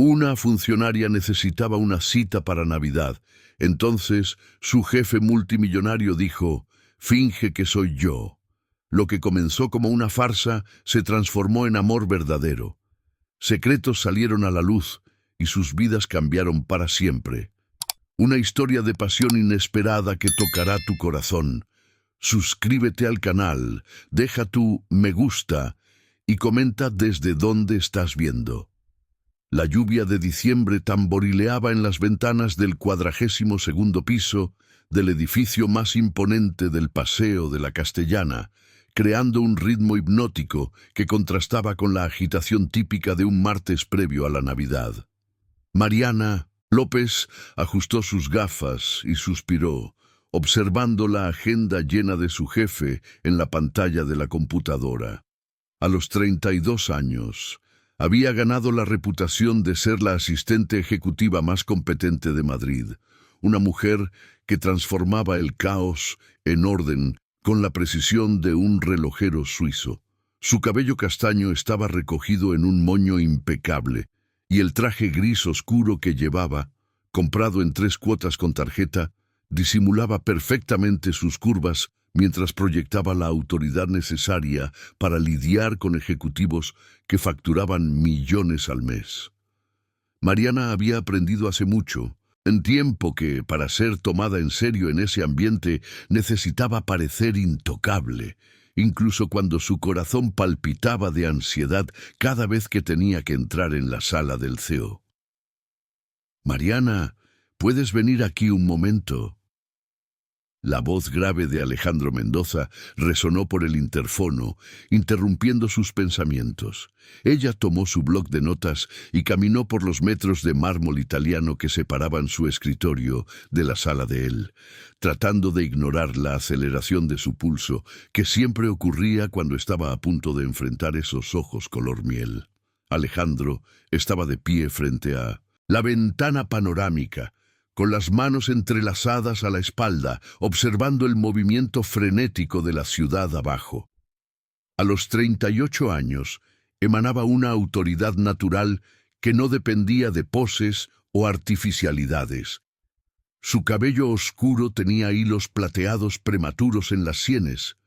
Una funcionaria necesitaba una cita para Navidad. Entonces, su jefe multimillonario dijo, «Finge que soy yo». Lo que comenzó como una farsa se transformó en amor verdadero. Secretos salieron a la luz y sus vidas cambiaron para siempre. Una historia de pasión inesperada que tocará tu corazón. Suscríbete al canal, deja tu me gusta y comenta desde dónde estás viendo. La lluvia de diciembre tamborileaba en las ventanas del 42º piso del edificio más imponente del Paseo de la Castellana, creando un ritmo hipnótico que contrastaba con la agitación típica de un martes previo a la Navidad. Mariana López ajustó sus gafas y suspiró, observando la agenda llena de su jefe en la pantalla de la computadora. A los 32 años, había ganado la reputación de ser la asistente ejecutiva más competente de Madrid, una mujer que transformaba el caos en orden con la precisión de un relojero suizo. Su cabello castaño estaba recogido en un moño impecable, y el traje gris oscuro que llevaba, comprado en 3 cuotas con tarjeta, disimulaba perfectamente sus curvas mientras proyectaba la autoridad necesaria para lidiar con ejecutivos que facturaban millones al mes. Mariana había aprendido hace mucho, en tiempo que, para ser tomada en serio en ese ambiente, necesitaba parecer intocable, incluso cuando su corazón palpitaba de ansiedad cada vez que tenía que entrar en la sala del CEO. «Mariana, ¿puedes venir aquí un momento?». La voz grave de Alejandro Mendoza resonó por el interfono, interrumpiendo sus pensamientos. Ella tomó su bloc de notas y caminó por los metros de mármol italiano que separaban su escritorio de la sala de él, tratando de ignorar la aceleración de su pulso, que siempre ocurría cuando estaba a punto de enfrentar esos ojos color miel. Alejandro estaba de pie frente a la ventana panorámica, con las manos entrelazadas a la espalda, observando el movimiento frenético de la ciudad abajo. A los 38 años, emanaba una autoridad natural que no dependía de poses o artificialidades. Su cabello oscuro tenía hilos plateados prematuros en las sienes.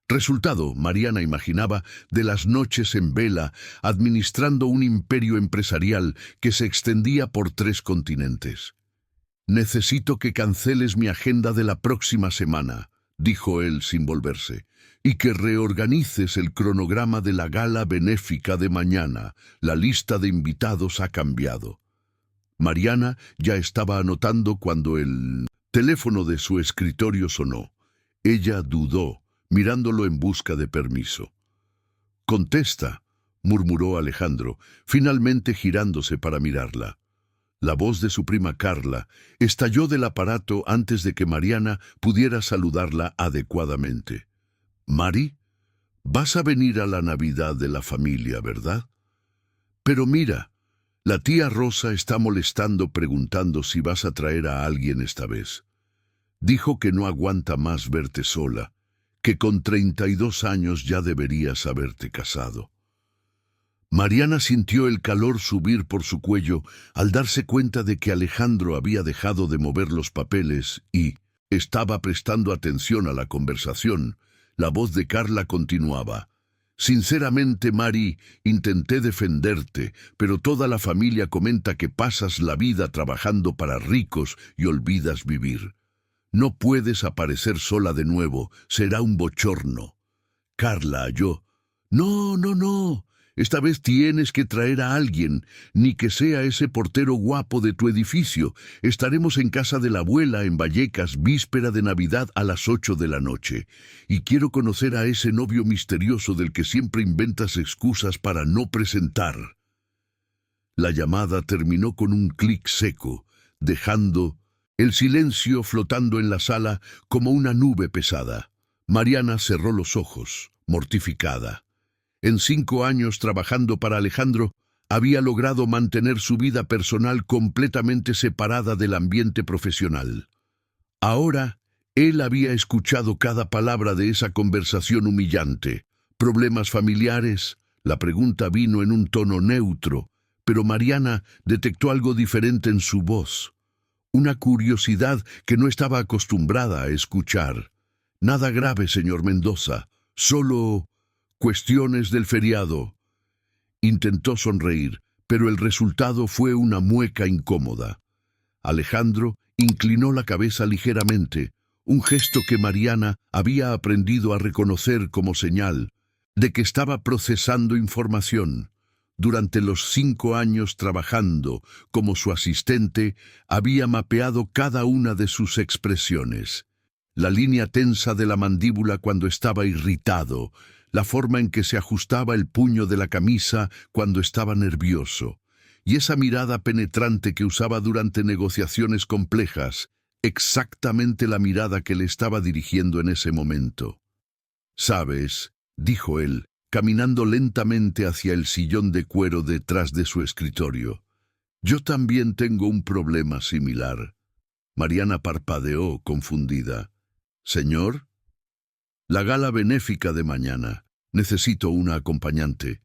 Resultado, Mariana imaginaba, de las noches en vela, administrando un imperio empresarial que se extendía por 3 continentes. «Necesito que canceles mi agenda de la próxima semana», dijo él sin volverse, «y que reorganices el cronograma de la gala benéfica de mañana. La lista de invitados ha cambiado». Mariana ya estaba anotando cuando el teléfono de su escritorio sonó. Ella dudó, mirándolo en busca de permiso. «Contesta», murmuró Alejandro, finalmente girándose para mirarla. La voz de su prima Carla estalló del aparato antes de que Mariana pudiera saludarla adecuadamente. «Mari, vas a venir a la Navidad de la familia, ¿verdad? Pero mira, la tía Rosa está molestando preguntando si vas a traer a alguien esta vez. Dijo que no aguanta más verte sola, que con 32 años ya deberías haberte casado». Mariana sintió el calor subir por su cuello al darse cuenta de que Alejandro había dejado de mover los papeles y estaba prestando atención a la conversación. La voz de Carla continuaba. «Sinceramente, Mari, intenté defenderte, pero toda la familia comenta que pasas la vida trabajando para ricos y olvidas vivir. No puedes aparecer sola de nuevo, será un bochorno». Carla halló. «No, no, no. Esta vez tienes que traer a alguien, ni que sea ese portero guapo de tu edificio. Estaremos en casa de la abuela en Vallecas, víspera de Navidad a las 8 de la noche. Y quiero conocer a ese novio misterioso del que siempre inventas excusas para no presentar». La llamada terminó con un clic seco, dejando el silencio flotando en la sala como una nube pesada. Mariana cerró los ojos, mortificada. En 5 años trabajando para Alejandro, había logrado mantener su vida personal completamente separada del ambiente profesional. Ahora, él había escuchado cada palabra de esa conversación humillante. ¿Problemas familiares? La pregunta vino en un tono neutro, pero Mariana detectó algo diferente en su voz, una curiosidad que no estaba acostumbrada a escuchar. Nada grave, señor Mendoza, solo cuestiones del feriado. Intentó sonreír, pero el resultado fue una mueca incómoda. Alejandro inclinó la cabeza ligeramente, un gesto que Mariana había aprendido a reconocer como señal de que estaba procesando información. Durante los 5 años trabajando como su asistente, había mapeado cada una de sus expresiones. La línea tensa de la mandíbula cuando estaba irritado, la forma en que se ajustaba el puño de la camisa cuando estaba nervioso, y esa mirada penetrante que usaba durante negociaciones complejas, exactamente la mirada que le estaba dirigiendo en ese momento. «¿Sabes?», dijo él, caminando lentamente hacia el sillón de cuero detrás de su escritorio. «Yo también tengo un problema similar». Mariana parpadeó, confundida. «¿Señor?» «La gala benéfica de mañana. Necesito una acompañante».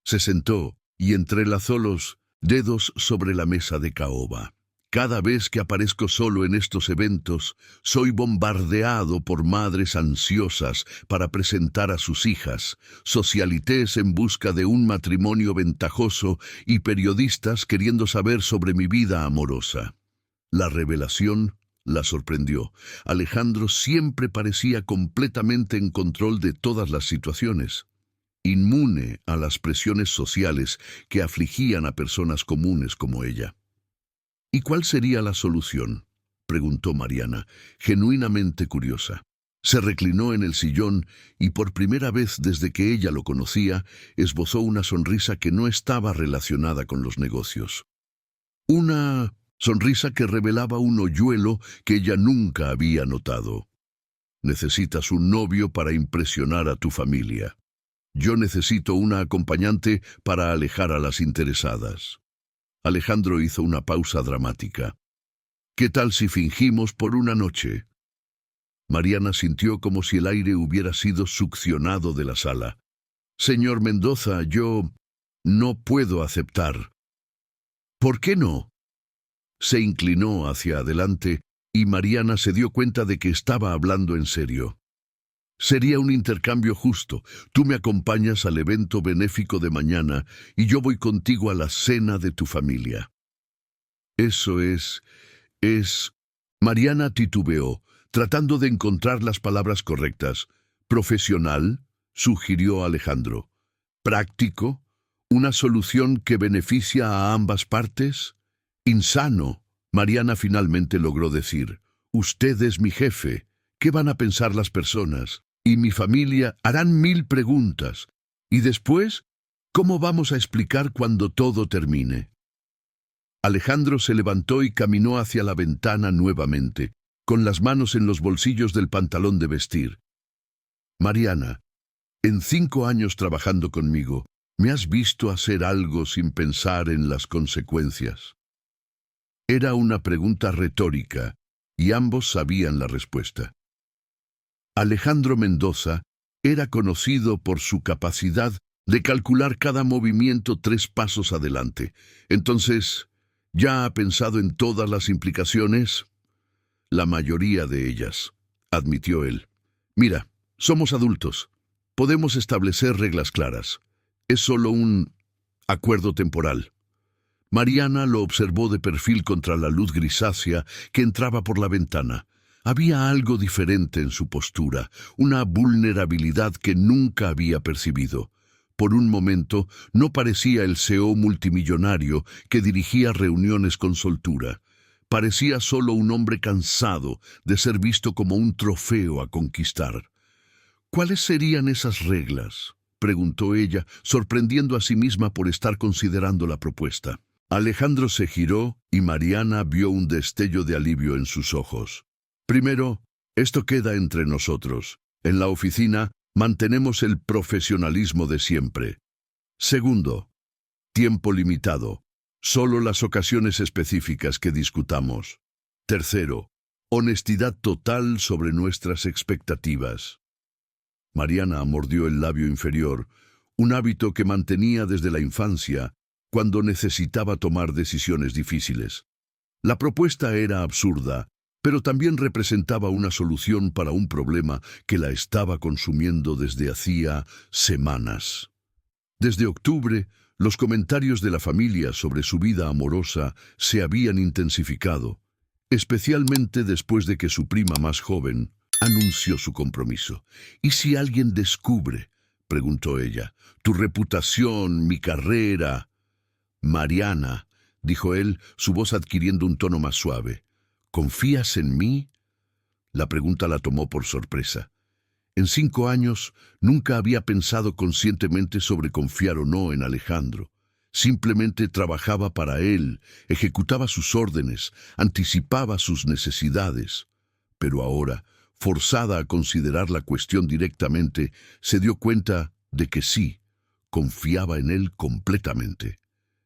Se sentó y entrelazó los dedos sobre la mesa de caoba. «Cada vez que aparezco solo en estos eventos, soy bombardeado por madres ansiosas para presentar a sus hijas, socialités en busca de un matrimonio ventajoso y periodistas queriendo saber sobre mi vida amorosa». La revelación la sorprendió. Alejandro siempre parecía completamente en control de todas las situaciones, inmune a las presiones sociales que afligían a personas comunes como ella. «¿Y cuál sería la solución?», preguntó Mariana, genuinamente curiosa. Se reclinó en el sillón y por primera vez desde que ella lo conocía, esbozó una sonrisa que no estaba relacionada con los negocios. Una sonrisa que revelaba un hoyuelo que ella nunca había notado. «Necesitas un novio para impresionar a tu familia. Yo necesito una acompañante para alejar a las interesadas». Alejandro hizo una pausa dramática. «¿Qué tal si fingimos por una noche?». Mariana sintió como si el aire hubiera sido succionado de la sala. «Señor Mendoza, yo no puedo aceptar». «¿Por qué no?». Se inclinó hacia adelante y Mariana se dio cuenta de que estaba hablando en serio. «Sería un intercambio justo. Tú me acompañas al evento benéfico de mañana y yo voy contigo a la cena de tu familia». «Eso es... Mariana titubeó, tratando de encontrar las palabras correctas. «¿Profesional?», sugirió Alejandro. «¿Práctico? ¿Una solución que beneficia a ambas partes?». «Insano», Mariana finalmente logró decir. «Usted es mi jefe. ¿Qué van a pensar las personas? Y mi familia harán 1000 preguntas. ¿Y después? ¿Cómo vamos a explicar cuando todo termine?». Alejandro se levantó y caminó hacia la ventana nuevamente, con las manos en los bolsillos del pantalón de vestir. «Mariana, en 5 años trabajando conmigo, ¿me has visto hacer algo sin pensar en las consecuencias?». Era una pregunta retórica, y ambos sabían la respuesta. Alejandro Mendoza era conocido por su capacidad de calcular cada movimiento 3 pasos adelante. «Entonces, ¿ya ha pensado en todas las implicaciones?». «La mayoría de ellas», admitió él. «Mira, somos adultos. Podemos establecer reglas claras. Es solo un acuerdo temporal». Mariana lo observó de perfil contra la luz grisácea que entraba por la ventana. Había algo diferente en su postura, una vulnerabilidad que nunca había percibido. Por un momento no parecía el CEO multimillonario que dirigía reuniones con soltura. Parecía solo un hombre cansado de ser visto como un trofeo a conquistar. «¿Cuáles serían esas reglas?», preguntó ella, sorprendiendo a sí misma por estar considerando la propuesta. Alejandro se giró y Mariana vio un destello de alivio en sus ojos. «Primero, esto queda entre nosotros. En la oficina mantenemos el profesionalismo de siempre. Segundo, tiempo limitado. Solo las ocasiones específicas que discutamos. Tercero, honestidad total sobre nuestras expectativas». Mariana mordió el labio inferior, un hábito que mantenía desde la infancia, cuando necesitaba tomar decisiones difíciles. La propuesta era absurda, pero también representaba una solución para un problema que la estaba consumiendo desde hacía semanas. Desde octubre, los comentarios de la familia sobre su vida amorosa se habían intensificado, especialmente después de que su prima más joven anunció su compromiso. «¿Y si alguien descubre?», preguntó ella. «Tu reputación, mi carrera». «Mariana», dijo él, su voz adquiriendo un tono más suave. «¿Confías en mí?». La pregunta la tomó por sorpresa. En 5 años nunca había pensado conscientemente sobre confiar o no en Alejandro. Simplemente trabajaba para él, ejecutaba sus órdenes, anticipaba sus necesidades. Pero ahora, forzada a considerar la cuestión directamente, se dio cuenta de que sí, confiaba en él completamente.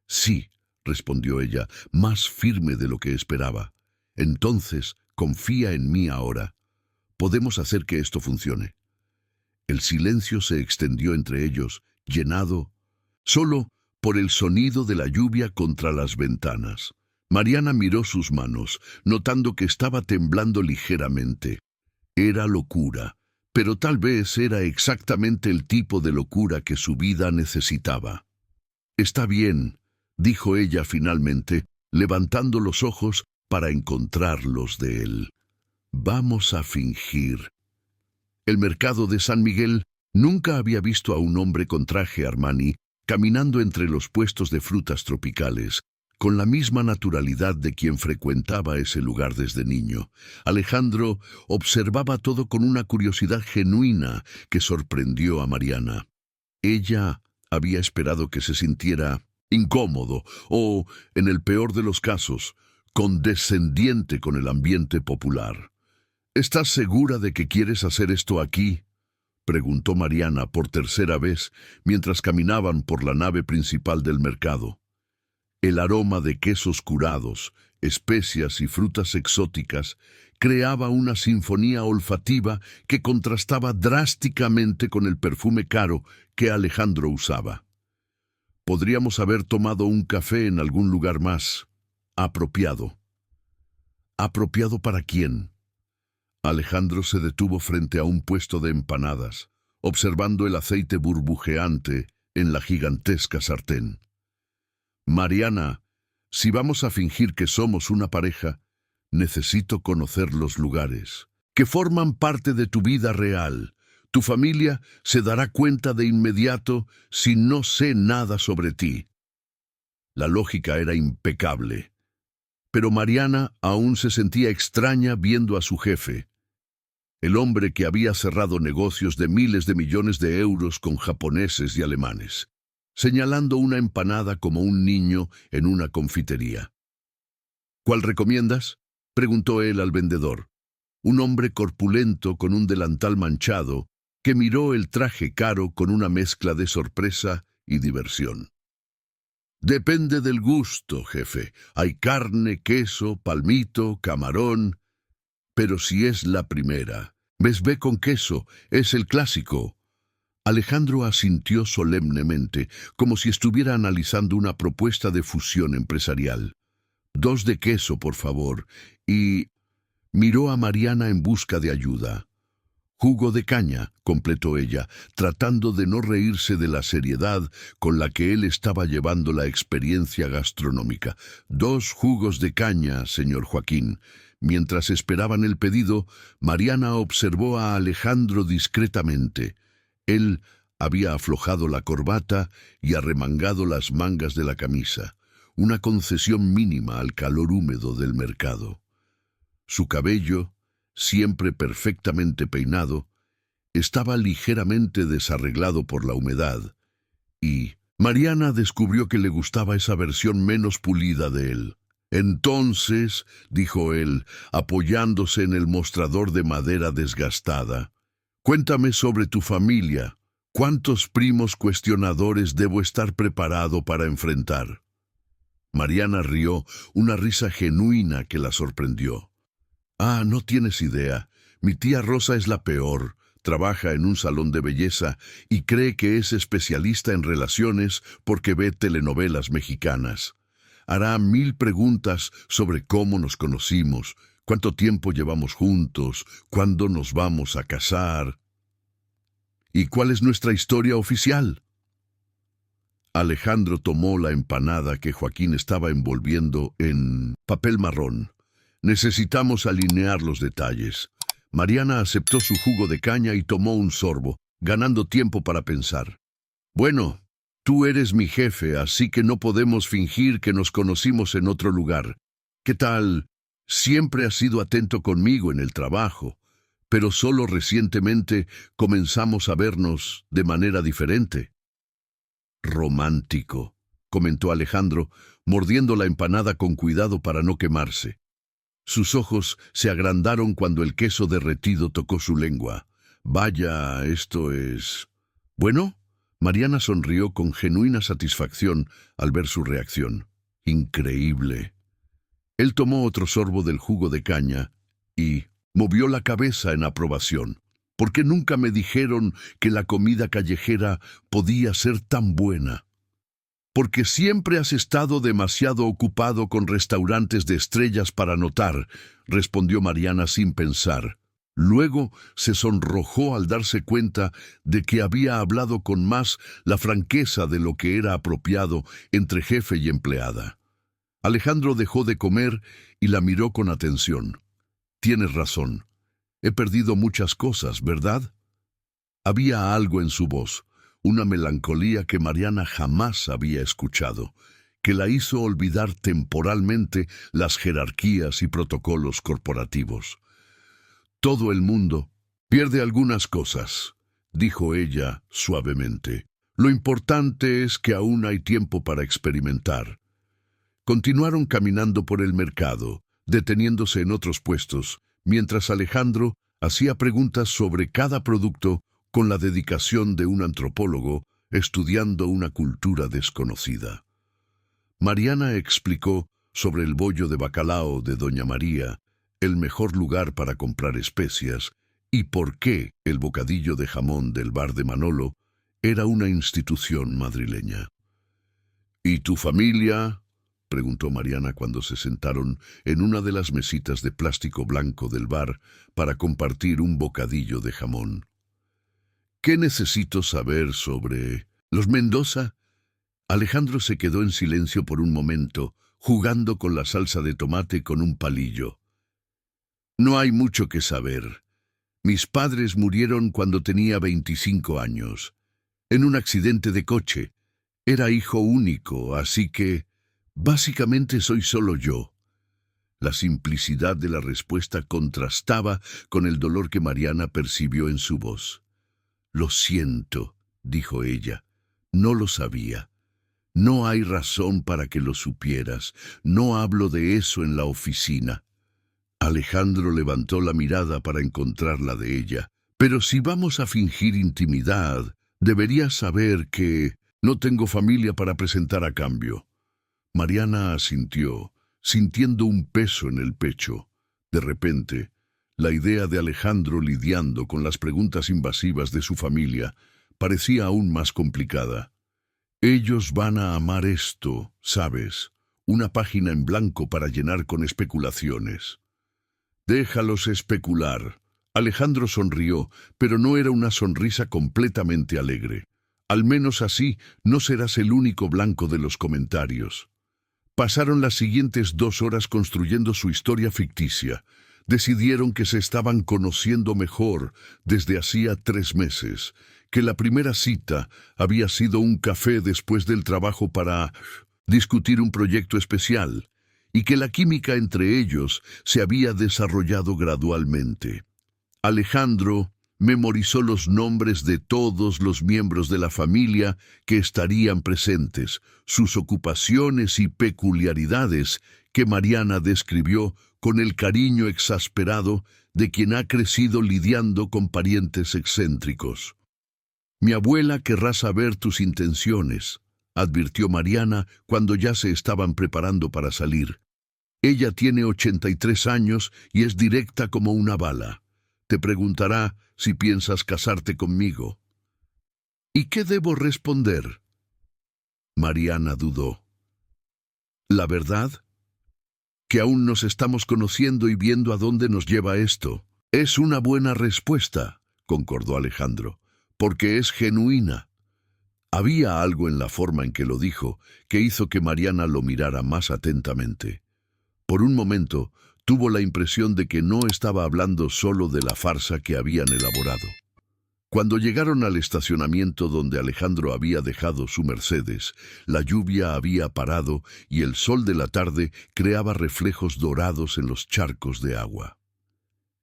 «Sí», respondió ella, más firme de lo que esperaba. «Entonces, confía en mí ahora. Podemos hacer que esto funcione». El silencio se extendió entre ellos, llenado solo por el sonido de la lluvia contra las ventanas. Mariana miró sus manos, notando que estaba temblando ligeramente. Era locura, pero tal vez era exactamente el tipo de locura que su vida necesitaba. «Está bien», dijo ella finalmente, levantando los ojos para encontrarlos de él. «Vamos a fingir». El mercado de San Miguel nunca había visto a un hombre con traje Armani caminando entre los puestos de frutas tropicales, con la misma naturalidad de quien frecuentaba ese lugar desde niño. Alejandro observaba todo con una curiosidad genuina que sorprendió a Mariana. Ella había esperado que se sintiera incómodo o, en el peor de los casos, condescendiente con el ambiente popular. «¿Estás segura de que quieres hacer esto aquí?», preguntó Mariana por tercera vez mientras caminaban por la nave principal del mercado. El aroma de quesos curados, especias y frutas exóticas creaba una sinfonía olfativa que contrastaba drásticamente con el perfume caro que Alejandro usaba. «Podríamos haber tomado un café en algún lugar más apropiado». «¿Apropiado para quién?». Alejandro se detuvo frente a un puesto de empanadas, observando el aceite burbujeante en la gigantesca sartén. «Mariana, si vamos a fingir que somos una pareja, necesito conocer los lugares que forman parte de tu vida real. Tu familia se dará cuenta de inmediato si no sé nada sobre ti». La lógica era impecable, pero Mariana aún se sentía extraña viendo a su jefe, el hombre que había cerrado negocios de miles de millones de euros con japoneses y alemanes, señalando una empanada como un niño en una confitería. «¿Cuál recomiendas?», preguntó él al vendedor, un hombre corpulento con un delantal manchado que miró el traje caro con una mezcla de sorpresa y diversión. «Depende del gusto, jefe. Hay carne, queso, palmito, camarón. Pero si es la primera, Mesbé con queso, es el clásico». Alejandro asintió solemnemente, como si estuviera analizando una propuesta de fusión empresarial. «2 de queso, por favor», y miró a Mariana en busca de ayuda. «Jugo de caña», completó ella, tratando de no reírse de la seriedad con la que él estaba llevando la experiencia gastronómica. «2 jugos de caña, señor Joaquín». Mientras esperaban el pedido, Mariana observó a Alejandro discretamente. Él había aflojado la corbata y arremangado las mangas de la camisa, una concesión mínima al calor húmedo del mercado. Su cabello, siempre perfectamente peinado, estaba ligeramente desarreglado por la humedad, y Mariana descubrió que le gustaba esa versión menos pulida de él. «Entonces», dijo él, apoyándose en el mostrador de madera desgastada, «cuéntame sobre tu familia. ¿Cuántos primos cuestionadores debo estar preparado para enfrentar?». Mariana rió, una risa genuina que la sorprendió. «Ah, no tienes idea. Mi tía Rosa es la peor. trabaja en un salón de belleza y cree que es especialista en relaciones porque ve telenovelas mexicanas. Hará 1000 preguntas sobre cómo nos conocimos, cuánto tiempo llevamos juntos, cuándo nos vamos a casar y cuál es nuestra historia oficial. Alejandro tomó la empanada que Joaquín estaba envolviendo en papel marrón. Necesitamos alinear los detalles. Mariana aceptó su jugo de caña y tomó un sorbo, ganando tiempo para pensar. Bueno, tú eres mi jefe, así que no podemos fingir que nos conocimos en otro lugar. ¿Qué tal? Siempre has sido atento conmigo en el trabajo, pero solo recientemente comenzamos a vernos de manera diferente. Romántico, comentó Alejandro, mordiendo la empanada con cuidado para no quemarse. Sus ojos se agrandaron cuando el queso derretido tocó su lengua. Vaya, esto es... ¿Bueno? Mariana sonrió con genuina satisfacción al ver su reacción. Increíble. Él tomó otro sorbo del jugo de caña y movió la cabeza en aprobación. ¿Por qué nunca me dijeron que la comida callejera podía ser tan buena? Porque siempre has estado demasiado ocupado con restaurantes de estrellas para notar, respondió Mariana sin pensar. Luego se sonrojó al darse cuenta de que había hablado con más la franqueza de lo que era apropiado entre jefe y empleada. Alejandro dejó de comer y la miró con atención. Tienes razón. He perdido muchas cosas, ¿verdad? Había algo en su voz, una melancolía que Mariana jamás había escuchado, que la hizo olvidar temporalmente las jerarquías y protocolos corporativos. Todo el mundo pierde algunas cosas, dijo ella suavemente. Lo importante es que aún hay tiempo para experimentar. Continuaron caminando por el mercado, deteniéndose en otros puestos, mientras Alejandro hacía preguntas sobre cada producto con la dedicación de un antropólogo estudiando una cultura desconocida. Mariana explicó sobre el bollo de bacalao de Doña María, el mejor lugar para comprar especias, y por qué el bocadillo de jamón del bar de Manolo era una institución madrileña. ¿Y tu familia?, preguntó Mariana cuando se sentaron en una de las mesitas de plástico blanco del bar para compartir un bocadillo de jamón. ¿Qué necesito saber sobre los Mendoza? Alejandro se quedó en silencio por un momento, jugando con la salsa de tomate con un palillo. No hay mucho que saber. Mis padres murieron cuando tenía 25 años, en un accidente de coche. Era hijo único, así que básicamente soy solo yo. La simplicidad de la respuesta contrastaba con el dolor que Mariana percibió en su voz. Lo siento, dijo ella. No lo sabía. No hay razón para que lo supieras. No hablo de eso en la oficina. Alejandro levantó la mirada para encontrar la de ella. Pero si vamos a fingir intimidad, deberías saber que no tengo familia para presentar a cambio. Mariana asintió, sintiendo un peso en el pecho. De repente, la idea de Alejandro lidiando con las preguntas invasivas de su familia parecía aún más complicada. Ellos van a amar esto, ¿sabes? Una página en blanco para llenar con especulaciones. Déjalos especular. Alejandro sonrió, pero no era una sonrisa completamente alegre. Al menos así no serás el único blanco de los comentarios. Pasaron las siguientes 2 horas construyendo su historia ficticia. Decidieron que se estaban conociendo mejor desde hacía 3 meses, que la primera cita había sido un café después del trabajo para discutir un proyecto especial, y que la química entre ellos se había desarrollado gradualmente. Alejandro memorizó los nombres de todos los miembros de la familia que estarían presentes, sus ocupaciones y peculiaridades que Mariana describió con el cariño exasperado de quien ha crecido lidiando con parientes excéntricos. «Mi abuela querrá saber tus intenciones», advirtió Mariana cuando ya se estaban preparando para salir. «Ella tiene 83 años y es directa como una bala. te preguntará si piensas casarte conmigo. ¿Y qué debo responder? Mariana dudó. La verdad, que aún nos estamos conociendo y viendo a dónde nos lleva esto. Es una buena respuesta, concordó Alejandro, porque es genuina. Había algo en la forma en que lo dijo que hizo que Mariana lo mirara más atentamente. Por un momento, tuvo la impresión de que no estaba hablando solo de la farsa que habían elaborado. Cuando llegaron al estacionamiento donde Alejandro había dejado su Mercedes, la lluvia había parado y el sol de la tarde creaba reflejos dorados en los charcos de agua.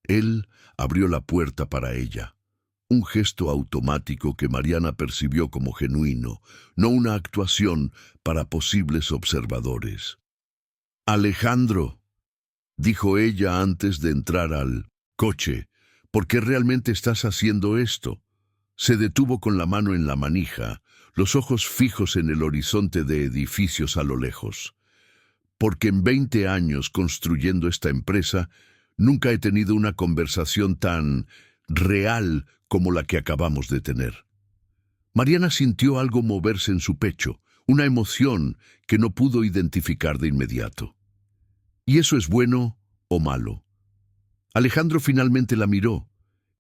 Él abrió la puerta para ella. Un gesto automático que Mariana percibió como genuino, no una actuación para posibles observadores. «Alejandro», dijo ella antes de entrar al coche, «¿por qué realmente estás haciendo esto?» Se detuvo con la mano en la manija, los ojos fijos en el horizonte de edificios a lo lejos. «Porque en 20 años construyendo esta empresa, nunca he tenido una conversación tan real como la que acabamos de tener». Mariana sintió algo moverse en su pecho, una emoción que no pudo identificar de inmediato. ¿Y eso es bueno o malo? Alejandro finalmente la miró,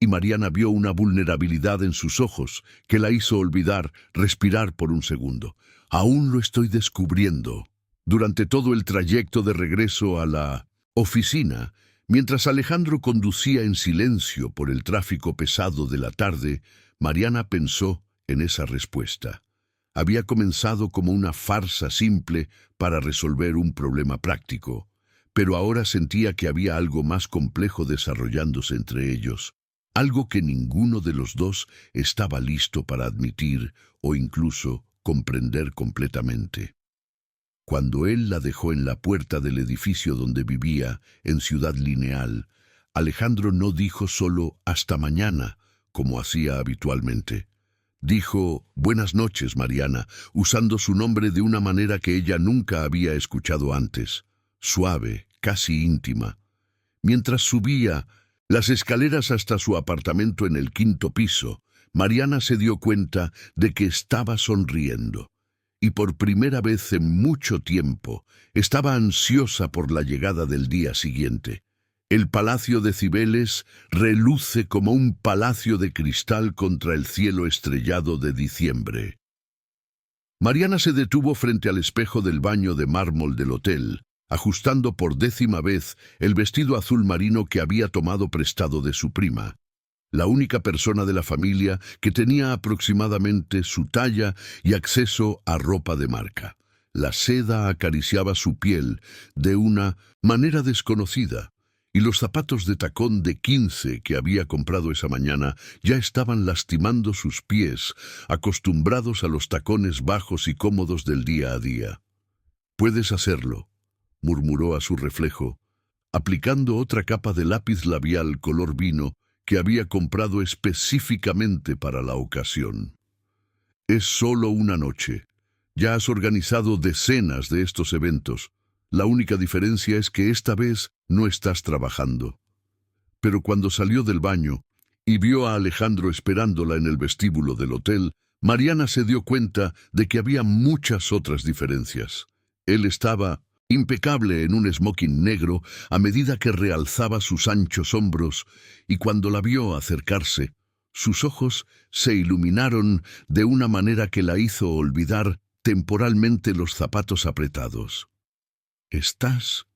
y Mariana vio una vulnerabilidad en sus ojos que la hizo olvidar, respirar por un segundo. «Aún lo estoy descubriendo». Durante todo el trayecto de regreso a la oficina, mientras Alejandro conducía en silencio por el tráfico pesado de la tarde, Mariana pensó en esa respuesta. Había comenzado como una farsa simple para resolver un problema práctico, pero ahora sentía que había algo más complejo desarrollándose entre ellos, algo que ninguno de los dos estaba listo para admitir o incluso comprender completamente. Cuando él la dejó en la puerta del edificio donde vivía, en Ciudad Lineal, Alejandro no dijo solo «hasta mañana», como hacía habitualmente. Dijo «buenas noches, Mariana», usando su nombre de una manera que ella nunca había escuchado antes, suave, casi íntima. Mientras subía las escaleras hasta su apartamento en el 5º piso, Mariana se dio cuenta de que estaba sonriendo. Y por primera vez en mucho tiempo estaba ansiosa por la llegada del día siguiente. El Palacio de Cibeles reluce como un palacio de cristal contra el cielo estrellado de diciembre. Mariana se detuvo frente al espejo del baño de mármol del hotel, ajustando por 10ª vez el vestido azul marino que había tomado prestado de su prima, la única persona de la familia que tenía aproximadamente su talla y acceso a ropa de marca. La seda acariciaba su piel de una manera desconocida, y los zapatos de tacón de 15 que había comprado esa mañana ya estaban lastimando sus pies, acostumbrados a los tacones bajos y cómodos del día a día. «Puedes hacerlo», murmuró a su reflejo, aplicando otra capa de lápiz labial color vino que había comprado específicamente para la ocasión. «Es solo una noche. Ya has organizado decenas de estos eventos. La única diferencia es que esta vez no estás trabajando». Pero cuando salió del baño y vio a Alejandro esperándola en el vestíbulo del hotel, Mariana se dio cuenta de que había muchas otras diferencias. Él estaba impecable en un smoking negro a medida que realzaba sus anchos hombros, y cuando la vio acercarse, sus ojos se iluminaron de una manera que la hizo olvidar temporalmente los zapatos apretados. «¿Estás?»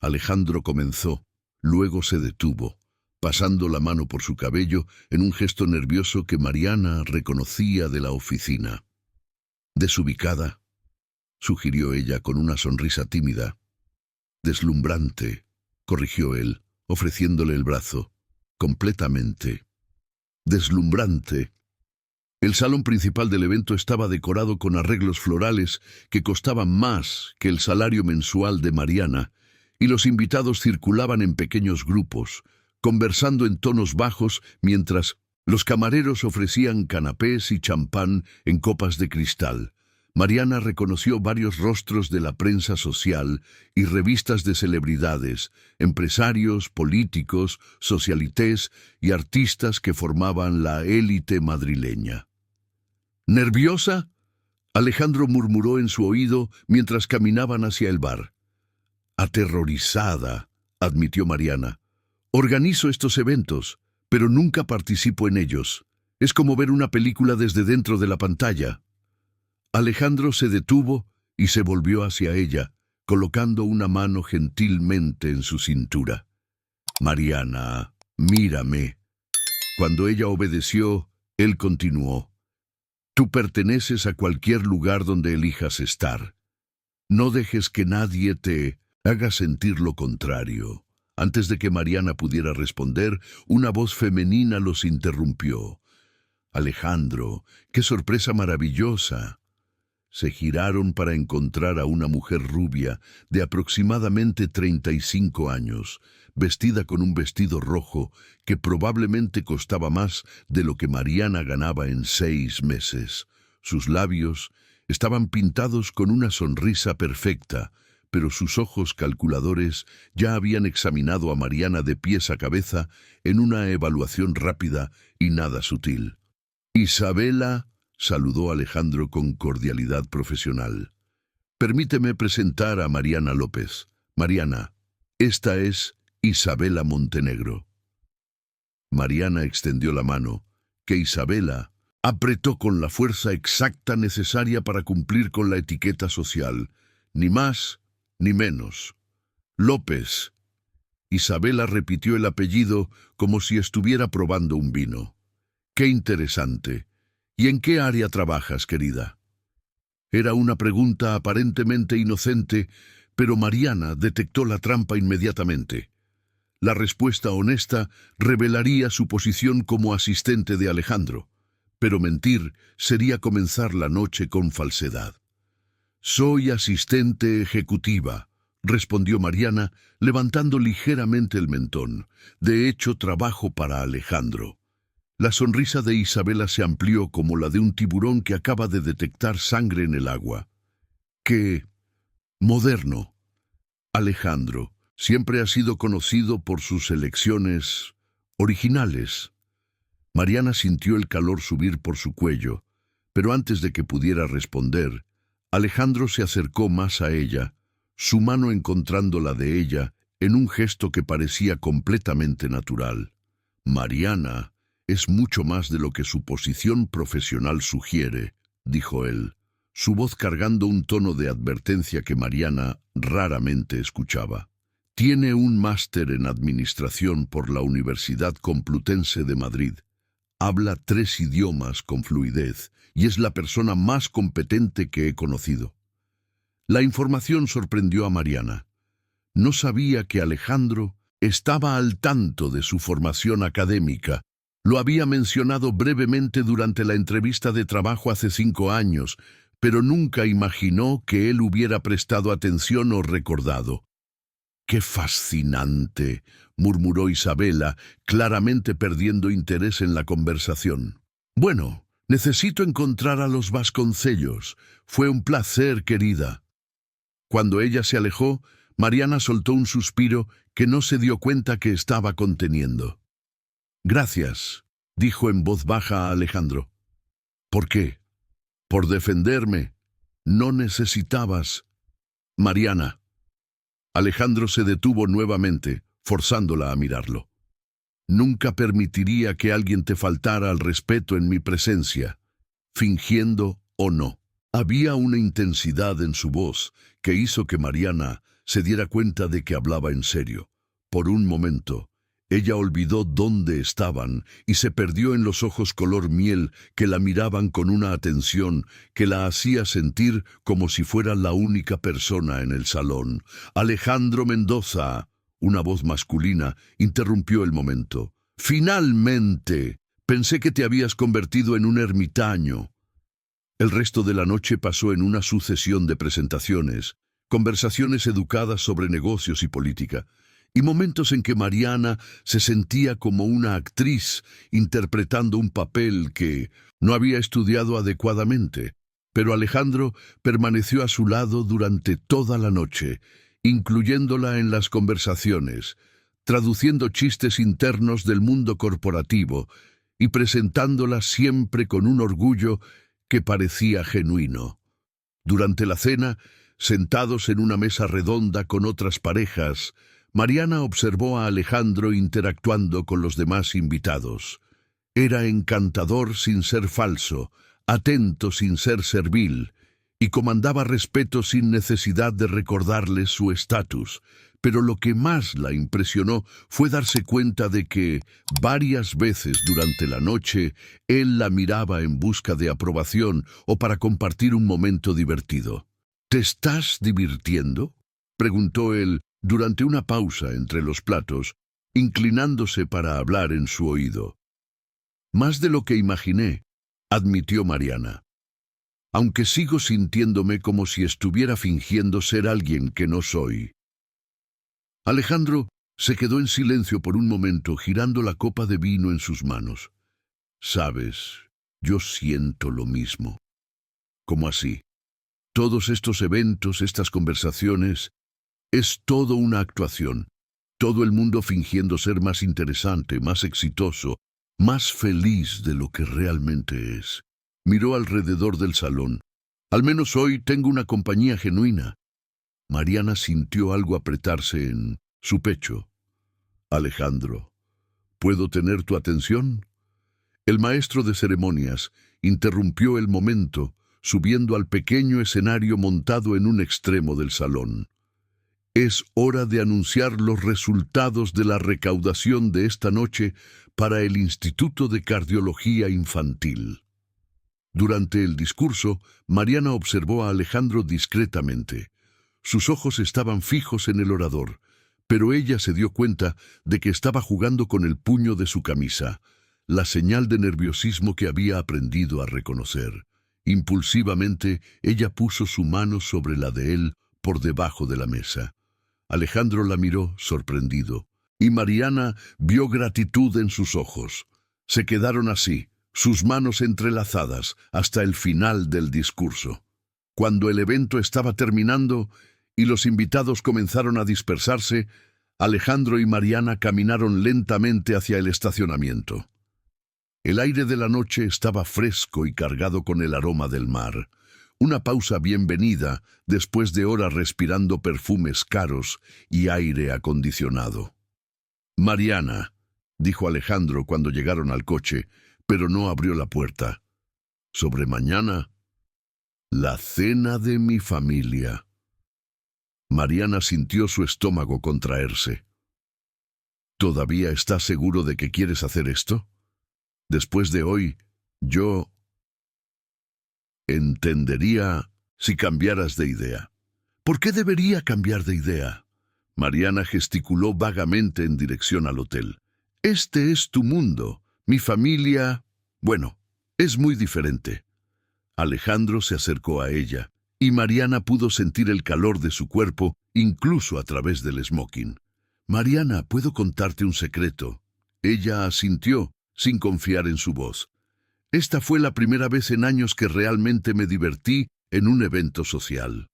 Alejandro comenzó, luego se detuvo, pasando la mano por su cabello en un gesto nervioso que Mariana reconocía de la oficina. «Desubicada», sugirió ella con una sonrisa tímida. «Deslumbrante», corrigió él, ofreciéndole el brazo. «Completamente. Deslumbrante». El salón principal del evento estaba decorado con arreglos florales que costaban más que el salario mensual de Mariana, y los invitados circulaban en pequeños grupos, conversando en tonos bajos mientras los camareros ofrecían canapés y champán en copas de cristal. Mariana reconoció varios rostros de la prensa social y revistas de celebridades, empresarios, políticos, socialités y artistas que formaban la élite madrileña. ¿Nerviosa?, Alejandro murmuró en su oído mientras caminaban hacia el bar. Aterrorizada, admitió Mariana. Organizo estos eventos, pero nunca participo en ellos. Es como ver una película desde dentro de la pantalla. Alejandro se detuvo y se volvió hacia ella, colocando una mano gentilmente en su cintura. Mariana, mírame. Cuando ella obedeció, él continuó. Tú perteneces a cualquier lugar donde elijas estar. No dejes que nadie te haga sentir lo contrario. Antes de que Mariana pudiera responder, una voz femenina los interrumpió. Alejandro, qué sorpresa maravillosa. Se giraron para encontrar a una mujer rubia de aproximadamente 35 años, vestida con un vestido rojo que probablemente costaba más de lo que Mariana ganaba en 6 meses. Sus labios estaban pintados con una sonrisa perfecta, pero sus ojos calculadores ya habían examinado a Mariana de pies a cabeza en una evaluación rápida y nada sutil. Isabela, saludó Alejandro con cordialidad profesional. Permíteme presentar a Mariana López. Mariana, esta es Isabela Montenegro. Mariana extendió la mano, que Isabela apretó con la fuerza exacta necesaria para cumplir con la etiqueta social, ni más ni menos. López. Isabela repitió el apellido como si estuviera probando un vino. ¡Qué interesante! ¿Y en qué área trabajas, querida? Era una pregunta aparentemente inocente, pero Mariana detectó la trampa inmediatamente. La respuesta honesta revelaría su posición como asistente de Alejandro, pero mentir sería comenzar la noche con falsedad. Soy asistente ejecutiva, respondió Mariana, levantando ligeramente el mentón. De hecho, trabajo para Alejandro. La sonrisa de Isabela se amplió como la de un tiburón que acaba de detectar sangre en el agua. ¡Qué moderno! Alejandro siempre ha sido conocido por sus elecciones originales. Mariana sintió el calor subir por su cuello, pero antes de que pudiera responder, Alejandro se acercó más a ella, su mano encontrando la de ella en un gesto que parecía completamente natural. Mariana es mucho más de lo que su posición profesional sugiere, dijo él, su voz cargando un tono de advertencia que Mariana raramente escuchaba. Tiene un máster en administración por la Universidad Complutense de Madrid. Habla 3 idiomas con fluidez y es la persona más competente que he conocido. La información sorprendió a Mariana. No sabía que Alejandro estaba al tanto de su formación académica. Lo había mencionado brevemente durante la entrevista de trabajo hace 5 años, pero nunca imaginó que él hubiera prestado atención o recordado. ¡Qué fascinante!, murmuró Isabela, claramente perdiendo interés en la conversación. Bueno, necesito encontrar a los Vasconcellos. Fue un placer, querida. Cuando ella se alejó, Mariana soltó un suspiro que no se dio cuenta que estaba conteniendo. Gracias, dijo en voz baja a Alejandro. ¿Por qué? Por defenderme. No necesitabas. Mariana. Alejandro se detuvo nuevamente, forzándola a mirarlo. Nunca permitiría que alguien te faltara al respeto en mi presencia, fingiendo o no. Había una intensidad en su voz que hizo que Mariana se diera cuenta de que hablaba en serio. Por un momento, ella olvidó dónde estaban y se perdió en los ojos color miel que la miraban con una atención que la hacía sentir como si fuera la única persona en el salón. Alejandro Mendoza, una voz masculina, interrumpió el momento. ¡Finalmente! Pensé que te habías convertido en un ermitaño. El resto de la noche pasó en una sucesión de presentaciones, conversaciones educadas sobre negocios y política, y momentos en que Mariana se sentía como una actriz interpretando un papel que no había estudiado adecuadamente. Pero Alejandro permaneció a su lado durante toda la noche, incluyéndola en las conversaciones, traduciendo chistes internos del mundo corporativo y presentándola siempre con un orgullo que parecía genuino. Durante la cena, sentados en una mesa redonda con otras parejas, Mariana observó a Alejandro interactuando con los demás invitados. Era encantador sin ser falso, atento sin ser servil, y comandaba respeto sin necesidad de recordarles su estatus. Pero lo que más la impresionó fue darse cuenta de que, varias veces durante la noche, él la miraba en busca de aprobación o para compartir un momento divertido. ¿Te estás divirtiendo?, preguntó él durante una pausa entre los platos, inclinándose para hablar en su oído. Más de lo que imaginé, admitió Mariana. Aunque sigo sintiéndome como si estuviera fingiendo ser alguien que no soy. Alejandro se quedó en silencio por un momento, girando la copa de vino en sus manos. Sabes, yo siento lo mismo. ¿Cómo así? Todos estos eventos, estas conversaciones, es todo una actuación. Todo el mundo fingiendo ser más interesante, más exitoso, más feliz de lo que realmente es. Miró alrededor del salón. Al menos hoy tengo una compañía genuina. Mariana sintió algo apretarse en su pecho. Alejandro, ¿puedo tener tu atención? El maestro de ceremonias interrumpió el momento, subiendo al pequeño escenario montado en un extremo del salón. Es hora de anunciar los resultados de la recaudación de esta noche para el Instituto de Cardiología Infantil. Durante el discurso, Mariana observó a Alejandro discretamente. Sus ojos estaban fijos en el orador, pero ella se dio cuenta de que estaba jugando con el puño de su camisa, la señal de nerviosismo que había aprendido a reconocer. Impulsivamente, ella puso su mano sobre la de él por debajo de la mesa. Alejandro la miró, sorprendido, y Mariana vio gratitud en sus ojos. Se quedaron así, sus manos entrelazadas, hasta el final del discurso. Cuando el evento estaba terminando y los invitados comenzaron a dispersarse, Alejandro y Mariana caminaron lentamente hacia el estacionamiento. El aire de la noche estaba fresco y cargado con el aroma del mar. Una pausa bienvenida después de horas respirando perfumes caros y aire acondicionado. Mariana, dijo Alejandro cuando llegaron al coche, pero no abrió la puerta. Sobre mañana, la cena de mi familia. Mariana sintió su estómago contraerse. ¿Todavía estás seguro de que quieres hacer esto? Después de hoy, yo entendería si cambiaras de idea. ¿Por qué debería cambiar de idea? Mariana gesticuló vagamente en dirección al hotel. Este es tu mundo. Mi familia, bueno, es muy diferente. Alejandro se acercó a ella, y Mariana pudo sentir el calor de su cuerpo, incluso a través del smoking. Mariana, ¿puedo contarte un secreto? Ella asintió, sin confiar en su voz. Esta fue la primera vez en años que realmente me divertí en un evento social.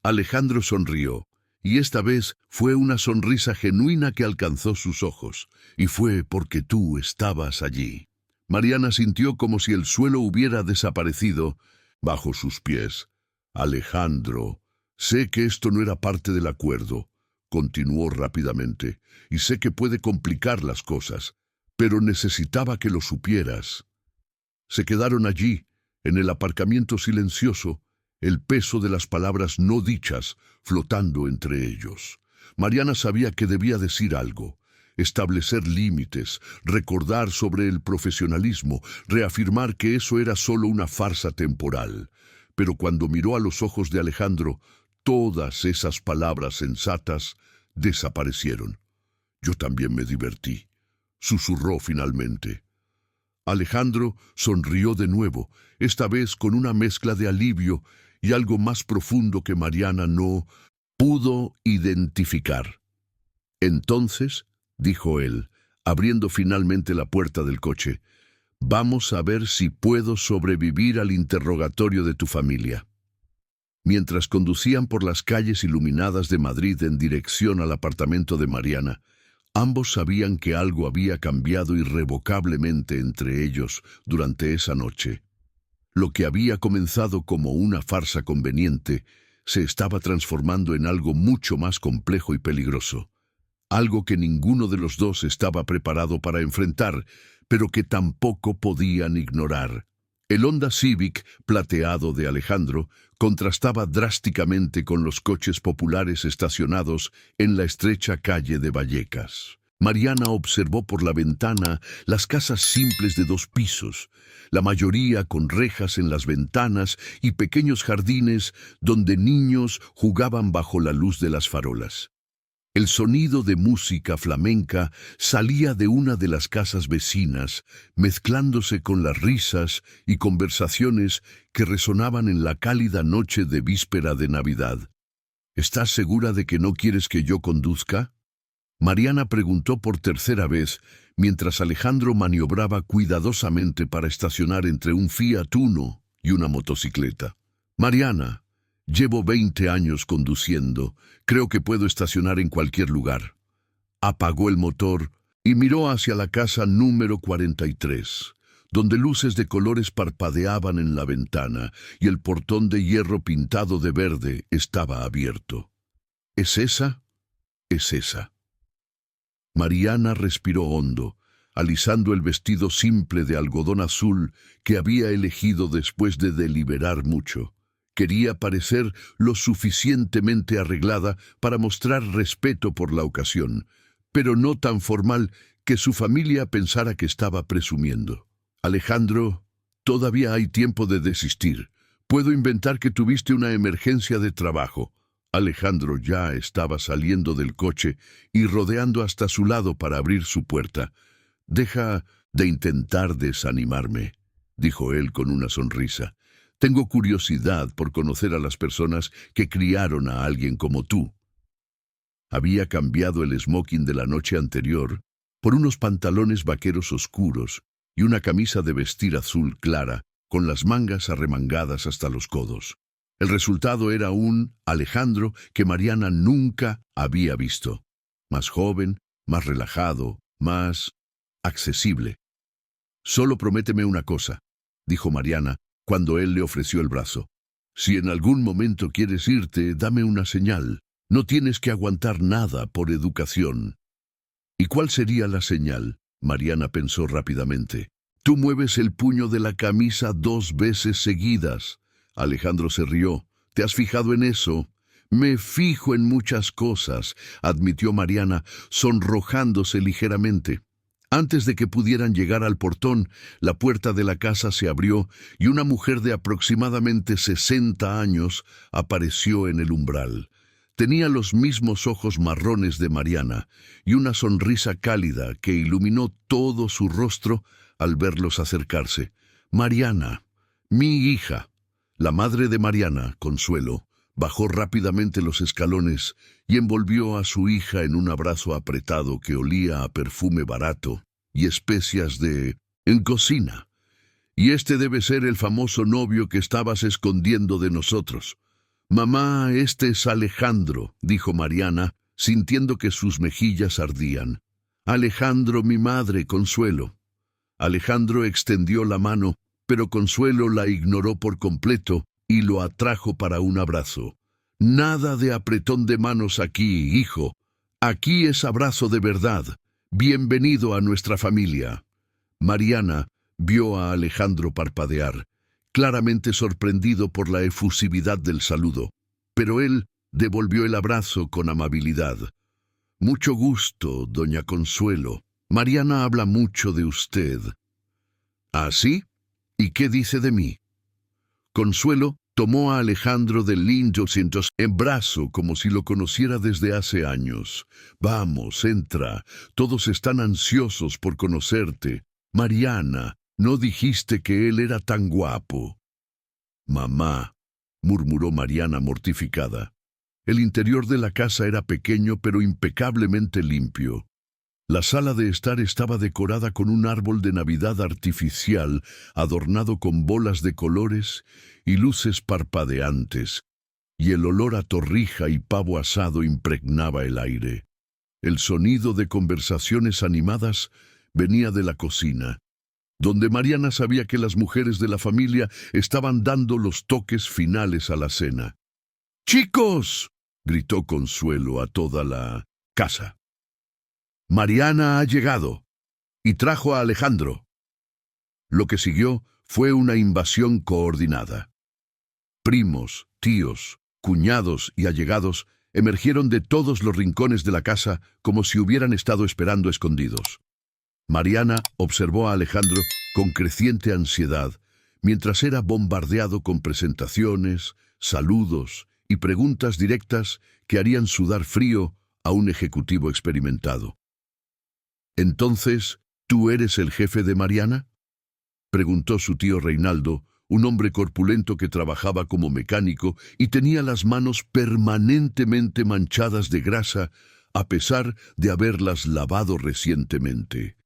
Alejandro sonrió, y esta vez fue una sonrisa genuina que alcanzó sus ojos, y fue porque tú estabas allí. Mariana sintió como si el suelo hubiera desaparecido bajo sus pies. Alejandro, sé que esto no era parte del acuerdo, continuó rápidamente, y sé que puede complicar las cosas, pero necesitaba que lo supieras. Se quedaron allí, en el aparcamiento silencioso, el peso de las palabras no dichas flotando entre ellos. Mariana sabía que debía decir algo, establecer límites, recordar sobre el profesionalismo, reafirmar que eso era solo una farsa temporal. Pero cuando miró a los ojos de Alejandro, todas esas palabras sensatas desaparecieron. Yo también me divertí, susurró finalmente. Alejandro sonrió de nuevo, esta vez con una mezcla de alivio y algo más profundo que Mariana no pudo identificar. Entonces, dijo él, abriendo finalmente la puerta del coche, Vamos a ver si puedo sobrevivir al interrogatorio de tu familia. Mientras conducían por las calles iluminadas de Madrid en dirección al apartamento de Mariana, ambos sabían que algo había cambiado irrevocablemente entre ellos durante esa noche. Lo que había comenzado como una farsa conveniente se estaba transformando en algo mucho más complejo y peligroso. Algo que ninguno de los dos estaba preparado para enfrentar, pero que tampoco podían ignorar. El Honda Civic plateado de Alejandro contrastaba drásticamente con los coches populares estacionados en la estrecha calle de Vallecas. Mariana observó por la ventana las casas simples de 2 pisos, la mayoría con rejas en las ventanas y pequeños jardines donde niños jugaban bajo la luz de las farolas. El sonido de música flamenca salía de una de las casas vecinas, mezclándose con las risas y conversaciones que resonaban en la cálida noche de víspera de Navidad. ¿Estás segura de que no quieres que yo conduzca?, Mariana preguntó por tercera vez, mientras Alejandro maniobraba cuidadosamente para estacionar entre un Fiat Uno y una motocicleta. Mariana, llevo 20 años conduciendo. Creo que puedo estacionar en cualquier lugar. Apagó el motor y miró hacia la casa número 43, donde luces de colores parpadeaban en la ventana y el portón de hierro pintado de verde estaba abierto. ¿Es esa? Es esa. Mariana respiró hondo, alisando el vestido simple de algodón azul que había elegido después de deliberar mucho. Quería parecer lo suficientemente arreglada para mostrar respeto por la ocasión, pero no tan formal que su familia pensara que estaba presumiendo. Alejandro, todavía hay tiempo de desistir. Puedo inventar que tuviste una emergencia de trabajo. Alejandro ya estaba saliendo del coche y rodeando hasta su lado para abrir su puerta. «Deja de intentar desanimarme», dijo él con una sonrisa. «Tengo curiosidad por conocer a las personas que criaron a alguien como tú». Había cambiado el smoking de la noche anterior por unos pantalones vaqueros oscuros y una camisa de vestir azul clara con las mangas arremangadas hasta los codos. El resultado era un Alejandro que Mariana nunca había visto. Más joven, más relajado, más accesible. «Solo prométeme una cosa», dijo Mariana cuando él le ofreció el brazo. «Si en algún momento quieres irte, dame una señal. No tienes que aguantar nada por educación». «¿Y cuál sería la señal?», Mariana pensó rápidamente. «Tú mueves el puño de la camisa 2 veces seguidas». Alejandro se rió. «¿Te has fijado en eso?» «Me fijo en muchas cosas», admitió Mariana, sonrojándose ligeramente. Antes de que pudieran llegar al portón, la puerta de la casa se abrió y una mujer de aproximadamente 60 años apareció en el umbral. Tenía los mismos ojos marrones de Mariana y una sonrisa cálida que iluminó todo su rostro al verlos acercarse. «Mariana, mi hija». La madre de Mariana, Consuelo, bajó rápidamente los escalones y envolvió a su hija en un abrazo apretado que olía a perfume barato y especias en cocina. «Y este debe ser el famoso novio que estabas escondiendo de nosotros». «Mamá, este es Alejandro», dijo Mariana, sintiendo que sus mejillas ardían. «Alejandro, mi madre, Consuelo». Alejandro extendió la mano, pero Consuelo la ignoró por completo y lo atrajo para un abrazo. «Nada de apretón de manos aquí, hijo. Aquí es abrazo de verdad. Bienvenido a nuestra familia». Mariana vio a Alejandro parpadear, claramente sorprendido por la efusividad del saludo, pero él devolvió el abrazo con amabilidad. «Mucho gusto, doña Consuelo. Mariana habla mucho de usted». «¿Ah, sí? ¿Y qué dice de mí?». Consuelo tomó a Alejandro del lindo en brazo como si lo conociera desde hace años. «Vamos, entra. Todos están ansiosos por conocerte. Mariana, ¿no dijiste que él era tan guapo?». «Mamá», murmuró Mariana mortificada. El interior de la casa era pequeño pero impecablemente limpio. La sala de estar estaba decorada con un árbol de Navidad artificial, adornado con bolas de colores y luces parpadeantes, y el olor a torrija y pavo asado impregnaba el aire. El sonido de conversaciones animadas venía de la cocina, donde Mariana sabía que las mujeres de la familia estaban dando los toques finales a la cena. ¡Chicos!, gritó Consuelo a toda la casa. Mariana ha llegado y trajo a Alejandro. Lo que siguió fue una invasión coordinada. Primos, tíos, cuñados y allegados emergieron de todos los rincones de la casa como si hubieran estado esperando escondidos. Mariana observó a Alejandro con creciente ansiedad, mientras era bombardeado con presentaciones, saludos y preguntas directas que harían sudar frío a un ejecutivo experimentado. «¿Entonces, tú eres el jefe de Mariana?», preguntó su tío Reinaldo, un hombre corpulento que trabajaba como mecánico y tenía las manos permanentemente manchadas de grasa, a pesar de haberlas lavado recientemente.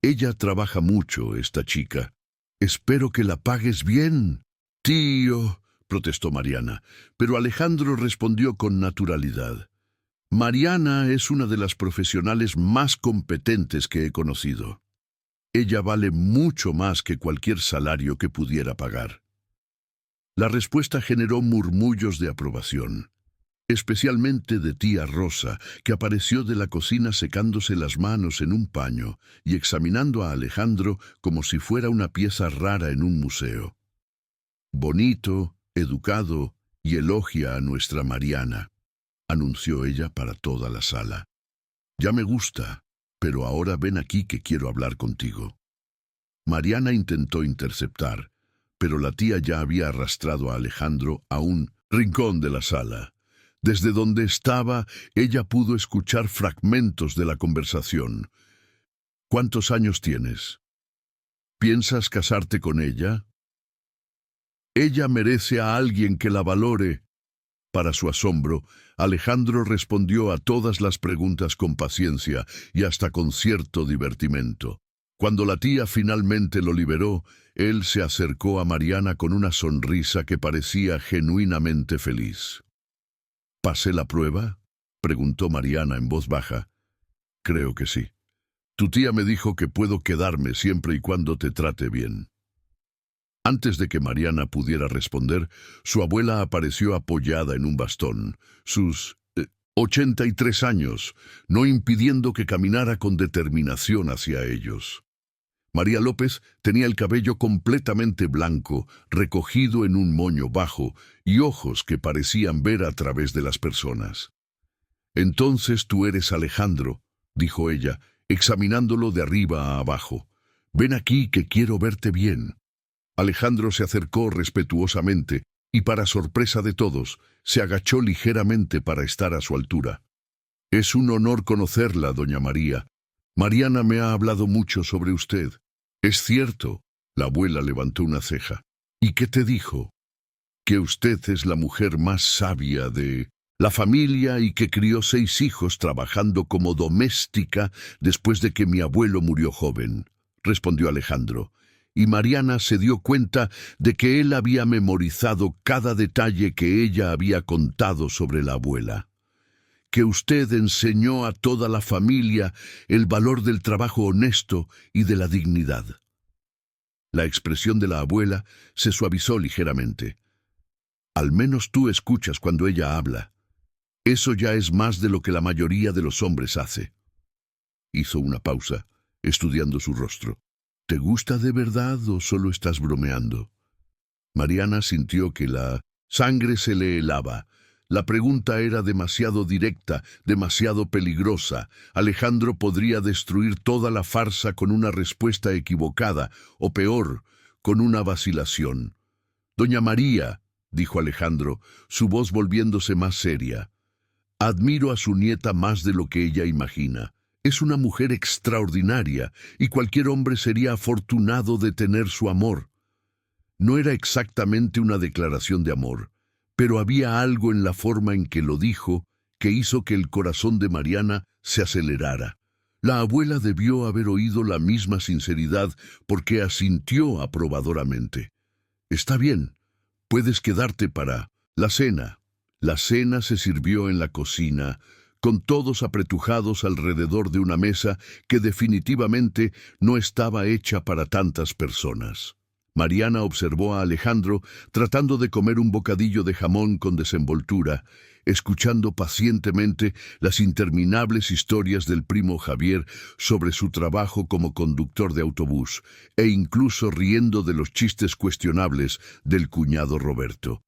«Ella trabaja mucho, esta chica. Espero que la pagues bien». «Tío», protestó Mariana, pero Alejandro respondió con naturalidad. «Mariana es una de las profesionales más competentes que he conocido. Ella vale mucho más que cualquier salario que pudiera pagar». La respuesta generó murmullos de aprobación, especialmente de tía Rosa, que apareció de la cocina secándose las manos en un paño y examinando a Alejandro como si fuera una pieza rara en un museo. «Bonito, educado y elogia a nuestra Mariana», anunció ella para toda la sala. «Ya me gusta, pero ahora ven aquí que quiero hablar contigo». Mariana intentó interceptar, pero la tía ya había arrastrado a Alejandro a un rincón de la sala. Desde donde estaba, ella pudo escuchar fragmentos de la conversación. «¿Cuántos años tienes? ¿Piensas casarte con ella? Ella merece a alguien que la valore». Para su asombro, Alejandro respondió a todas las preguntas con paciencia y hasta con cierto divertimento. Cuando la tía finalmente lo liberó, él se acercó a Mariana con una sonrisa que parecía genuinamente feliz. «¿Pasé la prueba?», preguntó Mariana en voz baja. «Creo que sí. Tu tía me dijo que puedo quedarme siempre y cuando te trate bien». Antes de que Mariana pudiera responder, su abuela apareció apoyada en un bastón, sus 83 años, no impidiendo que caminara con determinación hacia ellos. María López tenía el cabello completamente blanco, recogido en un moño bajo, y ojos que parecían ver a través de las personas. «Entonces tú eres Alejandro», dijo ella, examinándolo de arriba a abajo. «Ven aquí que quiero verte bien». Alejandro se acercó respetuosamente y, para sorpresa de todos, se agachó ligeramente para estar a su altura. «Es un honor conocerla, doña María. Mariana me ha hablado mucho sobre usted». «Es cierto», la abuela levantó una ceja. «¿Y qué te dijo?» «Que usted es la mujer más sabia de la familia y que crió 6 hijos trabajando como doméstica después de que mi abuelo murió joven», respondió Alejandro. Y Mariana se dio cuenta de que él había memorizado cada detalle que ella había contado sobre la abuela. «Que usted enseñó a toda la familia el valor del trabajo honesto y de la dignidad». La expresión de la abuela se suavizó ligeramente. «Al menos tú escuchas cuando ella habla. Eso ya es más de lo que la mayoría de los hombres hace». Hizo una pausa, estudiando su rostro. «¿Te gusta de verdad o solo estás bromeando?». Mariana sintió que la sangre se le helaba. La pregunta era demasiado directa, demasiado peligrosa. Alejandro podría destruir toda la farsa con una respuesta equivocada, o peor, con una vacilación. «Doña María», dijo Alejandro, su voz volviéndose más seria, «admiro a su nieta más de lo que ella imagina. Es una mujer extraordinaria y cualquier hombre sería afortunado de tener su amor». No era exactamente una declaración de amor, pero había algo en la forma en que lo dijo que hizo que el corazón de Mariana se acelerara. La abuela debió haber oído la misma sinceridad porque asintió aprobadoramente. Está bien, puedes quedarte para la cena. La cena se sirvió en la cocina, con todos apretujados alrededor de una mesa que definitivamente no estaba hecha para tantas personas. Mariana observó a Alejandro tratando de comer un bocadillo de jamón con desenvoltura, escuchando pacientemente las interminables historias del primo Javier sobre su trabajo como conductor de autobús, e incluso riendo de los chistes cuestionables del cuñado Roberto.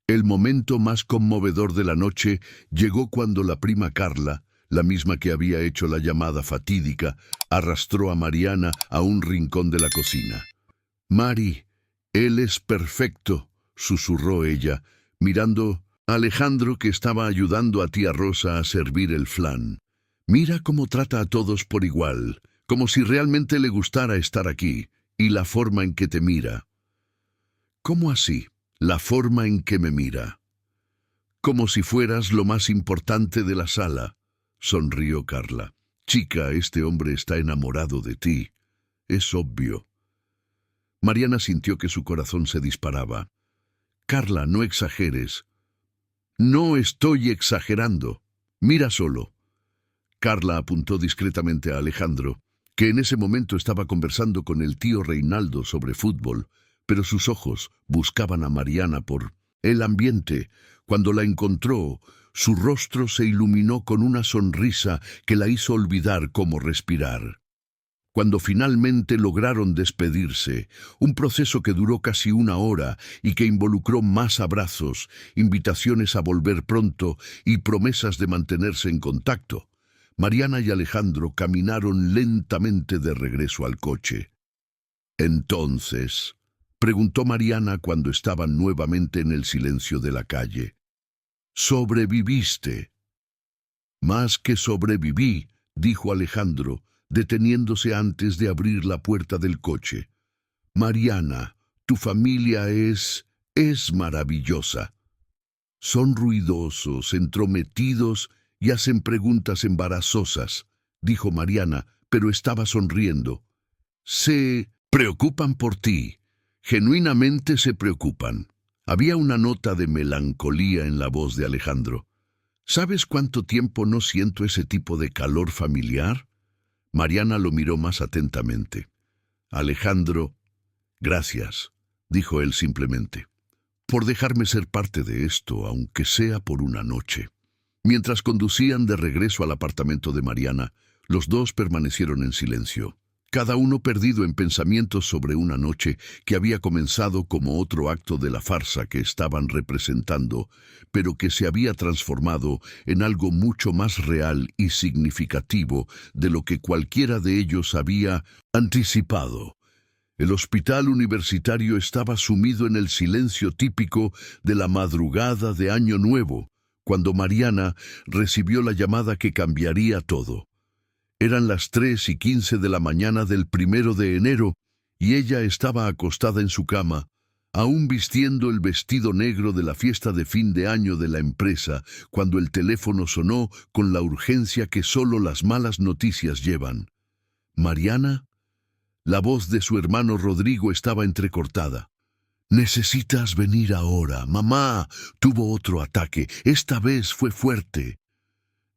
El momento más conmovedor de la noche llegó cuando la prima Carla, la misma que había hecho la llamada fatídica, arrastró a Mariana a un rincón de la cocina. «Mari, él es perfecto», susurró ella, mirando a Alejandro que estaba ayudando a tía Rosa a servir el flan. «Mira cómo trata a todos por igual, como si realmente le gustara estar aquí, y la forma en que te mira». «¿Cómo así? La forma en que me mira». «Como si fueras lo más importante de la sala», sonrió Carla. «Chica, este hombre está enamorado de ti. Es obvio». Mariana sintió que su corazón se disparaba. «Carla, no exageres». «No estoy exagerando. Mira solo». Carla apuntó discretamente a Alejandro, que en ese momento estaba conversando con el tío Reinaldo sobre fútbol, pero sus ojos buscaban a Mariana por el ambiente. Cuando la encontró, su rostro se iluminó con una sonrisa que la hizo olvidar cómo respirar. Cuando finalmente lograron despedirse, un proceso que duró casi una hora y que involucró más abrazos, invitaciones a volver pronto y promesas de mantenerse en contacto, Mariana y Alejandro caminaron lentamente de regreso al coche. «Entonces», preguntó Mariana cuando estaban nuevamente en el silencio de la calle, «¿sobreviviste?» «Más que sobreviví», dijo Alejandro, deteniéndose antes de abrir la puerta del coche. «Mariana, tu familia es maravillosa. Son ruidosos, entrometidos y hacen preguntas embarazosas», dijo Mariana, pero estaba sonriendo. «Se preocupan por ti. Genuinamente se preocupan». Había una nota de melancolía en la voz de Alejandro. «¿Sabes cuánto tiempo no siento ese tipo de calor familiar?» Mariana lo miró más atentamente. «Alejandro, gracias», dijo él simplemente, «por dejarme ser parte de esto, aunque sea por una noche». Mientras conducían de regreso al apartamento de Mariana, los dos permanecieron en silencio, cada uno perdido en pensamientos sobre una noche que había comenzado como otro acto de la farsa que estaban representando, pero que se había transformado en algo mucho más real y significativo de lo que cualquiera de ellos había anticipado. El hospital universitario estaba sumido en el silencio típico de la madrugada de Año Nuevo, cuando Mariana recibió la llamada que cambiaría todo. Eran las 3:15 de la mañana del 1 de enero y ella estaba acostada en su cama, aún vistiendo el vestido negro de la fiesta de fin de año de la empresa, cuando el teléfono sonó con la urgencia que solo las malas noticias llevan. «¿Mariana?» La voz de su hermano Rodrigo estaba entrecortada. «Necesitas venir ahora. Mamá tuvo otro ataque. Esta vez fue fuerte».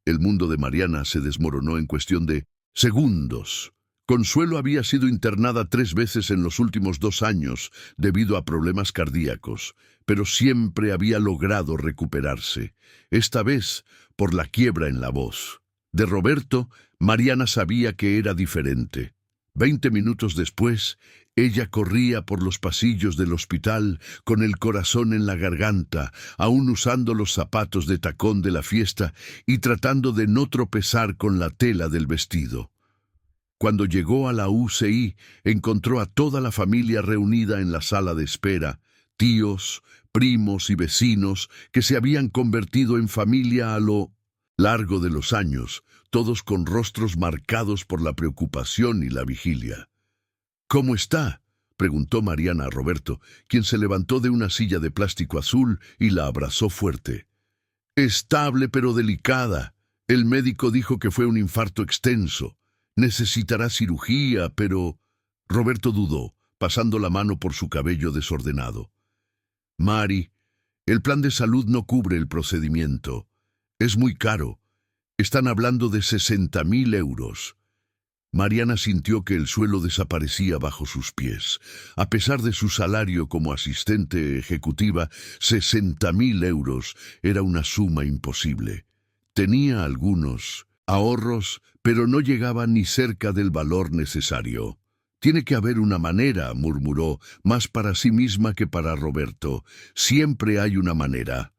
El mundo de Mariana se desmoronó en cuestión de segundos. Consuelo había sido internada 3 veces en los últimos 2 años debido a problemas cardíacos, pero siempre había logrado recuperarse, esta vez por la quiebra en la voz. De Roberto, Mariana sabía que era diferente. 20 minutos después, ella corría por los pasillos del hospital con el corazón en la garganta, aún usando los zapatos de tacón de la fiesta y tratando de no tropezar con la tela del vestido. Cuando llegó a la UCI, encontró a toda la familia reunida en la sala de espera, tíos, primos y vecinos que se habían convertido en familia a lo largo de los años, todos con rostros marcados por la preocupación y la vigilia. «¿Cómo está?», preguntó Mariana a Roberto, quien se levantó de una silla de plástico azul y la abrazó fuerte. «Estable pero delicada. El médico dijo que fue un infarto extenso. Necesitará cirugía, pero... Roberto dudó, pasando la mano por su cabello desordenado. Mari, el plan de salud no cubre el procedimiento. Es muy caro. Están hablando de 60.000 euros. Mariana sintió que el suelo desaparecía bajo sus pies. A pesar de su salario como asistente ejecutiva, 60.000 euros era una suma imposible. Tenía algunos ahorros, pero no llegaba ni cerca del valor necesario. Tiene que haber una manera, murmuró, más para sí misma que para Roberto. Siempre hay una manera.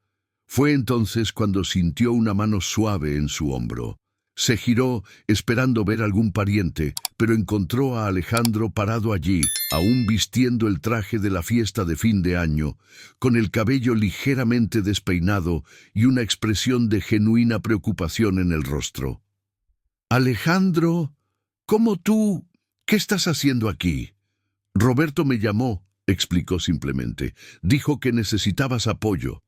Fue entonces cuando sintió una mano suave en su hombro. Se giró, esperando ver algún pariente, pero encontró a Alejandro parado allí, aún vistiendo el traje de la fiesta de fin de año, con el cabello ligeramente despeinado y una expresión de genuina preocupación en el rostro. «Alejandro, ¿cómo tú? ¿Qué estás haciendo aquí?» «Roberto me llamó», explicó simplemente. «Dijo que necesitabas apoyo».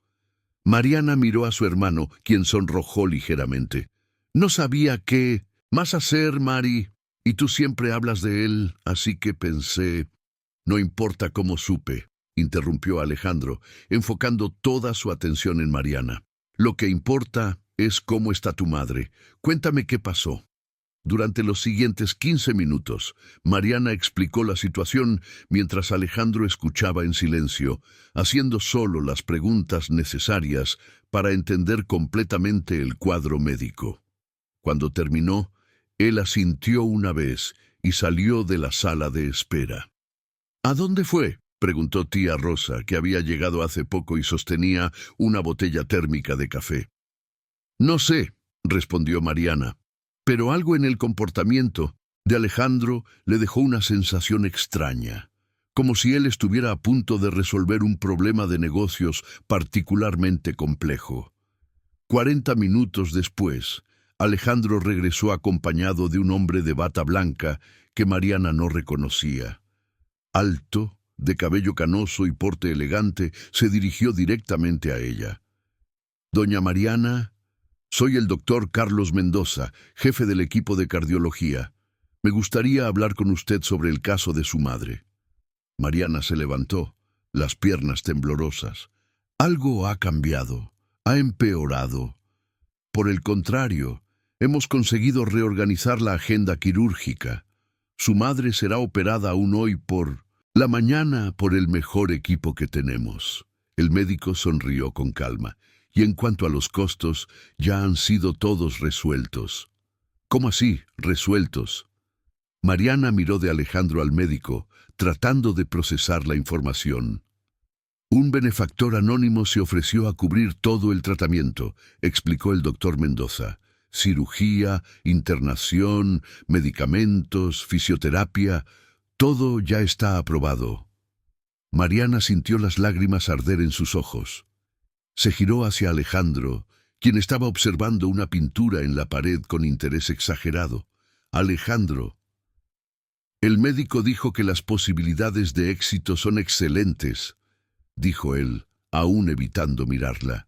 Mariana miró a su hermano, quien sonrojó ligeramente. «No sabía qué más hacer, Mari, y tú siempre hablas de él, así que pensé...» «No importa cómo supe», interrumpió Alejandro, enfocando toda su atención en Mariana. «Lo que importa es cómo está tu madre. Cuéntame qué pasó». Durante los siguientes 15 minutos, Mariana explicó la situación mientras Alejandro escuchaba en silencio, haciendo solo las preguntas necesarias para entender completamente el cuadro médico. Cuando terminó, él asintió una vez y salió de la sala de espera. «¿A dónde fue?», preguntó tía Rosa, que había llegado hace poco y sostenía una botella térmica de café. «No sé», respondió Mariana. Pero algo en el comportamiento de Alejandro le dejó una sensación extraña, como si él estuviera a punto de resolver un problema de negocios particularmente complejo. 40 minutos después, Alejandro regresó acompañado de un hombre de bata blanca que Mariana no reconocía. Alto, de cabello canoso y porte elegante, se dirigió directamente a ella. «Doña Mariana, soy el doctor Carlos Mendoza, jefe del equipo de cardiología. Me gustaría hablar con usted sobre el caso de su madre». Mariana se levantó, las piernas temblorosas. «Algo ha cambiado, ha empeorado. Por el contrario, hemos conseguido reorganizar la agenda quirúrgica. Su madre será operada aún hoy por la mañana por el mejor equipo que tenemos». El médico sonrió con calma. «Y en cuanto a los costos, ya han sido todos resueltos». «¿Cómo así, resueltos?». Mariana miró de Alejandro al médico, tratando de procesar la información. «Un benefactor anónimo se ofreció a cubrir todo el tratamiento», explicó el doctor Mendoza. «Cirugía, internación, medicamentos, fisioterapia, todo ya está aprobado». Mariana sintió las lágrimas arder en sus ojos. Se giró hacia Alejandro, quien estaba observando una pintura en la pared con interés exagerado. «Alejandro, el médico dijo que las posibilidades de éxito son excelentes», dijo él, aún evitando mirarla.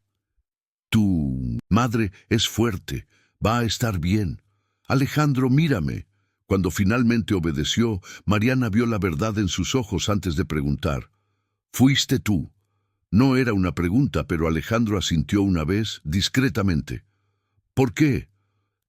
«Tu madre es fuerte, va a estar bien. Alejandro, mírame». Cuando finalmente obedeció, Mariana vio la verdad en sus ojos antes de preguntar. «¿Fuiste tú?». No era una pregunta, pero Alejandro asintió una vez, discretamente. «¿Por qué?».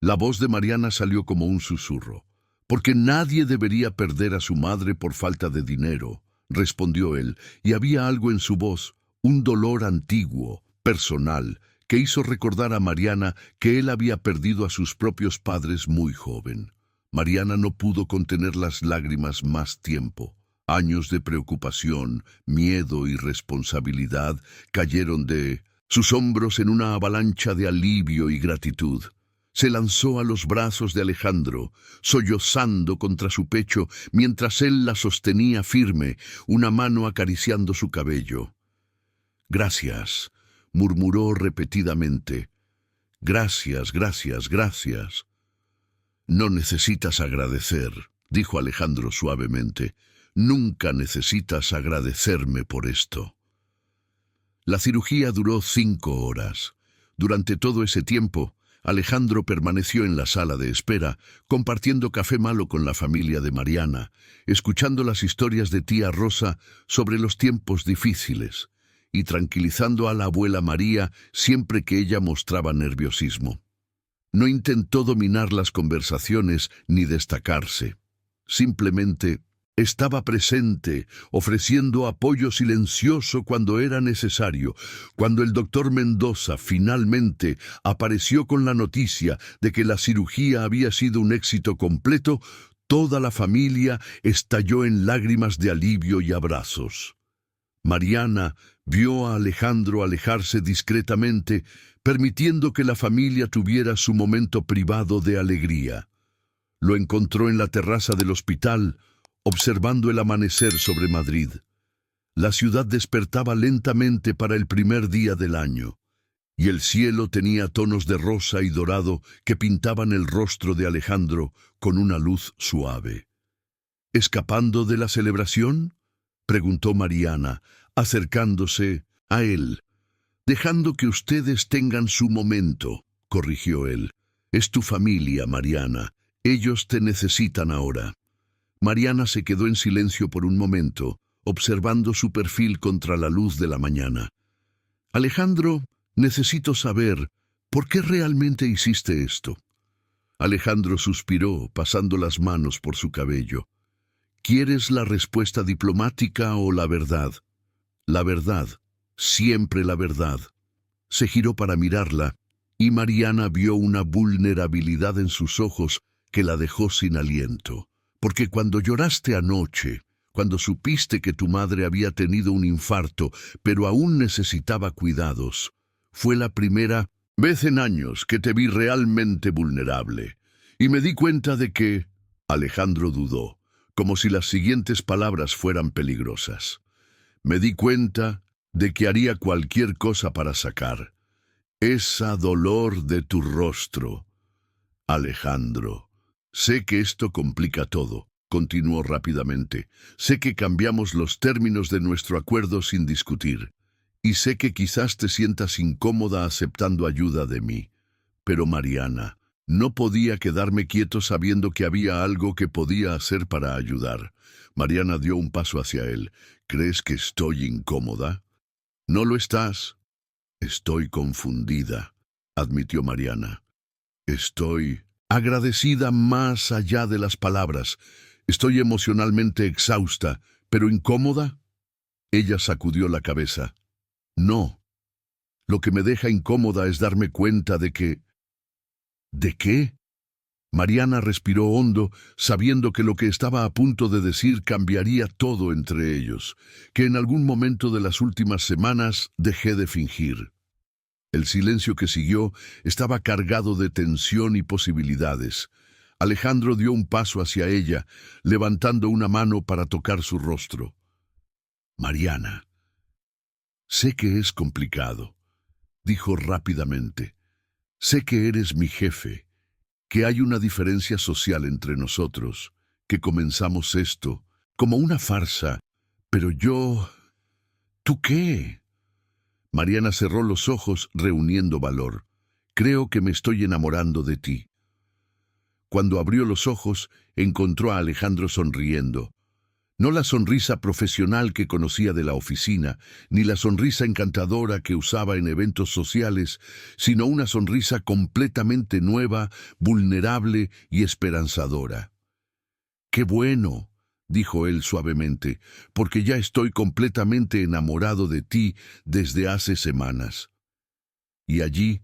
La voz de Mariana salió como un susurro. «Porque nadie debería perder a su madre por falta de dinero», respondió él, y había algo en su voz, un dolor antiguo, personal, que hizo recordar a Mariana que él había perdido a sus propios padres muy joven. Mariana no pudo contener las lágrimas más tiempo. Años de preocupación, miedo y responsabilidad cayeron de sus hombros en una avalancha de alivio y gratitud. Se lanzó a los brazos de Alejandro, sollozando contra su pecho mientras él la sostenía firme, una mano acariciando su cabello. «Gracias», murmuró repetidamente. «Gracias, gracias, gracias». «No necesitas agradecer», dijo Alejandro suavemente. «Nunca necesitas agradecerme por esto». La cirugía duró 5 horas. Durante todo ese tiempo, Alejandro permaneció en la sala de espera, compartiendo café malo con la familia de Mariana, escuchando las historias de tía Rosa sobre los tiempos difíciles y tranquilizando a la abuela María siempre que ella mostraba nerviosismo. No intentó dominar las conversaciones ni destacarse. Simplemente estaba presente, ofreciendo apoyo silencioso cuando era necesario. Cuando el doctor Mendoza finalmente apareció con la noticia de que la cirugía había sido un éxito completo, toda la familia estalló en lágrimas de alivio y abrazos. Mariana vio a Alejandro alejarse discretamente, permitiendo que la familia tuviera su momento privado de alegría. Lo encontró en la terraza del hospital, observando el amanecer sobre Madrid. La ciudad despertaba lentamente para el primer día del año, y el cielo tenía tonos de rosa y dorado que pintaban el rostro de Alejandro con una luz suave. ¿Escapando de la celebración?, preguntó Mariana, acercándose a él. Dejando que ustedes tengan su momento, corrigió él. Es tu familia, Mariana. Ellos te necesitan ahora. Mariana se quedó en silencio por un momento, observando su perfil contra la luz de la mañana. Alejandro, necesito saber, ¿por qué realmente hiciste esto? Alejandro suspiró, pasando las manos por su cabello. ¿Quieres la respuesta diplomática o la verdad? La verdad, siempre la verdad. Se giró para mirarla, y Mariana vio una vulnerabilidad en sus ojos que la dejó sin aliento. Porque cuando lloraste anoche, cuando supiste que tu madre había tenido un infarto, pero aún necesitaba cuidados, fue la primera vez en años que te vi realmente vulnerable. Y me di cuenta de que... Alejandro dudó, como si las siguientes palabras fueran peligrosas. Me di cuenta de que haría cualquier cosa para sacar esa dolor de tu rostro. Alejandro, sé que esto complica todo, continuó rápidamente. Sé que cambiamos los términos de nuestro acuerdo sin discutir. Y sé que quizás te sientas incómoda aceptando ayuda de mí. Pero Mariana, no podía quedarme quieto sabiendo que había algo que podía hacer para ayudar. Mariana dio un paso hacia él. ¿Crees que estoy incómoda? No lo estás. Estoy confundida, admitió Mariana. Estoy agradecida más allá de las palabras. Estoy emocionalmente exhausta, pero ¿incómoda? Ella sacudió la cabeza. No. Lo que me deja incómoda es darme cuenta de que... ¿De qué? Mariana respiró hondo, sabiendo que lo que estaba a punto de decir cambiaría todo entre ellos, que en algún momento de las últimas semanas dejé de fingir. El silencio que siguió estaba cargado de tensión y posibilidades. Alejandro dio un paso hacia ella, levantando una mano para tocar su rostro. Mariana, sé que es complicado, dijo rápidamente. Sé que eres mi jefe, que hay una diferencia social entre nosotros, que comenzamos esto como una farsa, pero yo... ¿Tú qué? Mariana cerró los ojos, reuniendo valor. Creo que me estoy enamorando de ti. Cuando abrió los ojos, encontró a Alejandro sonriendo. No la sonrisa profesional que conocía de la oficina, ni la sonrisa encantadora que usaba en eventos sociales, sino una sonrisa completamente nueva, vulnerable y esperanzadora. ¡Qué bueno!, dijo él suavemente, porque ya estoy completamente enamorado de ti desde hace semanas. Y allí,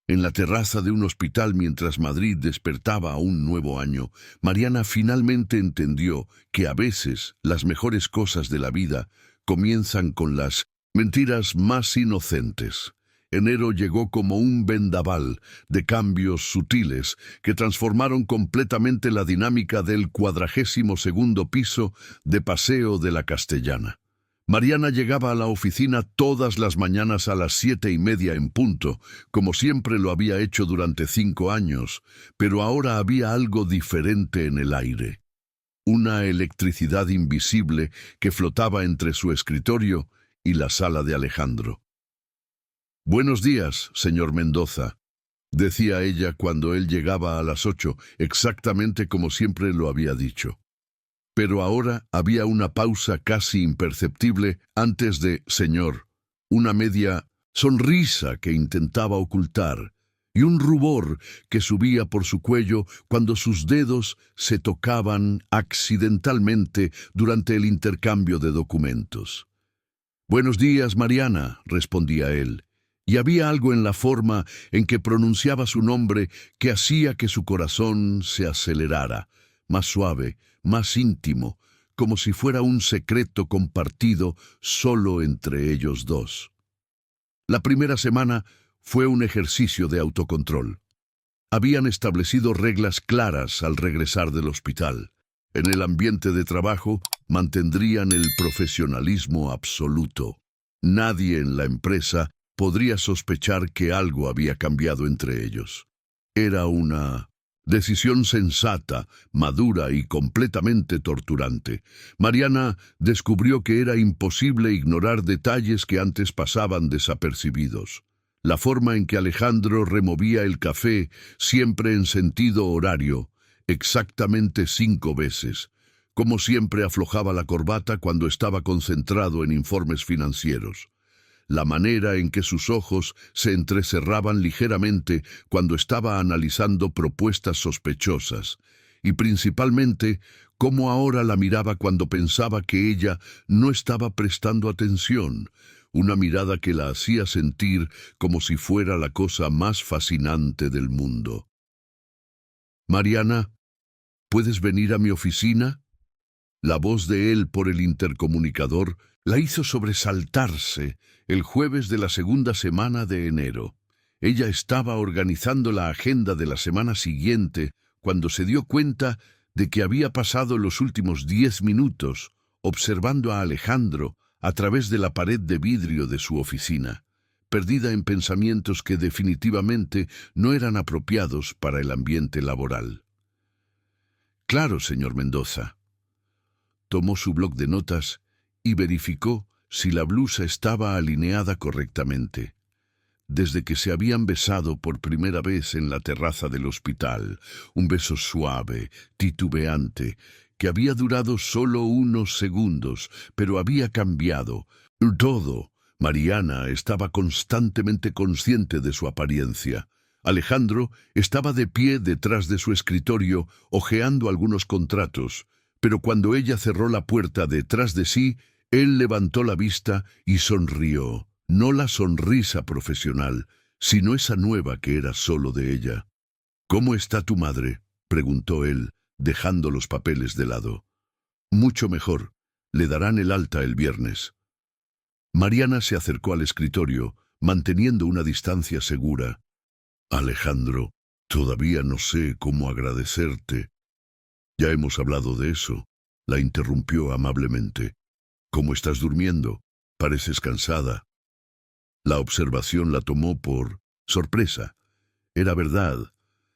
en la terraza de un hospital mientras Madrid despertaba a un nuevo año, Mariana finalmente entendió que a veces las mejores cosas de la vida comienzan con las mentiras más inocentes. Enero llegó como un vendaval de cambios sutiles que transformaron completamente la dinámica del 42º piso de Paseo de la Castellana. Mariana llegaba a la oficina todas las mañanas a las 7:30 en punto, como siempre lo había hecho durante 5 años, pero ahora había algo diferente en el aire. Una electricidad invisible que flotaba entre su escritorio y la sala de Alejandro. «Buenos días, señor Mendoza», decía ella cuando él llegaba a las 8, exactamente como siempre lo había dicho. Pero ahora había una pausa casi imperceptible antes de «señor», una media sonrisa que intentaba ocultar, y un rubor que subía por su cuello cuando sus dedos se tocaban accidentalmente durante el intercambio de documentos. «Buenos días, Mariana», respondía él, y había algo en la forma en que pronunciaba su nombre que hacía que su corazón se acelerara, más suave, más íntimo, como si fuera un secreto compartido solo entre ellos dos. La primera semana fue un ejercicio de autocontrol. Habían establecido reglas claras al regresar del hospital. En el ambiente de trabajo mantendrían el profesionalismo absoluto. Nadie en la empresa podría sospechar que algo había cambiado entre ellos. Era una decisión sensata, madura y completamente torturante. Mariana descubrió que era imposible ignorar detalles que antes pasaban desapercibidos. La forma en que Alejandro removía el café, siempre en sentido horario, exactamente 5 veces. Como siempre aflojaba la corbata cuando estaba concentrado en informes financieros. La manera en que sus ojos se entrecerraban ligeramente cuando estaba analizando propuestas sospechosas, y principalmente cómo ahora la miraba cuando pensaba que ella no estaba prestando atención, una mirada que la hacía sentir como si fuera la cosa más fascinante del mundo. «Mariana, ¿puedes venir a mi oficina?». La voz de él por el intercomunicador la hizo sobresaltarse el jueves de la segunda semana de enero. Ella estaba organizando la agenda de la semana siguiente cuando se dio cuenta de que había pasado los últimos 10 minutos observando a Alejandro a través de la pared de vidrio de su oficina, perdida en pensamientos que definitivamente no eran apropiados para el ambiente laboral. «Claro, señor Mendoza». Tomó su bloc de notas y verificó si la blusa estaba alineada correctamente. Desde que se habían besado por primera vez en la terraza del hospital, un beso suave, titubeante, que había durado solo unos segundos, pero había cambiado todo. Mariana estaba constantemente consciente de su apariencia. Alejandro estaba de pie detrás de su escritorio, hojeando algunos contratos, pero cuando ella cerró la puerta detrás de sí, él levantó la vista y sonrió. No la sonrisa profesional, sino esa nueva que era solo de ella. «¿Cómo está tu madre?», preguntó él, dejando los papeles de lado. «Mucho mejor. Le darán el alta el viernes». Mariana se acercó al escritorio, manteniendo una distancia segura. «Alejandro, todavía no sé cómo agradecerte». «Ya hemos hablado de eso», la interrumpió amablemente. «¿Cómo estás durmiendo? Pareces cansada». La observación la tomó por sorpresa. Era verdad.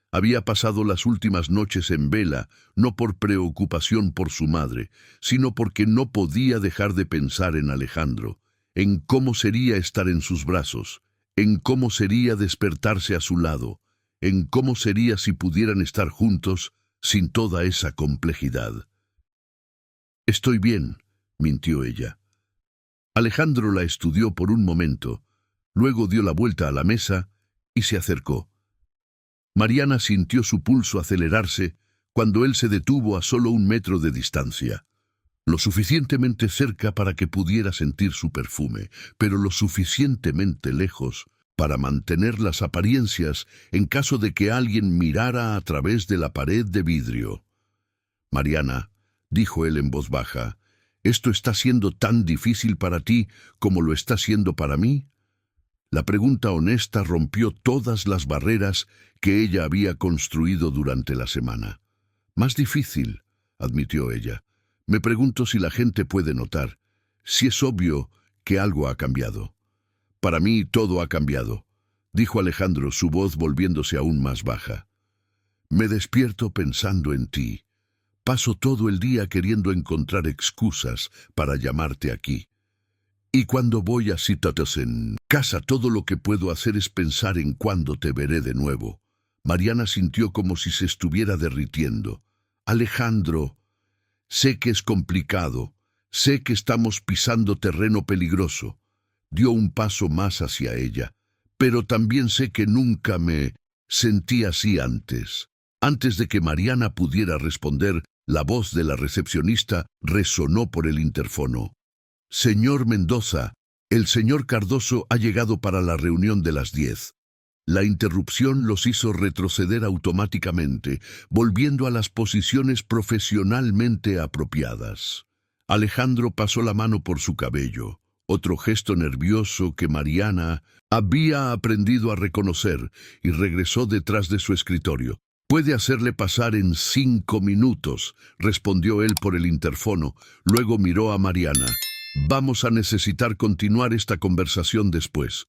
Había pasado las últimas noches en vela, no por preocupación por su madre, sino porque no podía dejar de pensar en Alejandro, en cómo sería estar en sus brazos, en cómo sería despertarse a su lado, en cómo sería si pudieran estar juntos sin toda esa complejidad. «Estoy bien», mintió ella. Alejandro la estudió por un momento, luego dio la vuelta a la mesa y se acercó. Mariana sintió su pulso acelerarse cuando él se detuvo a solo 1 metro de distancia. Lo suficientemente cerca para que pudiera sentir su perfume, pero lo suficientemente lejos para mantener las apariencias en caso de que alguien mirara a través de la pared de vidrio. «Mariana», dijo él en voz baja, «¿esto está siendo tan difícil para ti como lo está siendo para mí?». La pregunta honesta rompió todas las barreras que ella había construido durante la semana. «Más difícil», admitió ella. «Me pregunto si la gente puede notar, si es obvio que algo ha cambiado». «Para mí todo ha cambiado», dijo Alejandro, su voz volviéndose aún más baja. «Me despierto pensando en ti. Paso todo el día queriendo encontrar excusas para llamarte aquí. Y cuando voy a citas en casa, todo lo que puedo hacer es pensar en cuándo te veré de nuevo. Mariana sintió como si se estuviera derritiendo. Alejandro, sé que es complicado, sé que estamos pisando terreno peligroso. Dio un paso más hacia ella, pero también sé que nunca me sentí así antes. Antes de que Mariana pudiera responder, la voz de la recepcionista resonó por el interfono. Señor Mendoza, el señor Cardoso ha llegado para la reunión de las 10. La interrupción los hizo retroceder automáticamente, volviendo a las posiciones profesionalmente apropiadas. Alejandro pasó la mano por su cabello, otro gesto nervioso que Mariana había aprendido a reconocer, y regresó detrás de su escritorio. «Puede hacerle pasar en 5 minutos», respondió él por el interfono. Luego miró a Mariana. «Vamos a necesitar continuar esta conversación después».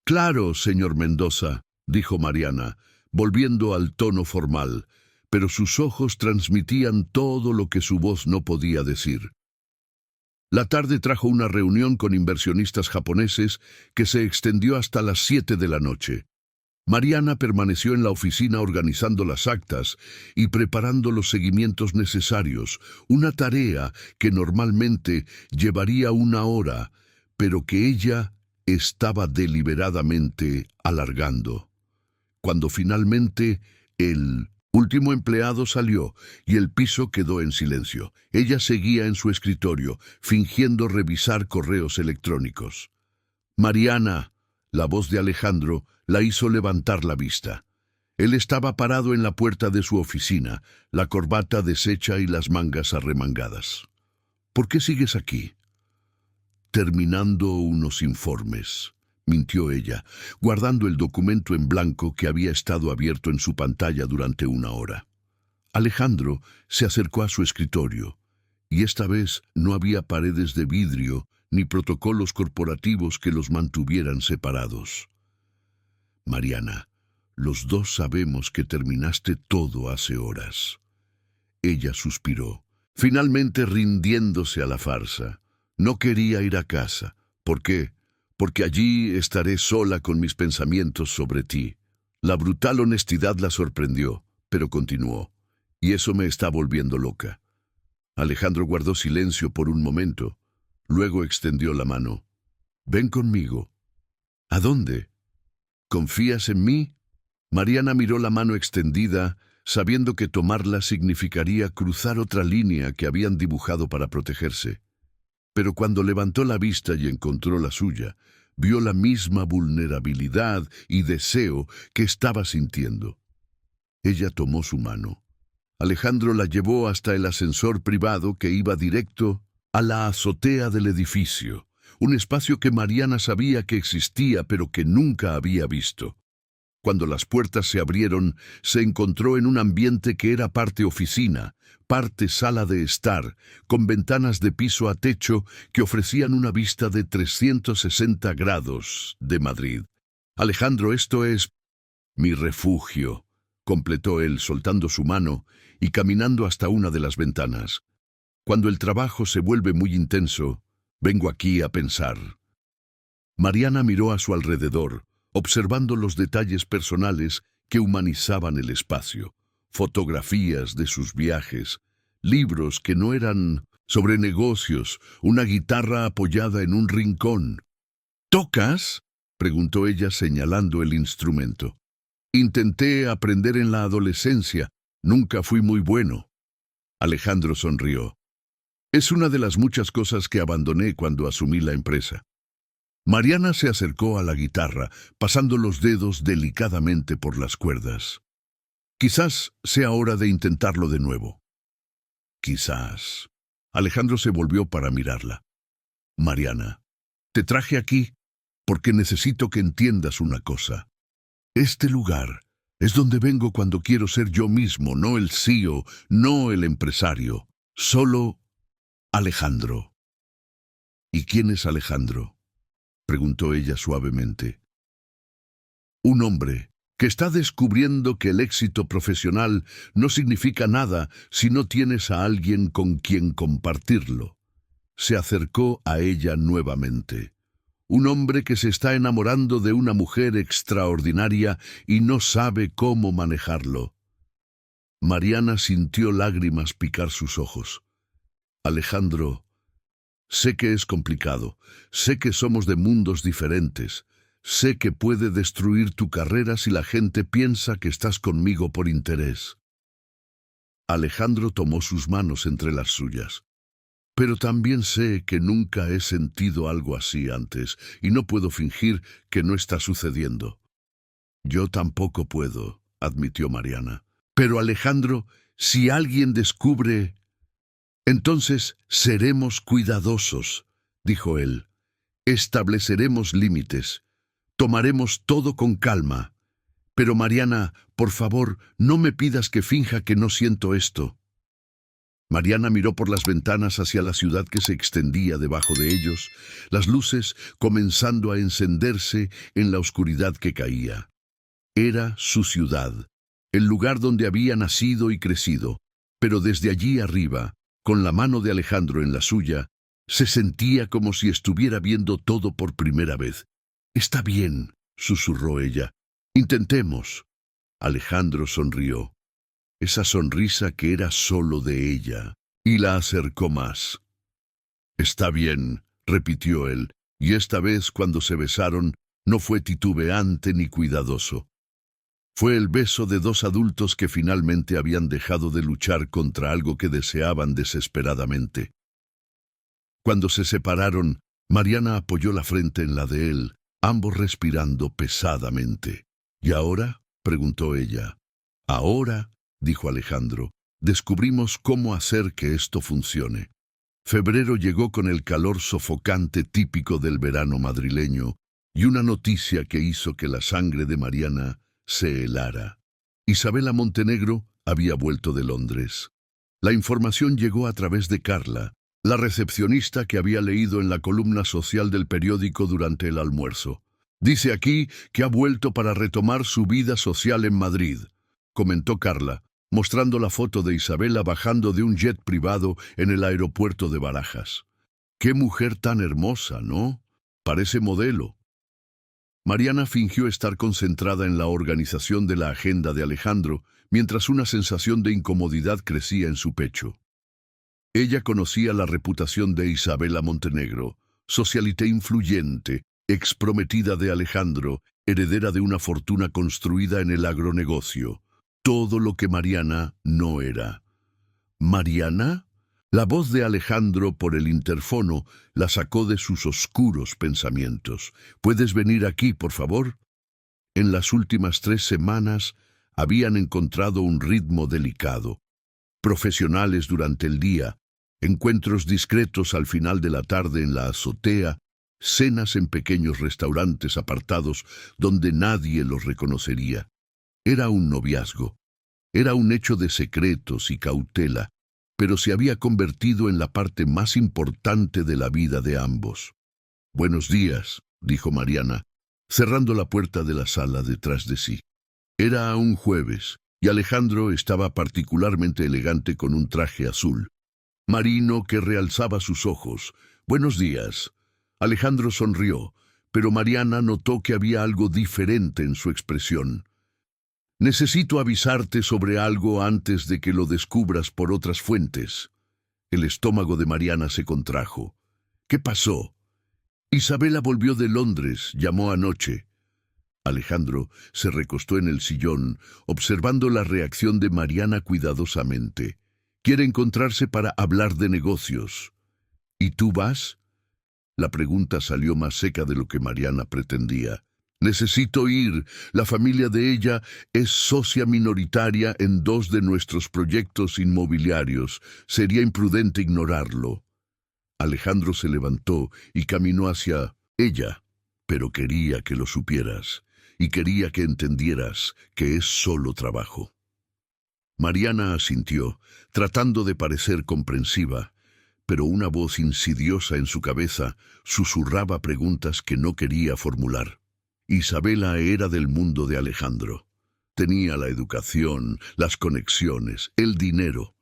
«Claro, señor Mendoza», dijo Mariana, volviendo al tono formal, pero sus ojos transmitían todo lo que su voz no podía decir. La tarde trajo una reunión con inversionistas japoneses que se extendió hasta las 7 de la noche. Mariana permaneció en la oficina organizando las actas y preparando los seguimientos necesarios, una tarea que normalmente llevaría 1 hora, pero que ella estaba deliberadamente alargando. Cuando finalmente el último empleado salió y el piso quedó en silencio, ella seguía en su escritorio, fingiendo revisar correos electrónicos. «Mariana», la voz de Alejandro la hizo levantar la vista. Él estaba parado en la puerta de su oficina, la corbata deshecha y las mangas arremangadas. «¿Por qué sigues aquí?» «Terminando unos informes», mintió ella, guardando el documento en blanco que había estado abierto en su pantalla durante 1 hora. Alejandro se acercó a su escritorio, y esta vez no había paredes de vidrio ni protocolos corporativos que los mantuvieran separados. «Mariana, los dos sabemos que terminaste todo hace horas». Ella suspiró, finalmente rindiéndose a la farsa. No quería ir a casa. ¿Por qué? Porque allí estaré sola con mis pensamientos sobre ti. La brutal honestidad la sorprendió, pero continuó. Y eso me está volviendo loca. Alejandro guardó silencio por un momento. Luego extendió la mano. «Ven conmigo». «¿A dónde?» «¿Confías en mí?» Mariana miró la mano extendida, sabiendo que tomarla significaría cruzar otra línea que habían dibujado para protegerse. Pero cuando levantó la vista y encontró la suya, vio la misma vulnerabilidad y deseo que estaba sintiendo. Ella tomó su mano. Alejandro la llevó hasta el ascensor privado que iba directo a la azotea del edificio, un espacio que Mariana sabía que existía pero que nunca había visto. Cuando las puertas se abrieron, se encontró en un ambiente que era parte oficina, parte sala de estar, con ventanas de piso a techo que ofrecían una vista de 360 grados de Madrid. «Alejandro, esto es mi refugio», completó él soltando su mano y caminando hasta una de las ventanas. «Cuando el trabajo se vuelve muy intenso, vengo aquí a pensar». Mariana miró a su alrededor, observando los detalles personales que humanizaban el espacio, fotografías de sus viajes, libros que no eran sobre negocios, una guitarra apoyada en un rincón. «¿Tocas?», preguntó ella señalando el instrumento. «Intenté aprender en la adolescencia, nunca fui muy bueno». Alejandro sonrió. «Es una de las muchas cosas que abandoné cuando asumí la empresa». Mariana se acercó a la guitarra, pasando los dedos delicadamente por las cuerdas. «Quizás sea hora de intentarlo de nuevo». «Quizás». Alejandro se volvió para mirarla. «Mariana, te traje aquí porque necesito que entiendas una cosa. Este lugar es donde vengo cuando quiero ser yo mismo, no el CEO, no el empresario, solo Alejandro». «¿Y quién es Alejandro?», preguntó ella suavemente. «Un hombre que está descubriendo que el éxito profesional no significa nada si no tienes a alguien con quien compartirlo. se acercó a ella nuevamente. Un hombre que se está enamorando de una mujer extraordinaria y no sabe cómo manejarlo. Mariana sintió lágrimas picar sus ojos. Alejandro, sé que es complicado, sé que somos de mundos diferentes, sé que puede destruir tu carrera si la gente piensa que estás conmigo por interés. Alejandro tomó sus manos entre las suyas. Pero también sé que nunca he sentido algo así antes, y no puedo fingir que no está sucediendo. Yo tampoco puedo, admitió Mariana. Pero Alejandro, si alguien descubre... Entonces seremos cuidadosos, dijo él. Estableceremos límites. Tomaremos todo con calma. Pero Mariana, por favor, no me pidas que finja que no siento esto. Mariana miró por las ventanas hacia la ciudad que se extendía debajo de ellos, las luces comenzando a encenderse en la oscuridad que caía. Era su ciudad, el lugar donde había nacido y crecido, pero desde allí arriba, con la mano de Alejandro en la suya, se sentía como si estuviera viendo todo por primera vez. «Está bien», susurró ella. «Intentemos». Alejandro sonrió. Esa sonrisa que era solo de ella, y la acercó más. «Está bien», repitió él, y esta vez cuando se besaron no fue titubeante ni cuidadoso. Fue el beso de dos adultos que finalmente habían dejado de luchar contra algo que deseaban desesperadamente. Cuando se separaron, Mariana apoyó la frente en la de él, ambos respirando pesadamente. «¿Y ahora?», preguntó ella. «Ahora», dijo Alejandro, «descubrimos cómo hacer que esto funcione». Febrero llegó con el calor sofocante típico del verano madrileño y una noticia que hizo que la sangre de Mariana se helara. Isabela Montenegro había vuelto de Londres. La información llegó a través de Carla, la recepcionista que había leído en la columna social del periódico durante el almuerzo. «Dice aquí que ha vuelto para retomar su vida social en Madrid», comentó Carla, mostrando la foto de Isabela bajando de un jet privado en el aeropuerto de Barajas. «Qué mujer tan hermosa, ¿no? Parece modelo». Mariana fingió estar concentrada en la organización de la agenda de Alejandro, mientras una sensación de incomodidad crecía en su pecho. Ella conocía la reputación de Isabela Montenegro, socialité influyente, exprometida de Alejandro, heredera de una fortuna construida en el agronegocio. Todo lo que Mariana no era. ¿Mariana? La voz de Alejandro por el interfono la sacó de sus oscuros pensamientos. «¿Puedes venir aquí, por favor?» En las últimas 3 semanas habían encontrado un ritmo delicado. Profesionales durante el día, encuentros discretos al final de la tarde en la azotea, cenas en pequeños restaurantes apartados donde nadie los reconocería. Era un noviazgo. Era un hecho de secretos y cautela, pero se había convertido en la parte más importante de la vida de ambos. «Buenos días», dijo Mariana, cerrando la puerta de la sala detrás de sí. Era un jueves, y Alejandro estaba particularmente elegante con un traje azul, marino que realzaba sus ojos. «Buenos días». Alejandro sonrió, pero Mariana notó que había algo diferente en su expresión. «Necesito avisarte sobre algo antes de que lo descubras por otras fuentes». El estómago de Mariana se contrajo. «¿Qué pasó?» «Isabela volvió de Londres, llamó anoche». Alejandro se recostó en el sillón, observando la reacción de Mariana cuidadosamente. «Quiere encontrarse para hablar de negocios». «¿Y tú vas?» La pregunta salió más seca de lo que Mariana pretendía. «Necesito ir. La familia de ella es socia minoritaria en 2 de nuestros proyectos inmobiliarios. Sería imprudente ignorarlo». Alejandro se levantó y caminó hacia ella. «Pero quería que lo supieras, y quería que entendieras que es solo trabajo». Mariana asintió, tratando de parecer comprensiva, pero una voz insidiosa en su cabeza susurraba preguntas que no quería formular. Isabela era del mundo de Alejandro. Tenía la educación, las conexiones, el dinero.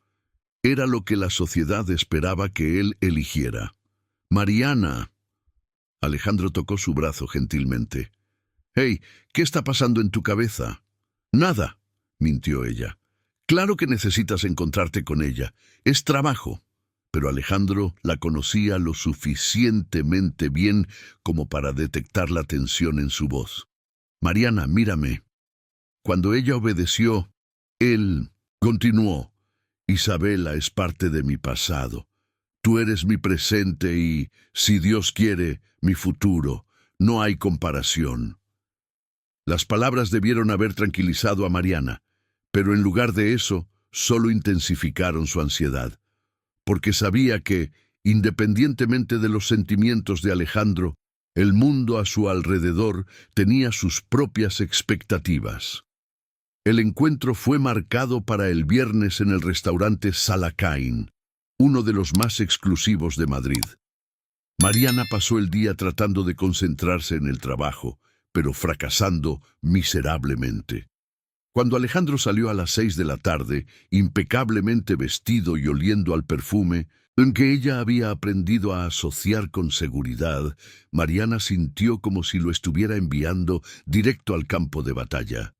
Era lo que la sociedad esperaba que él eligiera. Mariana. Alejandro tocó su brazo gentilmente. «Hey, ¿qué está pasando en tu cabeza?» «Nada», mintió ella. «Claro que necesitas encontrarte con ella. Es trabajo». Pero Alejandro la conocía lo suficientemente bien como para detectar la tensión en su voz. «Mariana, mírame». Cuando ella obedeció, él continuó. «Isabela es parte de mi pasado. Tú eres mi presente y, si Dios quiere, mi futuro. No hay comparación». Las palabras debieron haber tranquilizado a Mariana, pero en lugar de eso, solo intensificaron su ansiedad, porque sabía que, independientemente de los sentimientos de Alejandro, el mundo a su alrededor tenía sus propias expectativas. El encuentro fue marcado para el viernes en el restaurante Salacain, uno de los más exclusivos de Madrid. Mariana pasó el día tratando de concentrarse en el trabajo, pero fracasando miserablemente. Cuando Alejandro salió a las 6 de la tarde, impecablemente vestido y oliendo al perfume, en que ella había aprendido a asociar con seguridad, Mariana sintió como si lo estuviera enviando directo al campo de batalla.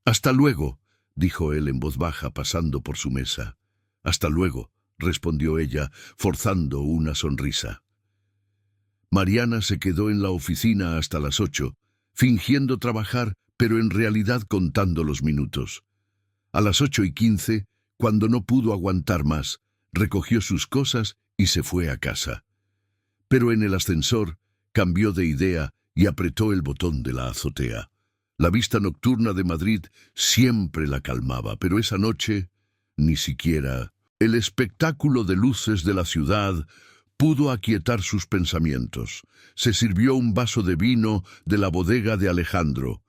«Hasta luego», dijo él en voz baja pasando por su mesa. «Hasta luego», respondió ella, forzando una sonrisa. Mariana se quedó en la oficina hasta las 8, fingiendo trabajar, pero en realidad contando los minutos. A las 8:15, cuando no pudo aguantar más, recogió sus cosas y se fue a casa. Pero en el ascensor cambió de idea y apretó el botón de la azotea. La vista nocturna de Madrid siempre la calmaba, pero esa noche ni siquiera el espectáculo de luces de la ciudad pudo aquietar sus pensamientos. Se sirvió un vaso de vino de la bodega de Alejandro.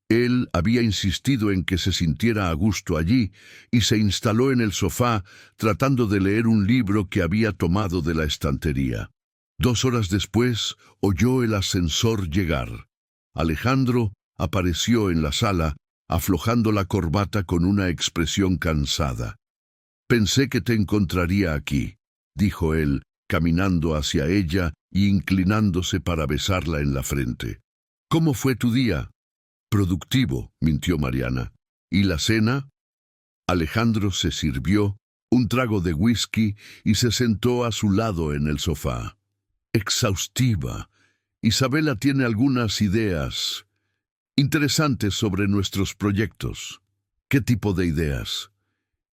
Él había insistido en que se sintiera a gusto allí y se instaló en el sofá tratando de leer un libro que había tomado de la estantería. 2 horas después oyó el ascensor llegar. Alejandro apareció en la sala, aflojando la corbata con una expresión cansada. «Pensé que te encontraría aquí», dijo él, caminando hacia ella y inclinándose para besarla en la frente. «¿Cómo fue tu día?» «Productivo», mintió Mariana. «¿Y la cena?» Alejandro se sirvió un trago de whisky y se sentó a su lado en el sofá. «Exhaustiva. Isabela tiene algunas ideas interesantes sobre nuestros proyectos». «¿Qué tipo de ideas?»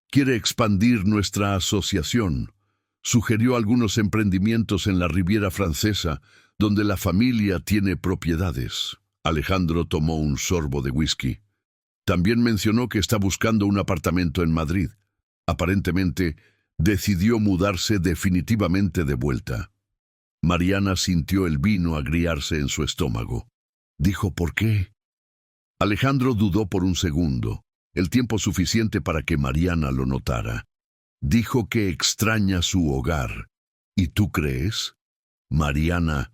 «Quiere expandir nuestra asociación. Sugirió algunos emprendimientos en la Riviera Francesa, donde la familia tiene propiedades». Alejandro tomó un sorbo de whisky. «También mencionó que está buscando un apartamento en Madrid. Aparentemente, decidió mudarse definitivamente de vuelta». Mariana sintió el vino agriarse en su estómago. Dijo, «¿Por qué?». Alejandro dudó por un segundo, el tiempo suficiente para que Mariana lo notara. Dijo que extraña su hogar. ¿Y tú crees? Mariana.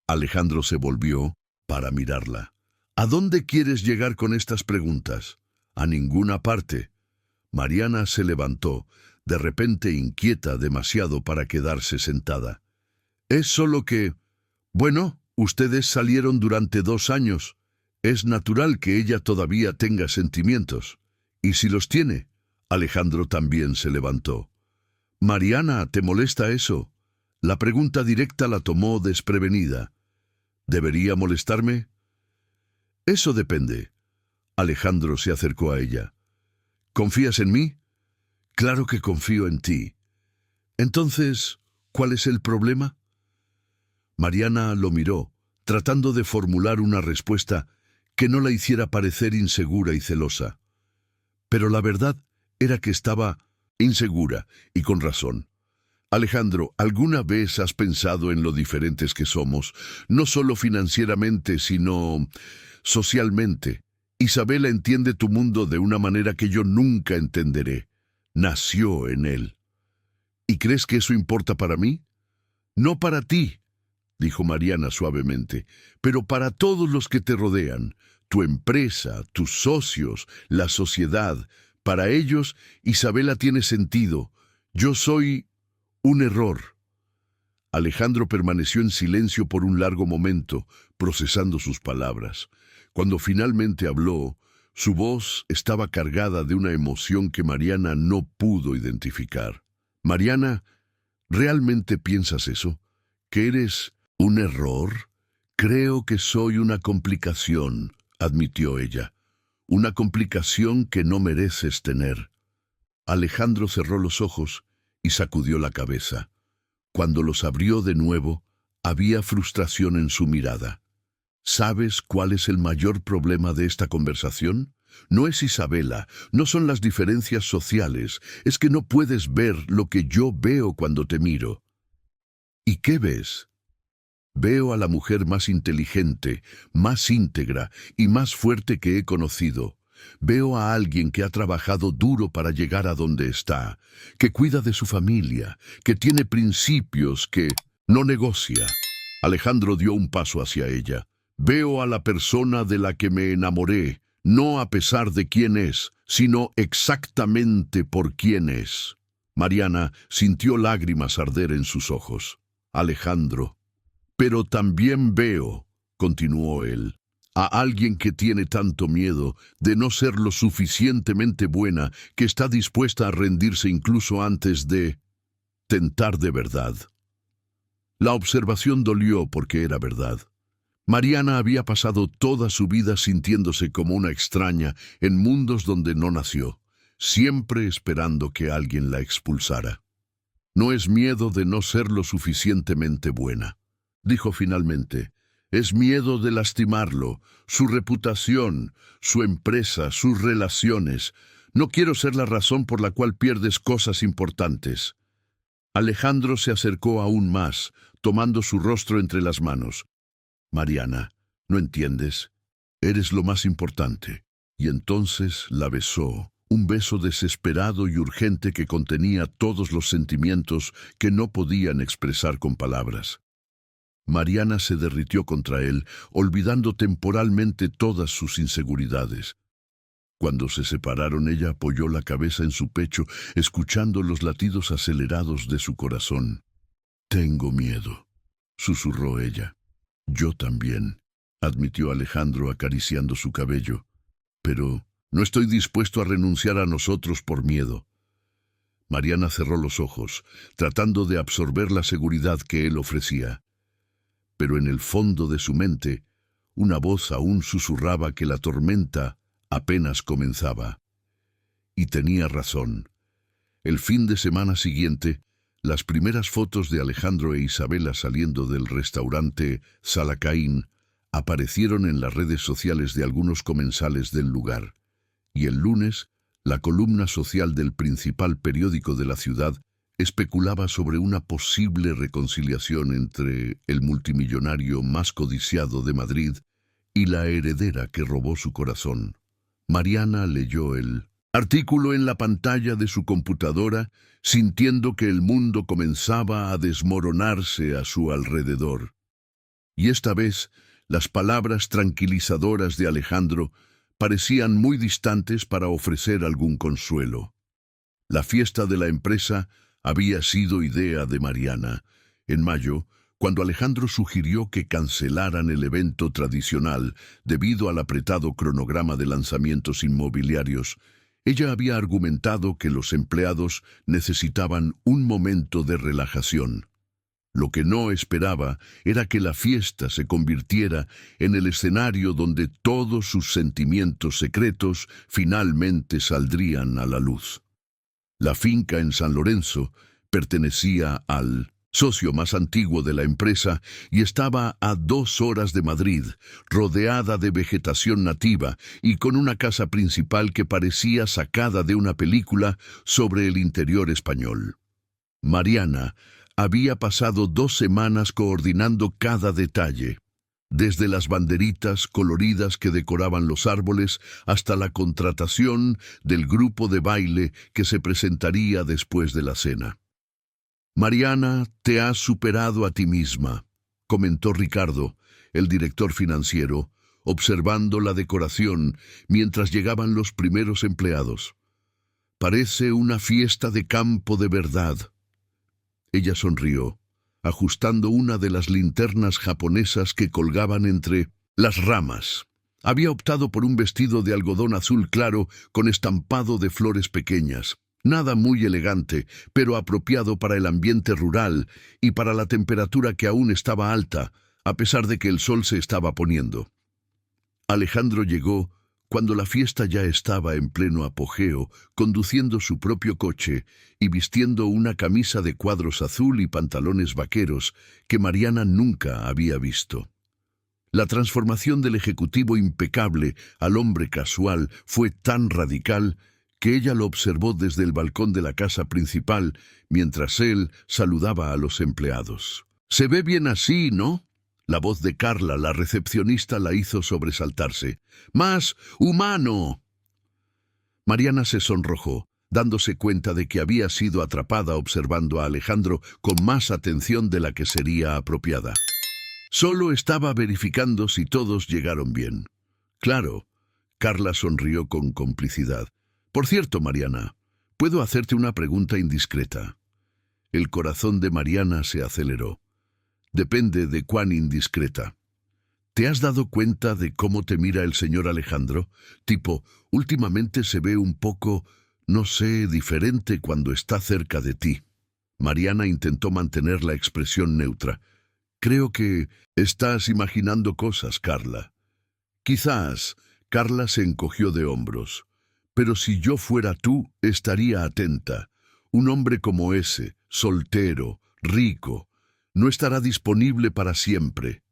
Alejandro se volvió para mirarla. ¿A dónde quieres llegar con estas preguntas? A ninguna parte. Mariana se levantó, de repente inquieta demasiado para quedarse sentada. Es solo que... Bueno, ustedes salieron durante 2 años. Es natural que ella todavía tenga sentimientos. ¿Y si los tiene? Alejandro también se levantó. Mariana, ¿te molesta eso? La pregunta directa la tomó desprevenida. ¿Debería molestarme? Eso depende. Alejandro se acercó a ella. ¿Confías en mí? Claro que confío en ti. Entonces, ¿cuál es el problema? Mariana lo miró, tratando de formular una respuesta que no la hiciera parecer insegura y celosa. Pero la verdad era que estaba insegura, y con razón. Alejandro, ¿alguna vez has pensado en lo diferentes que somos, no solo financieramente, sino socialmente? Isabela entiende tu mundo de una manera que yo nunca entenderé. Nació en él. ¿Y crees que eso importa para mí? No para ti, dijo Mariana suavemente, pero para todos los que te rodean, tu empresa, tus socios, la sociedad. Para ellos, Isabela tiene sentido. Yo soy un error. Alejandro permaneció en silencio por un largo momento, procesando sus palabras. Cuando finalmente habló, su voz estaba cargada de una emoción que Mariana no pudo identificar. Mariana, ¿realmente piensas eso? ¿Que eres un error? Creo que soy una complicación, admitió ella. Una complicación que no mereces tener. Alejandro cerró los ojos y sacudió la cabeza. Cuando los abrió de nuevo, había frustración en su mirada. ¿Sabes cuál es el mayor problema de esta conversación? No es Isabela, no son las diferencias sociales, es que no puedes ver lo que yo veo cuando te miro. ¿Y qué ves? Veo a la mujer más inteligente, más íntegra y más fuerte que he conocido. Veo a alguien que ha trabajado duro para llegar a donde está, que cuida de su familia, que tiene principios, que no negocia. Alejandro dio un paso hacia ella. Veo a la persona de la que me enamoré, no a pesar de quién es, sino exactamente por quién es. Mariana sintió lágrimas arder en sus ojos. Alejandro. Pero también veo, continuó él, a alguien que tiene tanto miedo de no ser lo suficientemente buena que está dispuesta a rendirse incluso antes de tentar de verdad. La observación dolió porque era verdad. Mariana había pasado toda su vida sintiéndose como una extraña en mundos donde no nació, siempre esperando que alguien la expulsara. No es miedo de no ser lo suficientemente buena, dijo finalmente. Es miedo de lastimarlo, su reputación, su empresa, sus relaciones. No quiero ser la razón por la cual pierdes cosas importantes. Alejandro se acercó aún más, tomando su rostro entre las manos. Mariana, ¿no entiendes? Eres lo más importante. Y entonces la besó, un beso desesperado y urgente que contenía todos los sentimientos que no podían expresar con palabras. Mariana se derritió contra él, olvidando temporalmente todas sus inseguridades. Cuando se separaron, ella apoyó la cabeza en su pecho, escuchando los latidos acelerados de su corazón. «Tengo miedo», susurró ella. «Yo también», admitió Alejandro acariciando su cabello. «Pero no estoy dispuesto a renunciar a nosotros por miedo». Mariana cerró los ojos, tratando de absorber la seguridad que él ofrecía. Pero en el fondo de su mente, una voz aún susurraba que la tormenta apenas comenzaba. Y tenía razón. El fin de semana siguiente, las primeras fotos de Alejandro e Isabela saliendo del restaurante Salacaín aparecieron en las redes sociales de algunos comensales del lugar. Y el lunes, la columna social del principal periódico de la ciudad especulaba sobre una posible reconciliación entre el multimillonario más codiciado de Madrid y la heredera que robó su corazón. Mariana leyó el artículo en la pantalla de su computadora, sintiendo que el mundo comenzaba a desmoronarse a su alrededor. Y esta vez, las palabras tranquilizadoras de Alejandro parecían muy distantes para ofrecer algún consuelo. La fiesta de la empresa había sido idea de Mariana. En mayo, cuando Alejandro sugirió que cancelaran el evento tradicional debido al apretado cronograma de lanzamientos inmobiliarios, ella había argumentado que los empleados necesitaban un momento de relajación. Lo que no esperaba era que la fiesta se convirtiera en el escenario donde todos sus sentimientos secretos finalmente saldrían a la luz. La finca en San Lorenzo pertenecía al socio más antiguo de la empresa y estaba a 2 horas de Madrid, rodeada de vegetación nativa y con una casa principal que parecía sacada de una película sobre el interior español. Mariana había pasado 2 semanas coordinando cada detalle, desde las banderitas coloridas que decoraban los árboles hasta la contratación del grupo de baile que se presentaría después de la cena. «Mariana, te has superado a ti misma», comentó Ricardo, el director financiero, observando la decoración mientras llegaban los primeros empleados. «Parece una fiesta de campo de verdad». Ella sonrió. ajustando una de las linternas japonesas que colgaban entre las ramas. Había optado por un vestido de algodón azul claro con estampado de flores pequeñas. Nada muy elegante, pero apropiado para el ambiente rural y para la temperatura que aún estaba alta, a pesar de que el sol se estaba poniendo. Alejandro llegó cuando la fiesta ya estaba en pleno apogeo, conduciendo su propio coche y vistiendo una camisa de cuadros azul y pantalones vaqueros que Mariana nunca había visto. La transformación del ejecutivo impecable al hombre casual fue tan radical que ella lo observó desde el balcón de la casa principal mientras él saludaba a los empleados. «Se ve bien así, ¿no?». La voz de Carla, la recepcionista, la hizo sobresaltarse. «¡Más humano!». Mariana se sonrojó, dándose cuenta de que había sido atrapada observando a Alejandro con más atención de la que sería apropiada. Solo estaba verificando si todos llegaron bien. «Claro». Carla sonrió con complicidad. «Por cierto, Mariana, ¿puedo hacerte una pregunta indiscreta?». El corazón de Mariana se aceleró. «Depende de cuán indiscreta». «¿Te has dado cuenta de cómo te mira el señor Alejandro? Tipo, últimamente se ve un poco, no sé, diferente cuando está cerca de ti». Mariana intentó mantener la expresión neutra. «Creo que estás imaginando cosas, Carla». «Quizás». Carla se encogió de hombros. «Pero si yo fuera tú, estaría atenta. Un hombre como ese, soltero, rico, no estará disponible para siempre».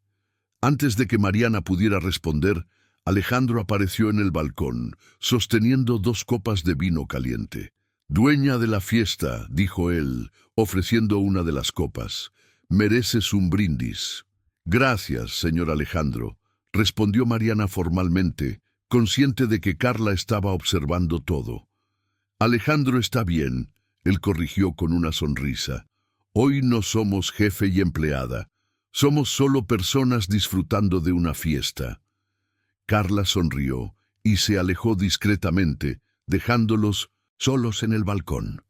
Antes de que Mariana pudiera responder, Alejandro apareció en el balcón, sosteniendo 2 copas de vino caliente. «Dueña de la fiesta», dijo él, ofreciendo una de las copas. «Mereces un brindis». «Gracias, señor Alejandro», respondió Mariana formalmente, consciente de que Carla estaba observando todo. «Alejandro está bien», él corrigió con una sonrisa. «Hoy no somos jefe y empleada. Somos solo personas disfrutando de una fiesta». Carla sonrió y se alejó discretamente, dejándolos solos en el balcón.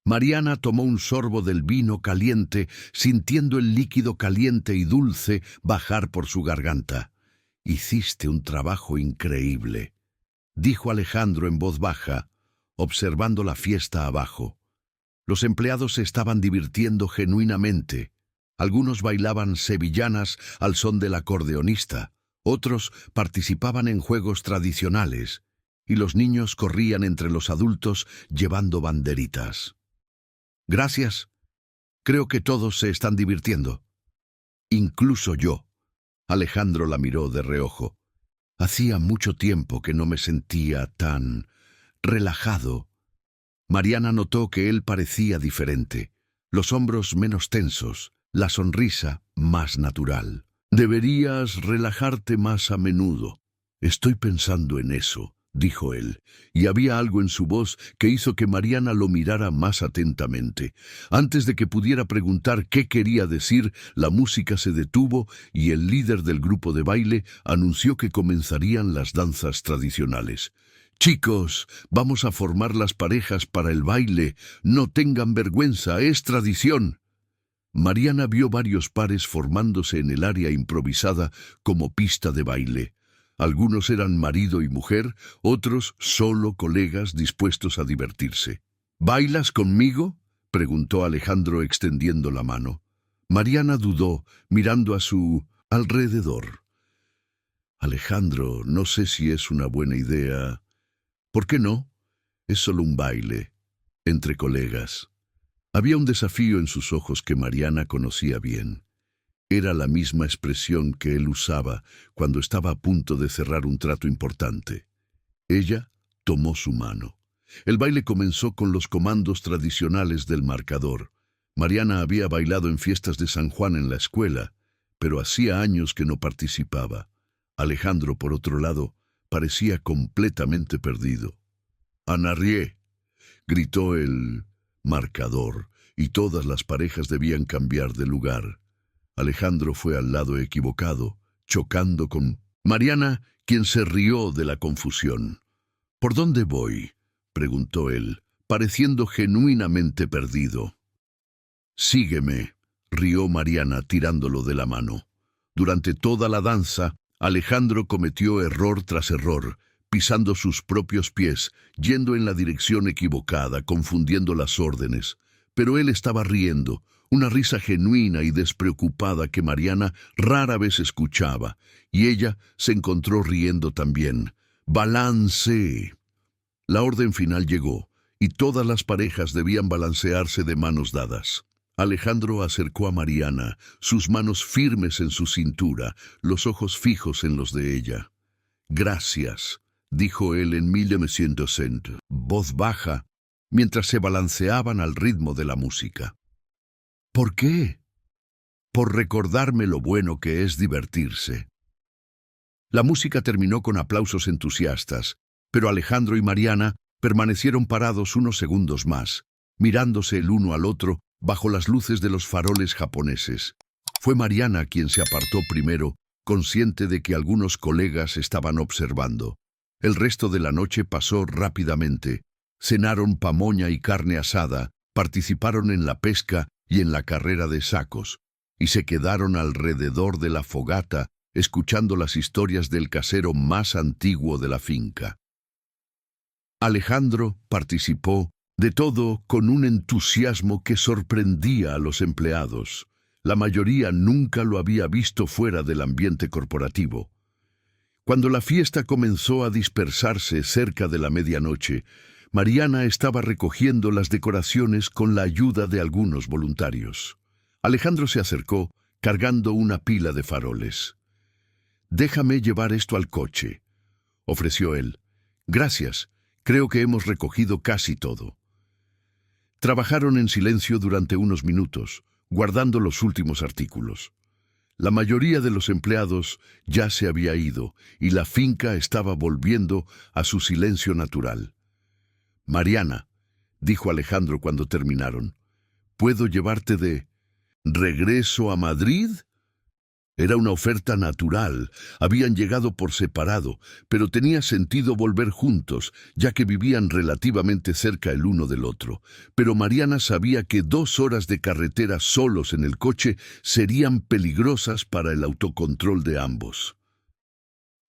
Mariana tomó un sorbo del vino caliente, sintiendo el líquido caliente y dulce bajar por su garganta. «Hiciste un trabajo increíble», dijo Alejandro en voz baja, observando la fiesta abajo. Los empleados se estaban divirtiendo genuinamente. Algunos bailaban sevillanas al son del acordeonista, otros participaban en juegos tradicionales, y los niños corrían entre los adultos llevando banderitas. «Gracias. Creo que todos se están divirtiendo. Incluso yo». Alejandro la miró de reojo. «Hacía mucho tiempo que no me sentía tan relajado». Mariana notó que él parecía diferente, los hombros menos tensos, la sonrisa más natural. «Deberías relajarte más a menudo». «Estoy pensando en eso», dijo él, y había algo en su voz que hizo que Mariana lo mirara más atentamente. Antes de que pudiera preguntar qué quería decir, la música se detuvo y el líder del grupo de baile anunció que comenzarían las danzas tradicionales. «Chicos, vamos a formar las parejas para el baile. No tengan vergüenza, es tradición». Mariana vio varios pares formándose en el área improvisada como pista de baile. Algunos eran marido y mujer, otros solo colegas dispuestos a divertirse. «¿Bailas conmigo?», preguntó Alejandro extendiendo la mano. Mariana dudó, mirando a su alrededor. «Alejandro, no sé si es una buena idea». «¿Por qué no? Es solo un baile, entre colegas». Había un desafío en sus ojos que Mariana conocía bien. Era la misma expresión que él usaba cuando estaba a punto de cerrar un trato importante. Ella tomó su mano. El baile comenzó con los comandos tradicionales del marcador. Mariana había bailado en fiestas de San Juan en la escuela, pero hacía años que no participaba. Alejandro, por otro lado, parecía completamente perdido. «En arrière», gritó el marcador, y todas las parejas debían cambiar de lugar. Alejandro fue al lado equivocado, chocando con Mariana, quien se rió de la confusión. «¿Por dónde voy?», preguntó él, pareciendo genuinamente perdido. «Sígueme», rió Mariana tirándolo de la mano. Durante toda la danza, Alejandro cometió error tras error, pisando sus propios pies, yendo en la dirección equivocada, confundiendo las órdenes. Pero él estaba riendo, una risa genuina y despreocupada que Mariana rara vez escuchaba, y ella se encontró riendo también. ¡Balance! La orden final llegó, y todas las parejas debían balancearse de manos dadas. Alejandro acercó a Mariana, sus manos firmes en su cintura, los ojos fijos en los de ella. «Gracias», dijo él en 1900, voz baja, mientras se balanceaban al ritmo de la música. «¿Por qué?» «Por recordarme lo bueno que es divertirse». La música terminó con aplausos entusiastas, pero Alejandro y Mariana permanecieron parados unos segundos más, mirándose el uno al otro bajo las luces de los faroles japoneses. Fue Mariana quien se apartó primero, consciente de que algunos colegas estaban observando. El resto de la noche pasó rápidamente. Cenaron pamoña y carne asada, participaron en la pesca y en la carrera de sacos, y se quedaron alrededor de la fogata, escuchando las historias del casero más antiguo de la finca. Alejandro participó de todo con un entusiasmo que sorprendía a los empleados. La mayoría nunca lo había visto fuera del ambiente corporativo. Cuando la fiesta comenzó a dispersarse cerca de la medianoche, Mariana estaba recogiendo las decoraciones con la ayuda de algunos voluntarios. Alejandro se acercó, cargando una pila de faroles. «Déjame llevar esto al coche», ofreció él. «Gracias, creo que hemos recogido casi todo». Trabajaron en silencio durante unos minutos, guardando los últimos artículos. La mayoría de los empleados ya se había ido y la finca estaba volviendo a su silencio natural. «Mariana», dijo Alejandro cuando terminaron, «¿puedo llevarte de regreso a Madrid?» Era una oferta natural. Habían llegado por separado, pero tenía sentido volver juntos, ya que vivían relativamente cerca el uno del otro. Pero Mariana sabía que 2 horas de carretera solos en el coche serían peligrosas para el autocontrol de ambos.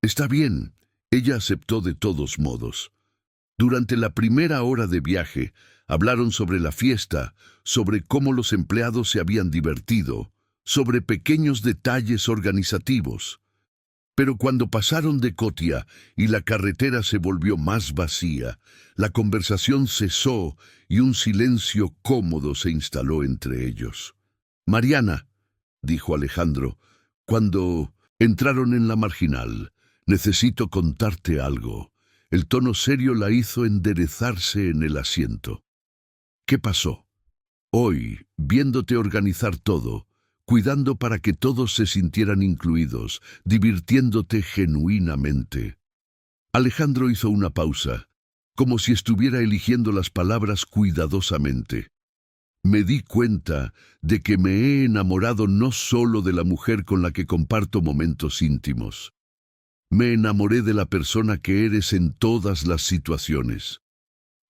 «Está bien», ella aceptó de todos modos. Durante la primera hora de viaje, hablaron sobre la fiesta, sobre cómo los empleados se habían divertido, sobre pequeños detalles organizativos. Pero cuando pasaron de Cotia y la carretera se volvió más vacía, la conversación cesó y un silencio cómodo se instaló entre ellos. «Mariana», dijo Alejandro, cuando entraron en la marginal, «necesito contarte algo». El tono serio la hizo enderezarse en el asiento. «¿Qué pasó?» «Hoy, viéndote organizar todo, cuidando para que todos se sintieran incluidos, divirtiéndote genuinamente». Alejandro hizo una pausa, como si estuviera eligiendo las palabras cuidadosamente. «Me di cuenta de que me he enamorado no solo de la mujer con la que comparto momentos íntimos. Me enamoré de la persona que eres en todas las situaciones».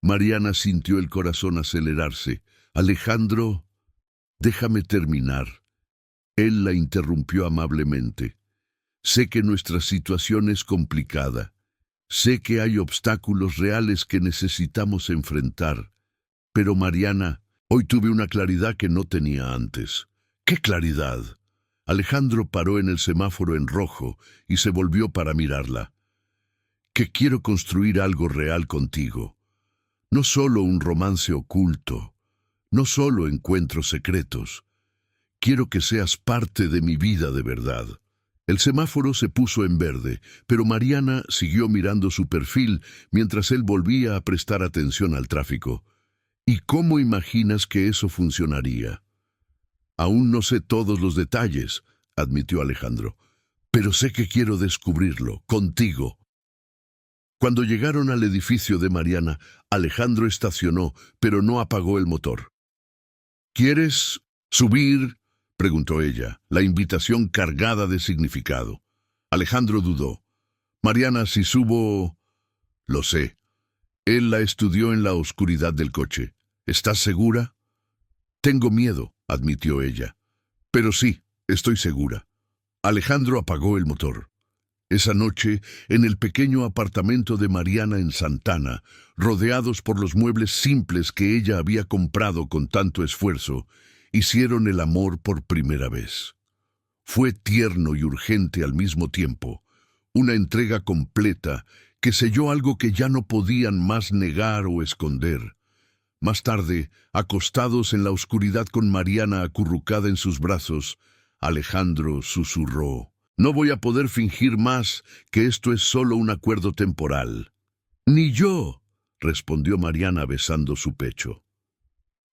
Mariana sintió el corazón acelerarse. «Alejandro, déjame terminar». Él la interrumpió amablemente. «Sé que nuestra situación es complicada. Sé que hay obstáculos reales que necesitamos enfrentar. Pero Mariana, hoy tuve una claridad que no tenía antes». «¿Qué claridad?» Alejandro paró en el semáforo en rojo y se volvió para mirarla. «Que quiero construir algo real contigo. No solo un romance oculto, no solo encuentros secretos. Quiero que seas parte de mi vida de verdad». El semáforo se puso en verde, pero Mariana siguió mirando su perfil mientras él volvía a prestar atención al tráfico. «¿Y cómo imaginas que eso funcionaría?» «Aún no sé todos los detalles», admitió Alejandro, «pero sé que quiero descubrirlo, contigo». Cuando llegaron al edificio de Mariana, Alejandro estacionó, pero no apagó el motor. «¿Quieres subir?», preguntó ella, la invitación cargada de significado. Alejandro dudó. «Mariana, si subo...» «Lo sé». Él la estudió en la oscuridad del coche. «¿Estás segura?» «Tengo miedo», admitió ella. Pero sí, estoy segura. Alejandro apagó el motor. Esa noche, en el pequeño apartamento de Mariana en Santana, rodeados por los muebles simples que ella había comprado con tanto esfuerzo, hicieron el amor por primera vez. Fue tierno y urgente al mismo tiempo, una entrega completa que selló algo que ya no podían más negar o esconder. Más tarde, acostados en la oscuridad con Mariana acurrucada en sus brazos, Alejandro susurró: «No voy a poder fingir más que esto es solo un acuerdo temporal». «Ni yo», respondió Mariana besando su pecho.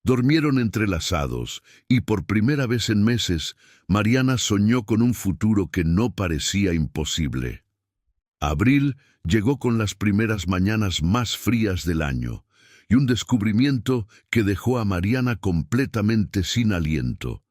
Dormieron entrelazados y por primera vez en meses, Mariana soñó con un futuro que no parecía imposible. Abril llegó con las primeras mañanas más frías del año y un descubrimiento que dejó a Mariana completamente sin aliento.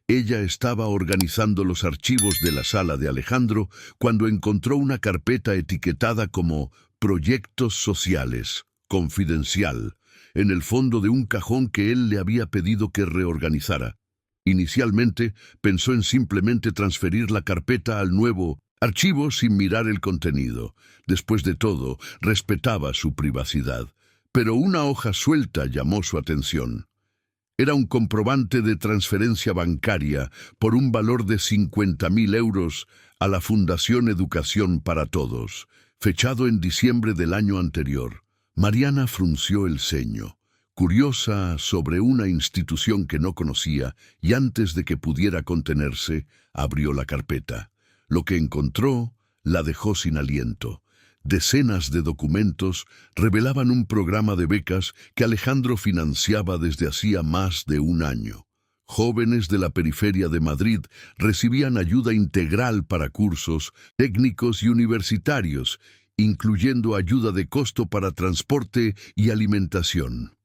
Ella estaba organizando los archivos de la sala de Alejandro cuando encontró una carpeta etiquetada como «Proyectos Sociales, Confidencial», en el fondo de un cajón que él le había pedido que reorganizara. Inicialmente pensó en simplemente transferir la carpeta al nuevo archivo sin mirar el contenido. Después de todo, respetaba su privacidad. Pero una hoja suelta llamó su atención. Era un comprobante de transferencia bancaria por un valor de 50.000 euros a la Fundación Educación para Todos, fechado en diciembre del año anterior. Mariana frunció el ceño, curiosa sobre una institución que no conocía, y antes de que pudiera contenerse, abrió la carpeta. Lo que encontró la dejó sin aliento. Decenas de documentos revelaban un programa de becas que Alejandro financiaba desde hacía más de un año. Jóvenes de la periferia de Madrid recibían ayuda integral para cursos técnicos y universitarios, incluyendo ayuda de costo para transporte y alimentación.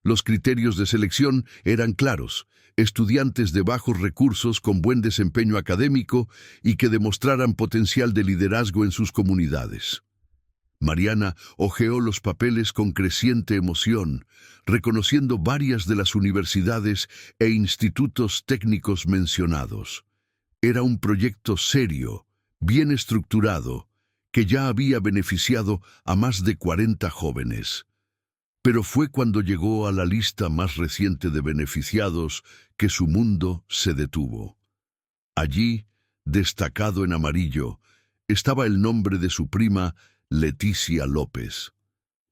Los criterios de selección eran claros: estudiantes de bajos recursos con buen desempeño académico y que demostraran potencial de liderazgo en sus comunidades. Mariana hojeó los papeles con creciente emoción, reconociendo varias de las universidades e institutos técnicos mencionados. Era un proyecto serio, bien estructurado, que ya había beneficiado a más de 40 jóvenes. Pero fue cuando llegó a la lista más reciente de beneficiados que su mundo se detuvo. Allí, destacado en amarillo, estaba el nombre de su prima Leticia López.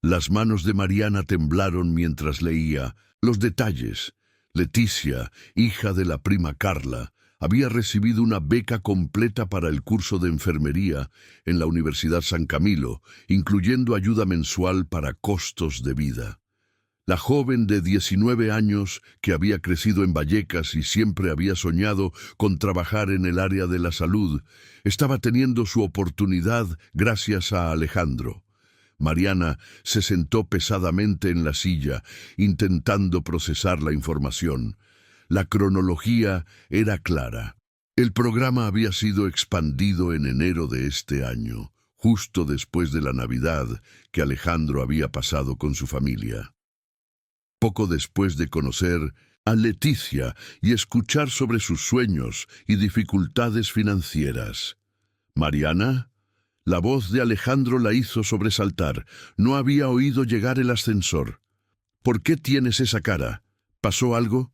Las manos de Mariana temblaron mientras leía los detalles. Leticia, hija de la prima Carla, había recibido una beca completa para el curso de enfermería en la Universidad San Camilo, incluyendo ayuda mensual para costos de vida. La joven de 19 años, que había crecido en Vallecas y siempre había soñado con trabajar en el área de la salud, estaba teniendo su oportunidad gracias a Alejandro. Mariana se sentó pesadamente en la silla, intentando procesar la información. La cronología era clara. El programa había sido expandido en enero de este año, justo después de la Navidad que Alejandro había pasado con su familia. Poco después de conocer a Leticia y escuchar sobre sus sueños y dificultades financieras. «Mariana», la voz de Alejandro la hizo sobresaltar. No había oído llegar el ascensor. «¿Por qué tienes esa cara? ¿Pasó algo?»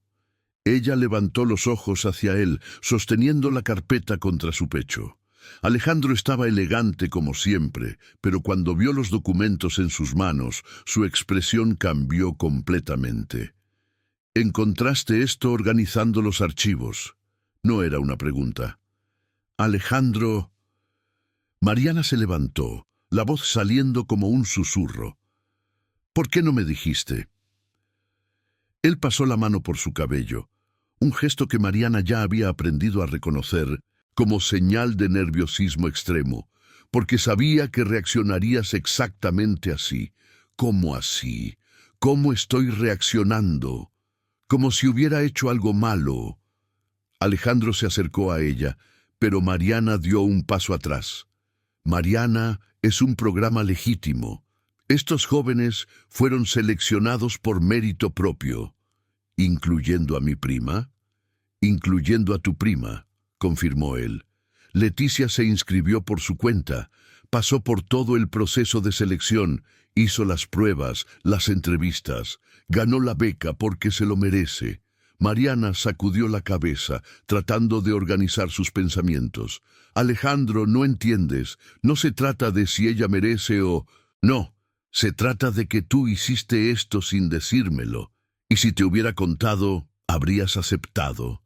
Ella levantó los ojos hacia él, sosteniendo la carpeta contra su pecho. Alejandro estaba elegante como siempre, pero cuando vio los documentos en sus manos, su expresión cambió completamente. «¿Encontraste esto organizando los archivos?» No era una pregunta. «Alejandro...» Mariana se levantó, la voz saliendo como un susurro. «¿Por qué no me dijiste?» Él pasó la mano por su cabello, un gesto que Mariana ya había aprendido a reconocer como señal de nerviosismo extremo, porque sabía que reaccionarías exactamente así. ¿Cómo así? ¿Cómo estoy reaccionando? Como si hubiera hecho algo malo. Alejandro se acercó a ella, pero Mariana dio un paso atrás. Mariana es un programa legítimo. Estos jóvenes fueron seleccionados por mérito propio. ¿Incluyendo a mi prima? incluyendo a tu prima, confirmó él. Leticia se inscribió por su cuenta, pasó por todo el proceso de selección, hizo las pruebas, las entrevistas, ganó la beca porque se lo merece. Mariana sacudió la cabeza, tratando de organizar sus pensamientos. Alejandro, no entiendes, no se trata de si ella merece o... No, se trata de que tú hiciste esto sin decírmelo, y si te hubiera contado, habrías aceptado.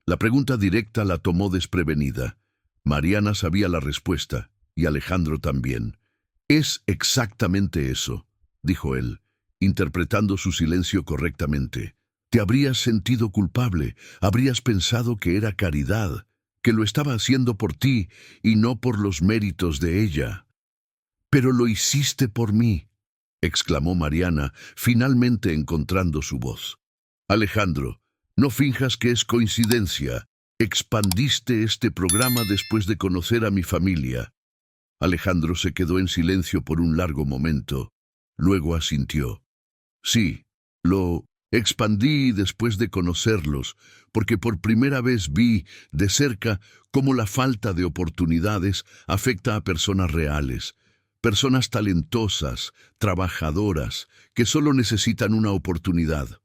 La pregunta directa la tomó desprevenida. Mariana sabía la respuesta, y Alejandro también. Es exactamente eso, dijo él, interpretando su silencio correctamente. Te habrías sentido culpable, habrías pensado que era caridad, que lo estaba haciendo por ti y no por los méritos de ella. Pero lo hiciste por mí, exclamó Mariana, finalmente encontrando su voz. Alejandro, no finjas que es coincidencia. Expandiste este programa después de conocer a mi familia. Alejandro se quedó en silencio por un largo momento. Luego asintió. Sí, lo expandí después de conocerlos, porque por primera vez vi de cerca cómo la falta de oportunidades afecta a personas reales, personas talentosas, trabajadoras, que solo necesitan una oportunidad.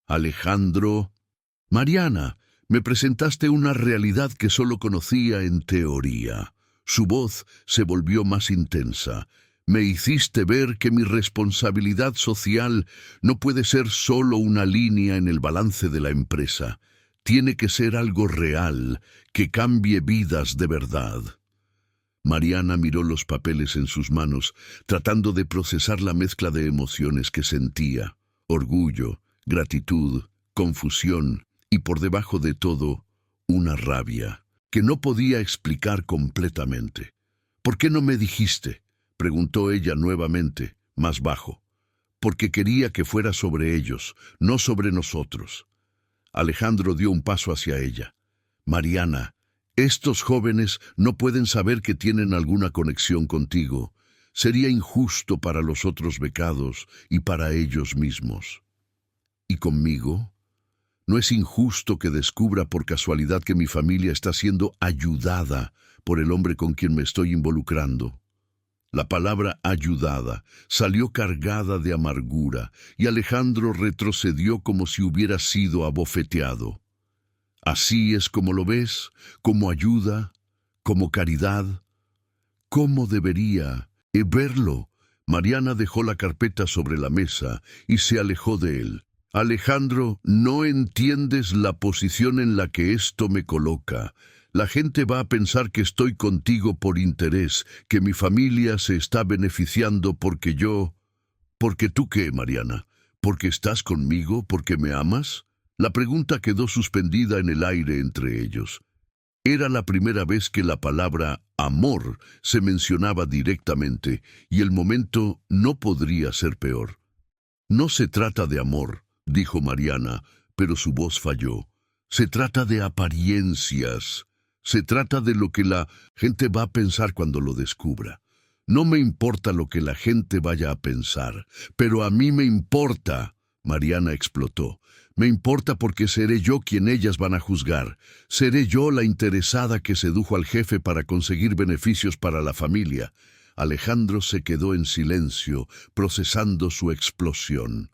Alejandro, Mariana, me presentaste una realidad que solo conocía en teoría. Su voz se volvió más intensa. Me hiciste ver que mi responsabilidad social no puede ser solo una línea en el balance de la empresa. Tiene que ser algo real, que cambie vidas de verdad. Mariana miró los papeles en sus manos, tratando de procesar la mezcla de emociones que sentía. Orgullo, gratitud, confusión y por debajo de todo, una rabia que no podía explicar completamente. ¿Por qué no me dijiste?, preguntó ella nuevamente, más bajo. Porque quería que fuera sobre ellos, no sobre nosotros. Alejandro dio un paso hacia ella. Mariana, estos jóvenes no pueden saber que tienen alguna conexión contigo. Sería injusto para los otros becados y para ellos mismos. ¿Y conmigo? No es injusto que descubra por casualidad que mi familia está siendo ayudada por el hombre con quien me estoy involucrando. La palabra ayudada salió cargada de amargura y Alejandro retrocedió como si hubiera sido abofeteado. ¿Así es como lo ves? ¿Como ayuda? ¿Como caridad? ¿Cómo debería verlo? Mariana dejó la carpeta sobre la mesa y se alejó de él. Alejandro, no entiendes la posición en la que esto me coloca. La gente va a pensar que estoy contigo por interés, que mi familia se está beneficiando porque yo... ¿Porque tú qué, Mariana? ¿Porque estás conmigo? ¿Porque me amas? La pregunta quedó suspendida en el aire entre ellos. Era la primera vez que la palabra amor se mencionaba directamente, y el momento no podría ser peor. No se trata de amor, dijo Mariana, pero su voz falló. Se trata de apariencias. Se trata de lo que la gente va a pensar cuando lo descubra. No me importa lo que la gente vaya a pensar, pero a mí me importa. Mariana explotó. Me importa porque seré yo quien ellas van a juzgar. Seré yo la interesada que sedujo al jefe para conseguir beneficios para la familia. Alejandro se quedó en silencio, procesando su explosión.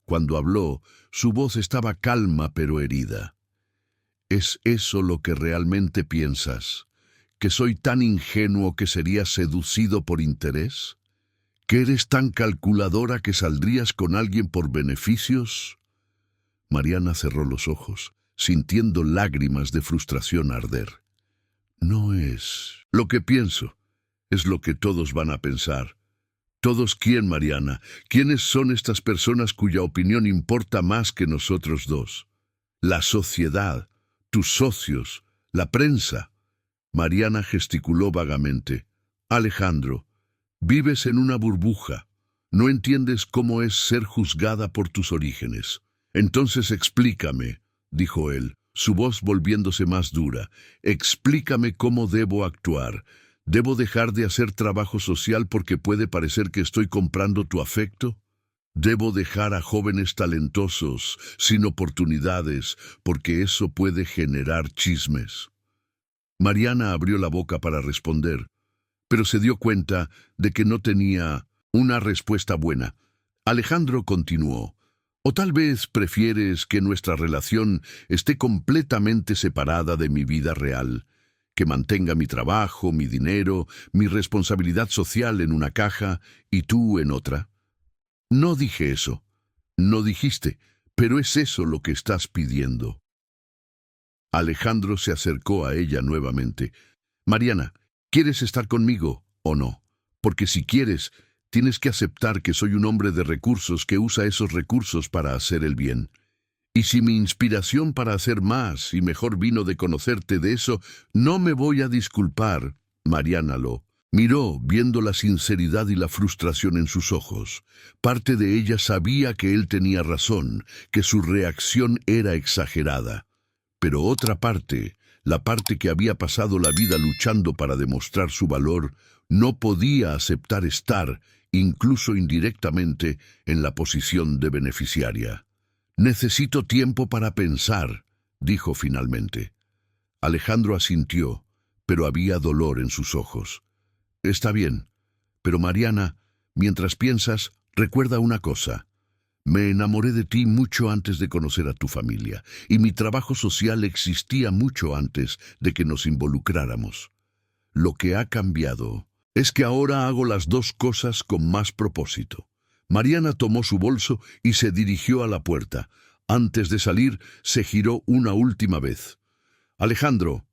Cuando habló, su voz estaba calma pero herida. ¿Es eso lo que realmente piensas? ¿Que soy tan ingenuo que sería seducido por interés? ¿Que eres tan calculadora que saldrías con alguien por beneficios? Mariana cerró los ojos, sintiendo lágrimas de frustración arder. No es lo que pienso, es lo que todos van a pensar. ¿Todos quién, Mariana? ¿Quiénes son estas personas cuya opinión importa más que nosotros dos? La sociedad, tus socios, la prensa. Mariana gesticuló vagamente. Alejandro, vives en una burbuja. No entiendes cómo es ser juzgada por tus orígenes. Entonces explícame, dijo él, su voz volviéndose más dura. Explícame cómo debo actuar. ¿Debo dejar de hacer trabajo social porque puede parecer que estoy comprando tu afecto? Debo dejar a jóvenes talentosos sin oportunidades, porque eso puede generar chismes. Mariana abrió la boca para responder, pero se dio cuenta de que no tenía una respuesta buena. Alejandro continuó. ¿O tal vez prefieres que nuestra relación esté completamente separada de mi vida real? Que mantenga mi trabajo, mi dinero, mi responsabilidad social en una caja y tú en otra. No dije eso. No dijiste, pero es eso lo que estás pidiendo. Alejandro se acercó a ella nuevamente. Mariana, ¿quieres estar conmigo o no? Porque si quieres, tienes que aceptar que soy un hombre de recursos que usa esos recursos para hacer el bien. Y si mi inspiración para hacer más y mejor vino de conocerte de eso, no me voy a disculpar. Mariana lo miró, viendo la sinceridad y la frustración en sus ojos. Parte de ella sabía que él tenía razón, que su reacción era exagerada. Pero otra parte, la parte que había pasado la vida luchando para demostrar su valor, no podía aceptar estar, incluso indirectamente, en la posición de beneficiaria. «Necesito tiempo para pensar», dijo finalmente. Alejandro asintió, pero había dolor en sus ojos. «Está bien, pero Mariana, mientras piensas, recuerda una cosa. Me enamoré de ti mucho antes de conocer a tu familia, y mi trabajo social existía mucho antes de que nos involucráramos. Lo que ha cambiado es que ahora hago las dos cosas con más propósito». Mariana tomó su bolso y se dirigió a la puerta. Antes de salir, se giró una última vez. «Alejandro,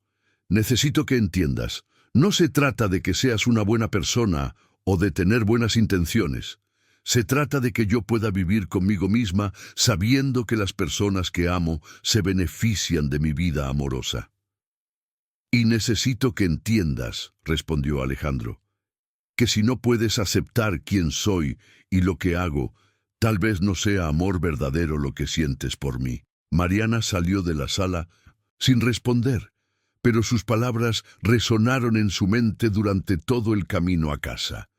necesito que entiendas. No se trata de que seas una buena persona o de tener buenas intenciones. Se trata de que yo pueda vivir conmigo misma sabiendo que las personas que amo se benefician de mi vida amorosa». «Y necesito que entiendas», respondió Alejandro, «que si no puedes aceptar quién soy y lo que hago, tal vez no sea amor verdadero lo que sientes por mí». Mariana salió de la sala sin responder, pero sus palabras resonaron en su mente durante todo el camino a casa.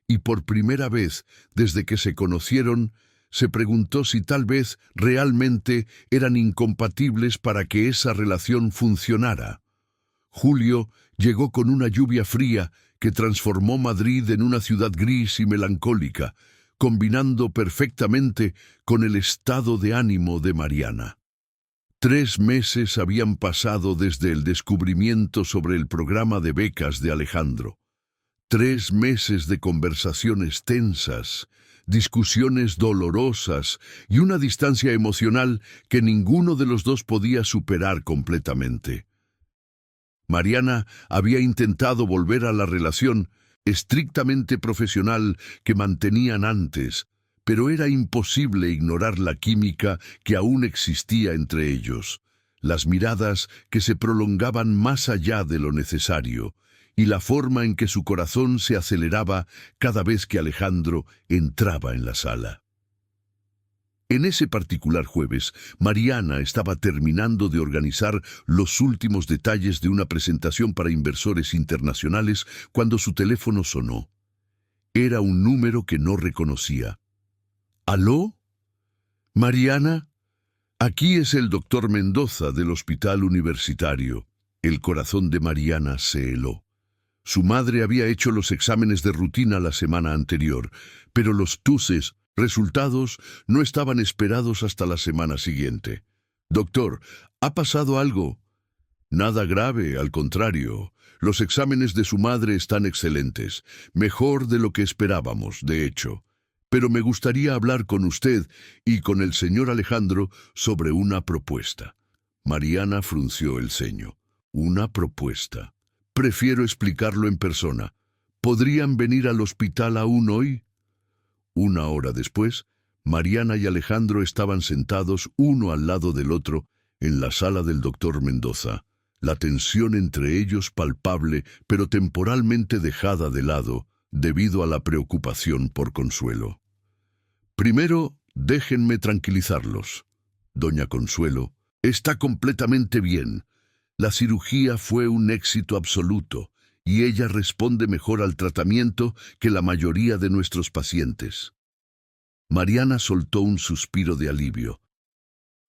Y por primera vez, desde que se conocieron, se preguntó si tal vez realmente eran incompatibles para que esa relación funcionara. Julio llegó con una lluvia fría que transformó Madrid en una ciudad gris y melancólica, combinando perfectamente con el estado de ánimo de Mariana. 3 meses habían pasado desde el descubrimiento sobre el programa de becas de Alejandro. 3 meses de conversaciones tensas, discusiones dolorosas y una distancia emocional que ninguno de los dos podía superar completamente. Mariana había intentado volver a la relación estrictamente profesional que mantenían antes, pero era imposible ignorar la química que aún existía entre ellos, las miradas que se prolongaban más allá de lo necesario, y la forma en que su corazón se aceleraba cada vez que Alejandro entraba en la sala. En ese particular jueves, Mariana estaba terminando de organizar los últimos detalles de una presentación para inversores internacionales cuando su teléfono sonó. Era un número que no reconocía. ¿Aló? ¿Mariana? Aquí es el doctor Mendoza del Hospital Universitario. El corazón de Mariana se heló. Su madre había hecho los exámenes de rutina la semana anterior, pero los resultados no estaban esperados hasta la semana siguiente. «Doctor, ¿ha pasado algo?» «Nada grave, al contrario. Los exámenes de su madre están excelentes, mejor de lo que esperábamos, de hecho. Pero me gustaría hablar con usted y con el señor Alejandro sobre una propuesta». Mariana frunció el ceño. «¿Una propuesta? Prefiero explicarlo en persona. ¿Podrían venir al hospital aún hoy?» 1 hora después, Mariana y Alejandro estaban sentados uno al lado del otro en la sala del doctor Mendoza, la tensión entre ellos palpable pero temporalmente dejada de lado debido a la preocupación por Consuelo. «Primero, déjenme tranquilizarlos. Doña Consuelo está completamente bien. La cirugía fue un éxito absoluto y ella responde mejor al tratamiento que la mayoría de nuestros pacientes». Mariana soltó un suspiro de alivio.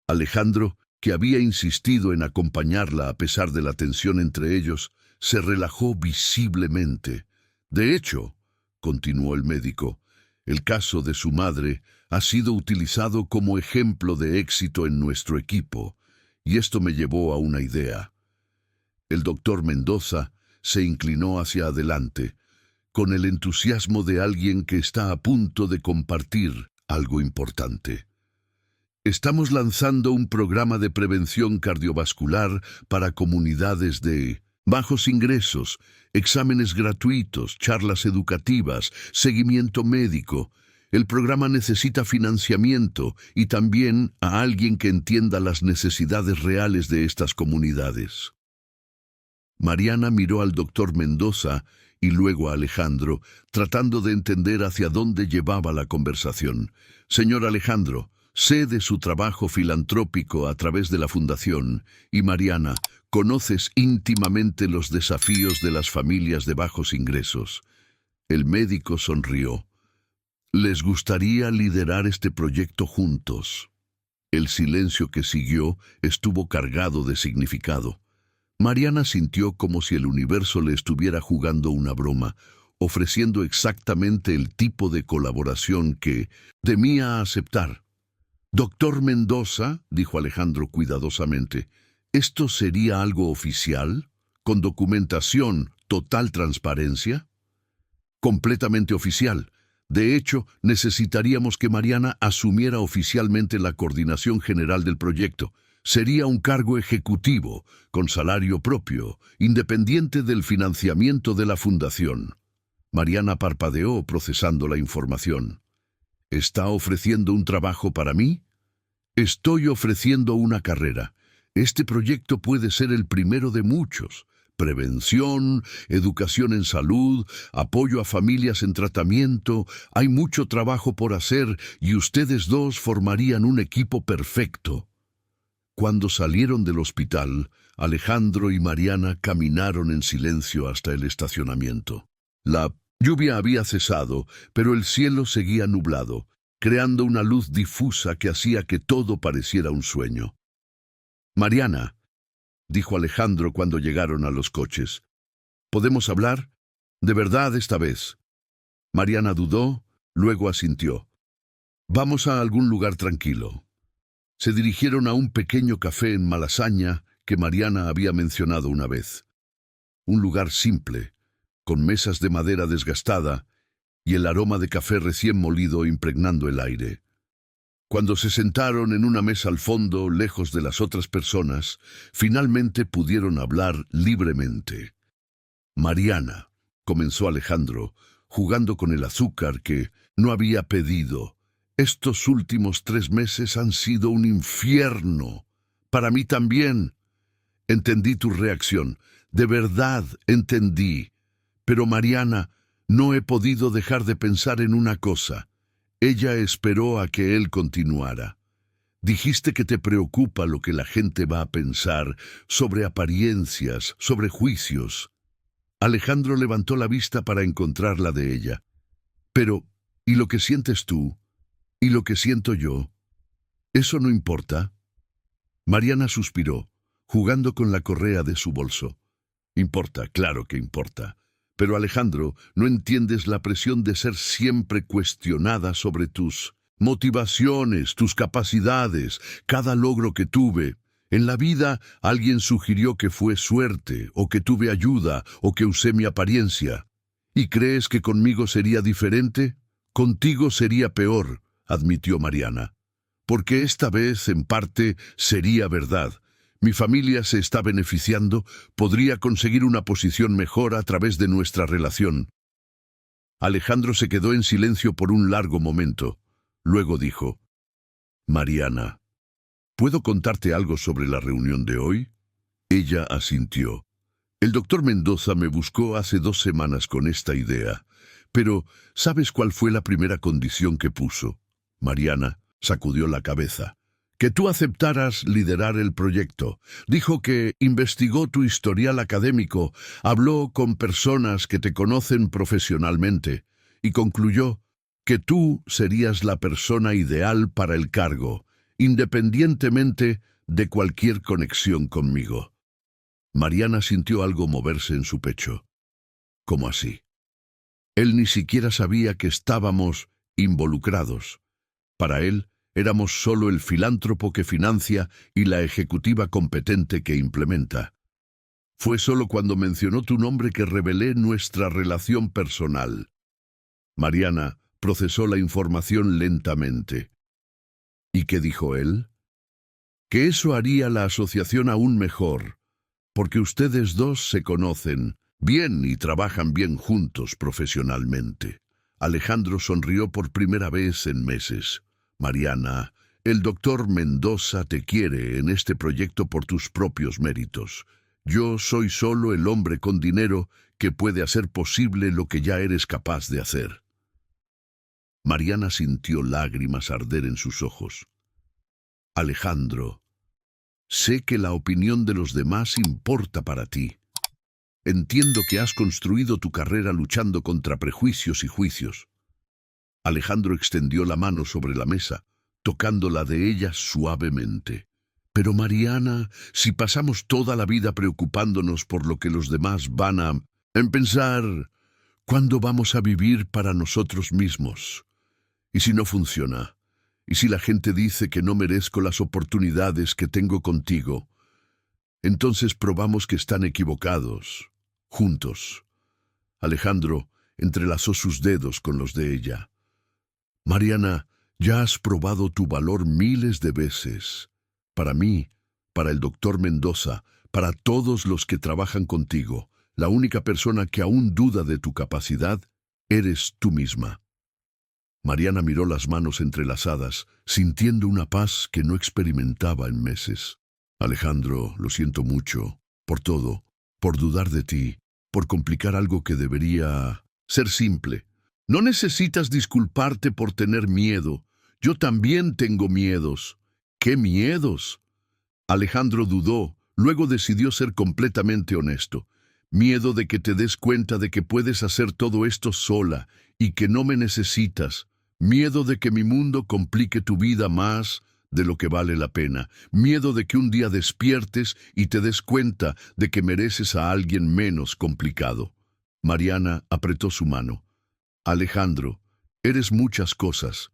Alejandro, que había insistido en acompañarla a pesar de la tensión entre ellos, se relajó visiblemente. De hecho, continuó el médico, el caso de su madre ha sido utilizado como ejemplo de éxito en nuestro equipo, y esto me llevó a una idea. El doctor Mendoza se inclinó hacia adelante, con el entusiasmo de alguien que está a punto de compartir algo importante. Estamos lanzando un programa de prevención cardiovascular para comunidades de bajos ingresos, exámenes gratuitos, charlas educativas, seguimiento médico. El programa necesita financiamiento y también a alguien que entienda las necesidades reales de estas comunidades. Mariana miró al doctor Mendoza y luego a Alejandro, tratando de entender hacia dónde llevaba la conversación. Señor Alejandro, sé de su trabajo filantrópico a través de la Fundación, y Mariana, conoces íntimamente los desafíos de las familias de bajos ingresos. El médico sonrió. ¿Les gustaría liderar este proyecto juntos? El silencio que siguió estuvo cargado de significado. Mariana sintió como si el universo le estuviera jugando una broma, ofreciendo exactamente el tipo de colaboración que temía aceptar. «Doctor Mendoza», dijo Alejandro cuidadosamente, ¿esto sería algo oficial? ¿Con documentación, total transparencia? Completamente oficial. De hecho, necesitaríamos que Mariana asumiera oficialmente la coordinación general del proyecto. Sería un cargo ejecutivo, con salario propio, independiente del financiamiento de la fundación. Mariana parpadeó procesando la información. ¿Está ofreciendo un trabajo para mí? Estoy ofreciendo una carrera. Este proyecto puede ser el primero de muchos. Prevención, educación en salud, apoyo a familias en tratamiento. Hay mucho trabajo por hacer y ustedes dos formarían un equipo perfecto. Cuando salieron del hospital, Alejandro y Mariana caminaron en silencio hasta el estacionamiento. La lluvia había cesado, pero el cielo seguía nublado, creando una luz difusa que hacía que todo pareciera un sueño. «Mariana», dijo Alejandro cuando llegaron a los coches, ¿podemos hablar? ¿De verdad esta vez? Mariana dudó, luego asintió. «Vamos a algún lugar tranquilo». Se dirigieron a un pequeño café en Malasaña que Mariana había mencionado una vez. Un lugar simple, con mesas de madera desgastada y el aroma de café recién molido impregnando el aire. Cuando se sentaron en una mesa al fondo, lejos de las otras personas, finalmente pudieron hablar libremente. «Mariana», comenzó Alejandro, jugando con el azúcar que no había pedido. «Estos últimos 3 meses han sido un infierno. Para mí también. Entendí tu reacción. De verdad entendí. Pero Mariana, no he podido dejar de pensar en una cosa». Ella esperó a que él continuara. «Dijiste que te preocupa lo que la gente va a pensar sobre apariencias, sobre juicios». Alejandro levantó la vista para encontrar la de ella. «Pero, ¿y lo que sientes tú? ¿Y lo que siento yo? ¿Eso no importa?» Mariana suspiró, jugando con la correa de su bolso. «Importa, claro que importa. Pero Alejandro, no entiendes la presión de ser siempre cuestionada sobre tus motivaciones, tus capacidades, cada logro que tuve. En la vida alguien sugirió que fue suerte, o que tuve ayuda, o que usé mi apariencia. ¿Y crees que conmigo sería diferente? Contigo sería peor», admitió Mariana. «Porque esta vez, en parte, sería verdad. Mi familia se está beneficiando, podría conseguir una posición mejor a través de nuestra relación». Alejandro se quedó en silencio por un largo momento. Luego dijo: «Mariana, ¿puedo contarte algo sobre la reunión de hoy?» Ella asintió. «El doctor Mendoza me buscó hace 2 semanas con esta idea. Pero, ¿sabes cuál fue la primera condición que puso?» Mariana sacudió la cabeza. «Que tú aceptaras liderar el proyecto. Dijo que investigó tu historial académico, habló con personas que te conocen profesionalmente y concluyó que tú serías la persona ideal para el cargo, independientemente de cualquier conexión conmigo. Mariana sintió algo moverse en su pecho. ¿Cómo así? Él ni siquiera sabía que estábamos involucrados. Para él, éramos solo el filántropo que financia y la ejecutiva competente que implementa. Fue solo cuando mencionó tu nombre que revelé nuestra relación personal. Mariana procesó la información lentamente. ¿Y qué dijo él? Que eso haría la asociación aún mejor, porque ustedes dos se conocen bien y trabajan bien juntos profesionalmente. Alejandro sonrió por primera vez en meses. Mariana, el doctor Mendoza te quiere en este proyecto por tus propios méritos. Yo soy solo el hombre con dinero que puede hacer posible lo que ya eres capaz de hacer. Mariana sintió lágrimas arder en sus ojos. Alejandro, sé que la opinión de los demás importa para ti. Entiendo que has construido tu carrera luchando contra prejuicios y juicios. Alejandro extendió la mano sobre la mesa, tocando la de ella suavemente. Pero Mariana, si pasamos toda la vida preocupándonos por lo que los demás van a pensar, ¿cuándo vamos a vivir para nosotros mismos? ¿Y si no funciona? ¿Y si la gente dice que no merezco las oportunidades que tengo contigo? Entonces probamos que están equivocados, juntos. Alejandro entrelazó sus dedos con los de ella. Mariana, ya has probado tu valor miles de veces. Para mí, para el doctor Mendoza, para todos los que trabajan contigo, la única persona que aún duda de tu capacidad eres tú misma. Mariana miró las manos entrelazadas, sintiendo una paz que no experimentaba en meses. Alejandro, lo siento mucho, por todo, por dudar de ti, por complicar algo que debería ser simple. No necesitas disculparte por tener miedo. Yo también tengo miedos. ¿Qué miedos? Alejandro dudó, luego decidió ser completamente honesto. Miedo de que te des cuenta de que puedes hacer todo esto sola y que no me necesitas. Miedo de que mi mundo complique tu vida más de lo que vale la pena. Miedo de que un día despiertes y te des cuenta de que mereces a alguien menos complicado. Mariana apretó su mano. Alejandro, eres muchas cosas,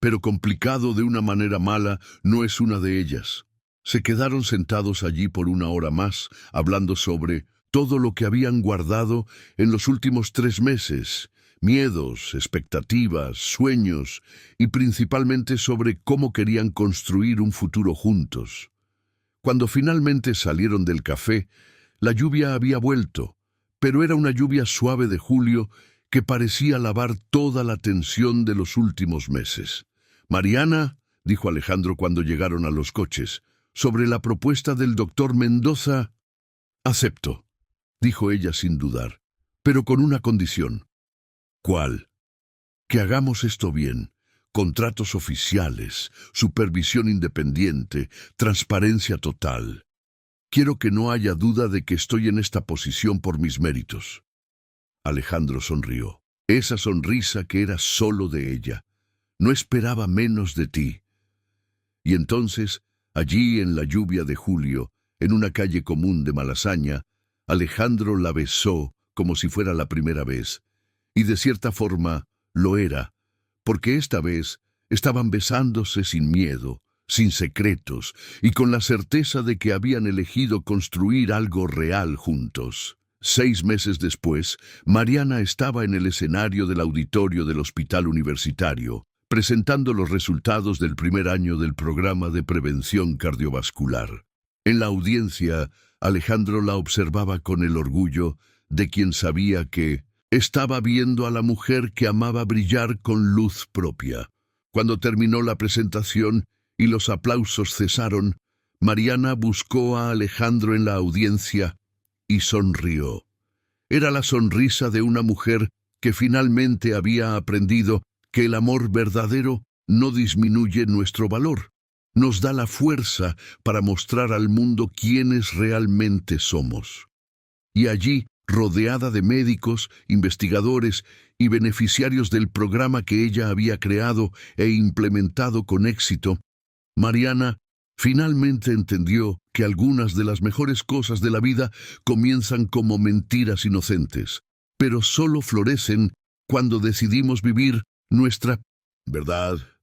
pero complicado de una manera mala no es una de ellas. Se quedaron sentados allí por una hora más, hablando sobre todo lo que habían guardado en los últimos 3 meses, miedos, expectativas, sueños, y principalmente sobre cómo querían construir un futuro juntos. Cuando finalmente salieron del café, la lluvia había vuelto, pero era una lluvia suave de julio que parecía lavar toda la tensión de los últimos meses. Mariana, dijo Alejandro cuando llegaron a los coches, sobre la propuesta del doctor Mendoza, acepto, dijo ella sin dudar, pero con una condición. ¿Cuál? Que hagamos esto bien. Contratos oficiales, supervisión independiente, transparencia total. Quiero que no haya duda de que estoy en esta posición por mis méritos. Alejandro sonrió. Esa sonrisa que era solo de ella. No esperaba menos de ti. Y entonces, allí en la lluvia de julio, en una calle común de Malasaña, Alejandro la besó como si fuera la primera vez. Y de cierta forma lo era, porque esta vez estaban besándose sin miedo, sin secretos, y con la certeza de que habían elegido construir algo real juntos. 6 meses después, Mariana estaba en el escenario del auditorio del hospital universitario, presentando los resultados del primer año del programa de prevención cardiovascular. En la audiencia, Alejandro la observaba con el orgullo de quien sabía que estaba viendo a la mujer que amaba brillar con luz propia. Cuando terminó la presentación y los aplausos cesaron, Mariana buscó a Alejandro en la audiencia y sonrió. Era la sonrisa de una mujer que finalmente había aprendido que el amor verdadero no disminuye nuestro valor. Nos da la fuerza para mostrar al mundo quiénes realmente somos. Y allí, rodeada de médicos, investigadores y beneficiarios del programa que ella había creado e implementado con éxito, Mariana finalmente entendió que algunas de las mejores cosas de la vida comienzan como mentiras inocentes, pero solo florecen cuando decidimos vivir nuestra verdad.